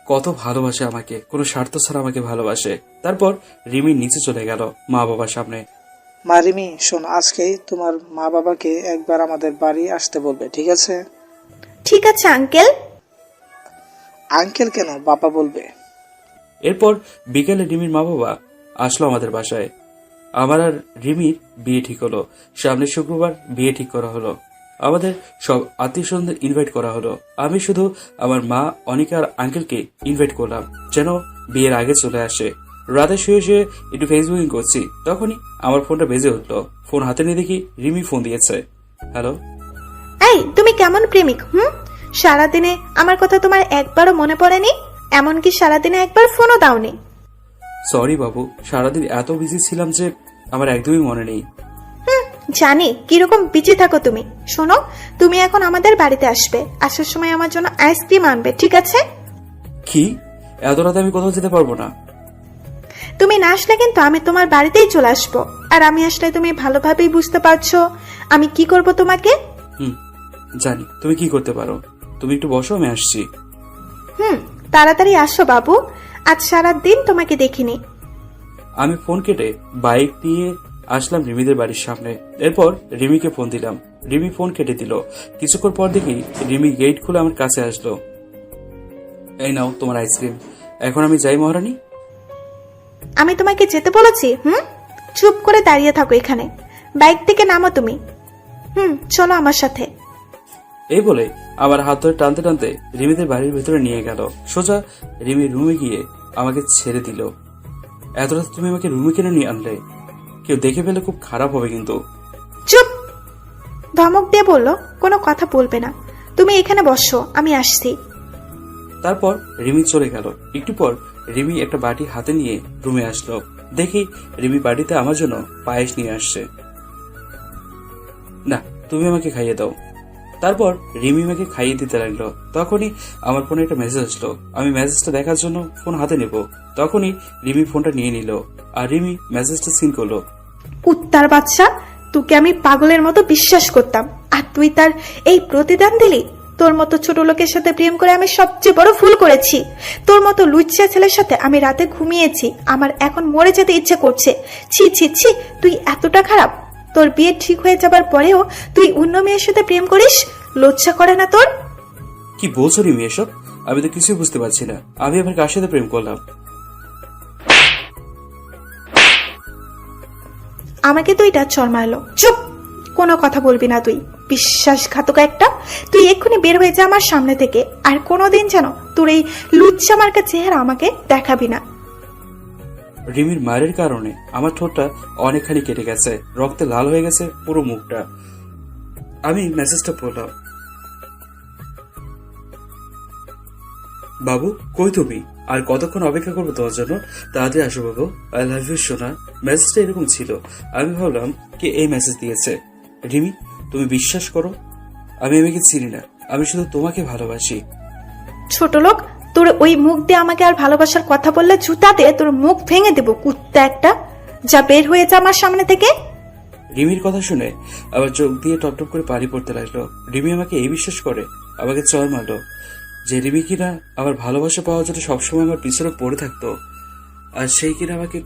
কত ভালোবাসে আমাকে, কোনো স্বার্থ ছাড়া আমাকে ভালোবাসে। তারপর রিমি নিচে চলে গেল মা বাবার সামনে। মা রিমি, শোন, আজকেই তোমার মা বাবাকে একবার আমাদের বাড়ি আসতে বলবে, ঠিক আছে? ঠিক আছে আঙ্কেল। আঙ্কেল কেন, বাবা বলবে। এরপর বিকেলে রিমির মা বাবা আসলো আমাদের বাসায়। আমার আর রিমির বিয়ে ঠিক হলো। সামনের শুক্রবার বিয়ে ঠিক করা হলো। আমাদের সব আত্মীয় স্বজনদের ইনভাইট করা হলো। আমি শুধু আমার মা, অনিকা আর আঙ্কেলকে ইনভাইট করলাম যেন বিয়ের আগে চলে আসে। রাতে শুয়ে শুয়ে একটু ফেসবুকিং করছি, তখনই আমার ফোনটা বেজে উঠলো। ফোন হাতে নিয়ে দেখি রিমি ফোন দিয়েছে। হ্যালো। এই তুমি কেমন প্রেমিক? সারাদিনে আমার কথা তোমার একবারও মনে পড়েনি? এমনকি সারাদিনে একবার ফোনও দাওনি? সরি বাবু, সারাদিন এত বিজি ছিলাম যে আমার একদমই মনে নেই। জানি কিরকম বিচি থাকো তুমি। শোনো, তুমি এখন আমাদের বাড়িতে আসবে। আসার সময় আমার জন্য আইসক্রিম আনবে, ঠিক আছে? কি, এত রাতে আমি কোথাও যেতে পারবো না। তুমি না আসলে কিন্তু আমি তোমার বাড়িতেই চলে আসবো। আর আমি আসলে তুমি ভালোভাবেই বুঝতে পারছো আমি কি করব তোমাকে। জানি তুমি কি করতে পারো। তুমি একটু বসো, আমি আসছি। তাড়াতাড়ি আসো বাবু, আজ সারা দিন তোমাকে দেখিনি। আমি ফোন কেটে বাইক নিয়ে আসলাম রিমিদের বাড়ির সামনে। এরপর রিমিকে ফোন দিলাম। রিমি ফোন কেটে দিল। কিছুক্ষণ পর দেখি রিমি গেট খুলে আমার কাছে আসলো। এই নাও তোমার আইসক্রিম। এখন আমি যাই মহারানী? আমি তোমাকে যেতে বলেছি? চুপ করে দাঁড়িয়ে থাকো এখানে। বাইক থেকে নামো তুমি। চলো আমার সাথে। এই বলে আমার হাত ধরে টানতে টানতে রিমিদের বাড়ির ভেতরে নিয়ে গেল। সোজা রিমির রুমে গিয়ে আমাকে ছেড়ে দিল। এত রাতে তুমি আমাকে রুমে কেন নিয়ে আনলে? কেউ দেখে ফেলে খুব খারাপ হবে কিন্তু। চুপ! ধমক দিয়ে বললো কোনো কথা বলবে না। তুমি এখানে বসো, আমি আসছি। তারপর রিমি চলে গেল। একটু পর রিমি একটা বাটি হাতে নিয়ে রুমে আসলো। দেখি রিমি বাড়িতে আমার জন্য পায়েস নিয়ে আসছে। না, তুমি আমাকে খাইয়ে দাও। তারপর রিমি আমাকে খাইয়ে দিতে লাগলো। তখনই আমার ফোনে একটা মেসেজ আসলো। আমি মেসেজটা দেখার জন্য ফোন হাতে নেব, তখনই রিমি ফোনটা নিয়ে নিল আর রিমি মেসেজটা সিন করলো। কুত্তার বাচ্চা, তোকে আমি পাগলের মতো বিশ্বাস করতাম, আর তুই তার এই প্রতিদান দিলি। তোর মতো ছোট লোকের সাথে প্রেম করে আমি সবচেয়ে বড় ভুল করেছি। তোর মতো লুচ্চা ছেলের সাথে আমি রাতে ঘুমিয়েছি। আমার এখন মরে যেতে ইচ্ছে করছে। ছি ছি ছি, তুই এতটা খারাপ। তোর বিয়ে ঠিক হয়ে যাবার পরেও তুই অন্য মেয়ের সাথে প্রেম করিস? লজ্জা করে না তোর? কি বলছো রিমি এসব? আমি তো কিছুই বুঝতে পারছি না। আমি আবার কার সাথে প্রেম করলাম? আমাকে দুইটা চর মারলো। চুপ! কোনো কথা বলবি না তুই, বিশ্বাসঘাতক একটা। তুই এক্ষুনি বের হয়ে যা আমার সামনে থেকে। আর কোনোদিন যেন তোর এই লুচ্চা মার্কা চেহারা আমাকে দেখাবি না। রিমির মারের কারণে আমার ঠোঁটটা অনেকখানি কেটে গেছে, রক্তে লাল হয়ে গেছে পুরো মুখটা। আমি মেসেজটা পড়লাম। বাবু, কই তুমি? আর কতক্ষণ অপেক্ষা করবো তোমার জন্য? তাড়াতাড়ি আসো বাবু। আই লাভ ইউ সোনা। মেসেজটা এরকম ছিল। আমি ভাবলাম কে এই মেসেজ দিয়েছে। রিমি, তুমি বিশ্বাস করো, আমি আমাকে চিনি না। আমি শুধু তোমাকে ভালোবাসি। ছোট লোক, তোর ওই মুখ দিয়ে আমাকে আর ভালোবাসার কথা বললে জুতা দিয়ে তোর মুখ ভেঙে দেবো, কুত্তা একটা। যা বের হয়ে যা আমার সামনে থেকে। রিমির কথা শুনে আবার চোখ দিয়ে টপটপ করে পানি পড়তে লাগলো। রিমি আমাকে এই বিশ্বাস করে আমাকে চর মারলো যে রিমি কিনা আমার ভালোবাসা পাওয়ার জন্য সবসময় আমার পিছনে পড়ে থাকতো, আর সেই কিনা আমাকে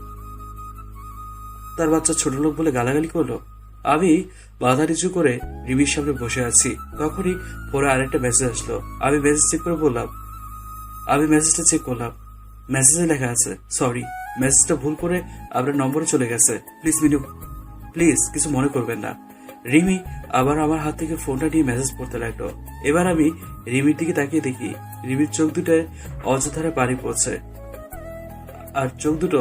তার বাচ্চা ছোট লোক বলে গালাগালি করলো। আমি মাথা নিচু করে রিমির সামনে বসে আছি। তখনই পরে আরেকটা মেসেজ আসলো। আমি মেসেজ চেক করে বললাম, আমি মেসেজটা চেক করলাম, মেসেজে লেখা আছে সরি, মেসেজটা ভুল করে আপনার নম্বরে চলে গেছে। প্লিজ মিনু, প্লিজ কিছু মনে করবেন না। রিমি আবার আমার হাত থেকে ফোনটা নিয়ে মেসেজ পড়তে লাগলো। এবার আমি রিমির দিকে তাকিয়ে দেখি রিমির চোখ দুটায় অযথারে পানি পড়ছে, আর চোখ দুটো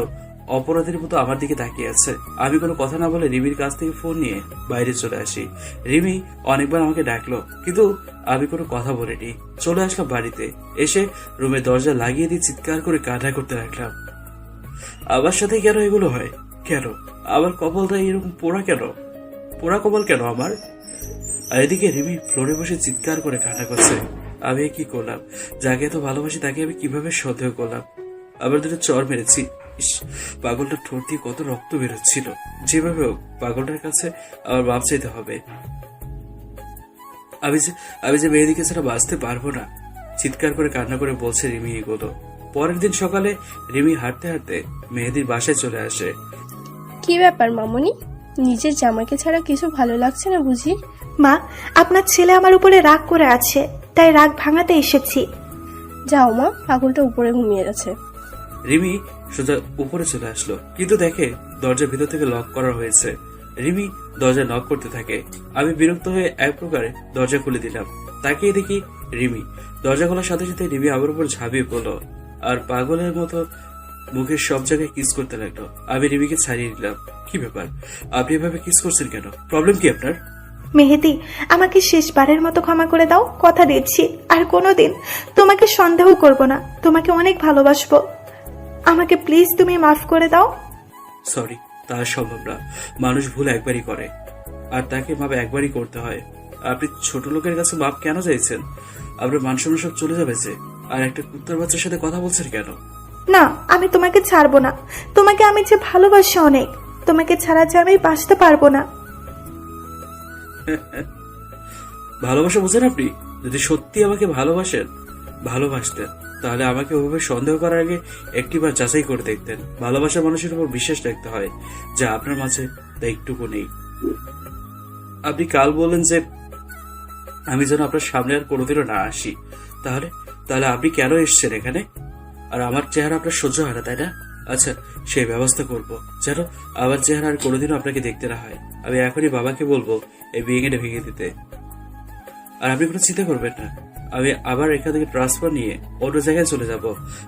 অপরাধের মতো আমার দিকে তাকিয়ে আছে। আমি কোনো কথা না বলে রিমির কাছ থেকে ফোন নিয়ে বাইরে চলে আসি। রিমি অনেকবার আমাকে ডাকলো, কিন্তু আমি কোনো কথা বলিনি। চলে আসলাম বাড়িতে। এসে রুমের দরজা লাগিয়ে দিয়ে চিৎকার করে কান্না করতে লাগলাম। আমার সাথে কেন এগুলো হয়? কেন আমার কপালটা এরকম পোড়া? কেন পোড়া কপাল কেন আমার? আর এদিকে রিমি ফ্লোরে বসে চিৎকার করে কান্না করছে। আমি কি করলাম? যাকে এত ভালোবাসি তাকে আমি কিভাবে সন্দেহ করলাম? আবার দুটো চর মেরেছি। ইস, পাগলটা ঠোঁট দিয়ে কত রক্ত বেরোচ্ছিল। যেভাবে হোক পাগলটার কাছে আমার মাপ চাইতে হবে। আমি যে মেহেদিকে ছাড়া বাঁচতে পারবো না, চিৎকার করে কান্না করে বলছে রিমি এগুলো। পরের দিন সকালে রিমি হাঁটতে হাঁটতে মেহেদির বাসায় চলে আসে। কি ব্যাপার মামনি, নিজের জামাইকে ছাড়া কিছু ভালো লাগছে না বুঝি? মা, আপনার ছেলে আমার উপরে রাগ করে আছে, তাই রাগ ভাঙাতে এসেছি। যাও মা, পাগলটা উপরে ঘুমিয়ে গেছে। রিমি সোজা উপরে চলে আসলো, কিন্তু দেখে দরজার ভিতর থেকে লক করা হয়েছে। রিমি দরজা নক করতে থাকে। আমি বিরক্ত হয়ে এক প্রকারে দরজা খুলে দিলাম। তাকিয়ে দেখি রিমি। দরজা খোলার সাথে সাথে রিমি আমার উপর ঝাঁপিয়ে পড়লো আর পাগলের মতো মুখের সব জায়গায় কিস করতে লাগলো। আমি রিমিকে ছাড়িয়ে দিলাম। কি ব্যাপার, আপনি এভাবে কিস করছেন কেন? প্রবলেম কি আপনার? মেহেদি, আমাকে শেষবারের মতো ক্ষমা করে দাও, কথা দিচ্ছি আর কোনোদিন তোমাকে সন্দেহ করব না, তোমাকে অনেক ভালোবাসবো। আমাকে প্লিজ তুমি মাফ করে দাও। সরি, তা সম্ভব না। মানুষ ভুল একবারই করে, আর তাকে মাপ একবারই করতে হয়। আপনি ছোট লোকের কাছে মাপ কেন চাইছেন? আপনার মান সম্মান সব চলে যাবে যে, আর একটা কুত্তার বাচ্চার সাথে কথা বলছেন কেন? না, আমি তোমাকে ছাড়বো না। তোমাকে আমি যে ভালোবাসি অনেক, তোমাকে ছাড়া যে আমি বাঁচতে পারবো না। ভালোবাসা বোঝেন আপনি? যদি সত্যি আমাকে ভালোবাসতেন তাহলে আমাকে ওভাবে সন্দেহ করার আগে একটিবার যাচাই করে দেখতেন। ভালোবাসা মানুষের উপর বিশ্বাস রাখতে হয়, যা আপনার মাঝে তা একটুকু নেই। আপনি কাল বললেন যে আমি যেন আপনার সামনে আর কোনোদিনও না আসি, তাহলে আপনি কেন এসছেন এখানে? আর আমার চেহারা আপনার সহ্য হয় না, তাই না? আচ্ছা, সেই ব্যবস্থা করবো যেন আমার চেহারা আর কোনোদিনও আপনাকে দেখতে না হয়। আমি এখনই বাবাকে বলবো এই বিয়েটা ভেঙে দিতে। আর আপনি কোনো চিন্তা করবেন না, আমি আবার এখান থেকে ট্রান্সফার নিয়ে অন্য জায়গায় চলে যাব,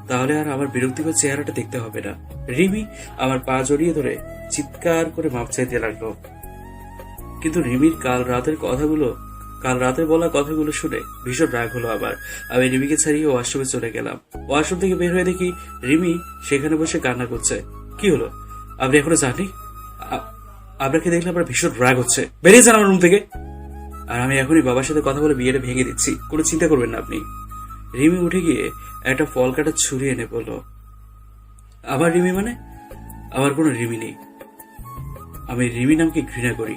তাহলে আর আমার বিরক্তিকর চেহারাটা দেখতে হবে না। রিমি আমার পা জড়িয়ে ধরে চিৎকার করে মাপ চাইতে লাগলো। কিন্তু রিমির কাল রাতে বলা কথাগুলো শুনে ভীষণ রাগ হলো আমার। আমি রিমিকে ছাড়িয়ে ওয়াশরুমে চলে গেলাম। ওয়াশরুম থেকে বের হয়ে দেখি রিমি সেখানে বসে কান্না করছে। কি হলো, আপনি এখনো জানি? আপনাকে দেখলে আমার ভীষণ রাগ হচ্ছে, বেরিয়ে যান আমার রুম থেকে। আর আমি এখনই বাবার সাথে কথা বলে বিয়েটা ভেঙে দিচ্ছি, কোনো চিন্তা করবেন না আপনি। রিমি উঠে গিয়ে একটা ফল কাটা ছুরি এনে বলল, আমার রিমি মানে? আমার কোনো রিমি নেই। আমি রিমি নামকে ঘৃণা করি,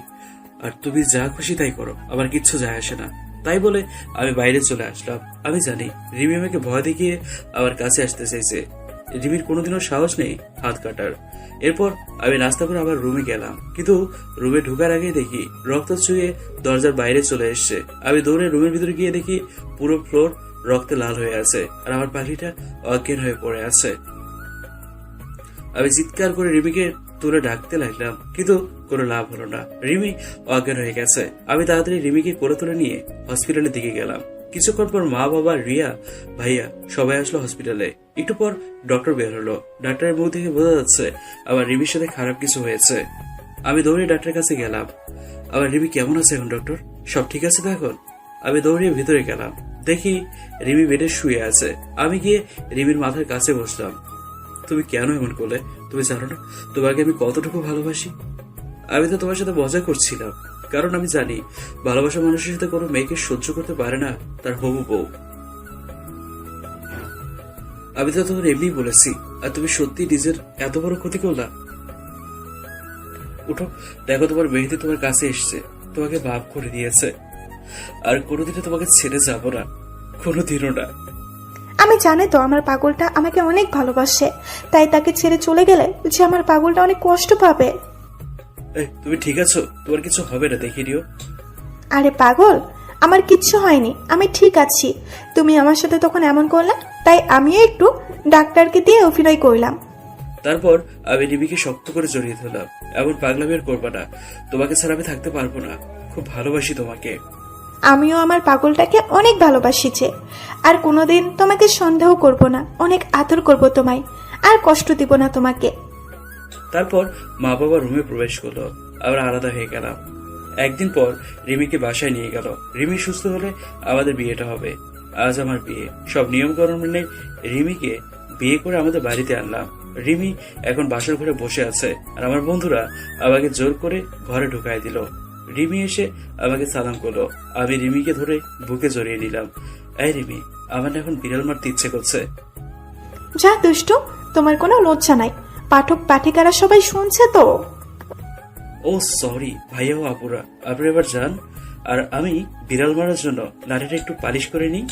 আর তুমি যা খুশি তাই করো, আমার কিচ্ছু যায় আসে না। তাই বলে আমি বাইরে চলে আসলাম। আমি জানি রিমি আমাকে ভয় দেখিয়ে আমার কাছে আসতে চাইছে। রিমির কোনোদিনও সাহস নেই হাত কাটার। এরপর আমি নাস্তা করে আবার রুমে গেলাম, কিন্তু রুমে ঢোকার আগেই দেখি রক্ত ছুঁয়ে দরজার বাইরে চলে এসছে। আমি দৌড়ে রুমের ভিতরে গিয়ে দেখি পুরো ফ্লোর রক্তে লাল হয়ে আছে, আর আমার পাখিটা অজ্ঞান হয়ে পড়ে আছে। আমি চিৎকার করে রিমিকে তুলে ডাকতে লাগলাম, কিন্তু কোনো লাভ হলো না। রিমি অজ্ঞান হয়ে গেছে। আমি তাড়াতাড়ি রিমিকে করে তুলে নিয়ে হসপিটালের দিকে গেলাম। কিছুক্ষণ পর মা, বাবা, রিয়া, ভাইয়া সবাই আসলো হসপিটালে। একটু পর ডক্টর বের হলো। ডাক্তারের মুখ থেকে বোঝা যাচ্ছে আবার রিমির সাথে খারাপ কিছু হয়েছে। আমি দৌড়ে ডাক্তারের কাছে গেলাম। আবার রিমি কেমন আছে এখন ডক্টর? সব ঠিক আছে তো এখন? আমি দৌড়িয়ে ভিতরে গেলাম, দেখি রিমি বেডে শুয়ে আছে। আমি গিয়ে রিমির মাথার কাছে বসলাম। তুমি কেন এমন করলে? তুমি জানো না তোমাকে আমি কতটুকু ভালোবাসি? আমি তো তোমার সাথে মজা করছিলাম, কারণ আমি জানি ভালোবাসা মানুষের সাথে কোনো মেয়েকে সহ্য করতে পারে না তার হবু বউ। আমি তো তোমার এমনি বলেছি, আর তুমি সত্যি নিজের এত বড় ক্ষতি করলা? উঠো, দেখো তোমার মেহেদি তোমার কাছে এসছে, তোমাকে মাফ করে দিয়েছে। আর কোনোদিনও তোমাকে ছেড়ে যাবো না, কোনোদিনও না। আমি জানি তো আমার পাগলটা আমাকে অনেক ভালোবাসে, তাই তাকে ছেড়ে চলে গেলে যে আমার পাগলটা অনেক কষ্ট পাবে। তুমি ঠিক আছো? তোমার কিছু হবে না, দেখে নিও। আরে পাগল, আমার কিচ্ছু হয়নি, আমি ঠিক আছি। তুমি আমার সাথে তখন এমন করলে, তাই আমিও একটু ডাক্তারকে দিয়ে অভিনয় করলাম। তারপর আমি রিমিকে শক্ত করে জড়িয়ে ধরলাম। এমন পাগলামি আর করবা না, তোমাকে ছাড়া আমি থাকতে পারবো না, খুব ভালোবাসি তোমাকে। আমিও আমার পাগলটাকে অনেক ভালোবাসিছে, আর কোনোদিন তোমাকে সন্দেহ করব না, অনেক আদর করব তোমায়, আর কষ্ট দিব না তোমাকে। তারপর মা বাবা রুমে প্রবেশ করলো, আমরা আলাদা হয়ে গেলাম। একদিন পর রিমিকে বাসায় নিয়ে গেল। রিমি সুস্থ হলে আমাদের বিয়েটা হবে। আজ আমার বিয়ে। সব নিয়মকানুন মেনে রিমিকে বিয়ে করে আমাদের বাড়িতে আনলাম। রিমি এখন বাসার ঘরে বসে আছে, আর আমার বন্ধুরা আমাকে জোর করে ঘরে ঢুকাই দিল। রিমি এসে আমাকে সালাম করলো। আমি রিমিকে ধরে বুকে জড়িয়ে নিলাম। এই রিমি, আমার এখন বিড়াল মারতে ইচ্ছে করছে। যা দুষ্টু, তোমার কোনো লজ্জা নাই। পাঠক পাঠিকারা সবাই শুনছে তো। ও সরি ভাইয়া ও আপুরা, আপনি এবার যান, আর আমি বিড়াল মারার জন্য লাঠিটা একটু পালিশ করে নিই।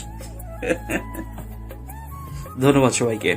ধন্যবাদ সবাইকে।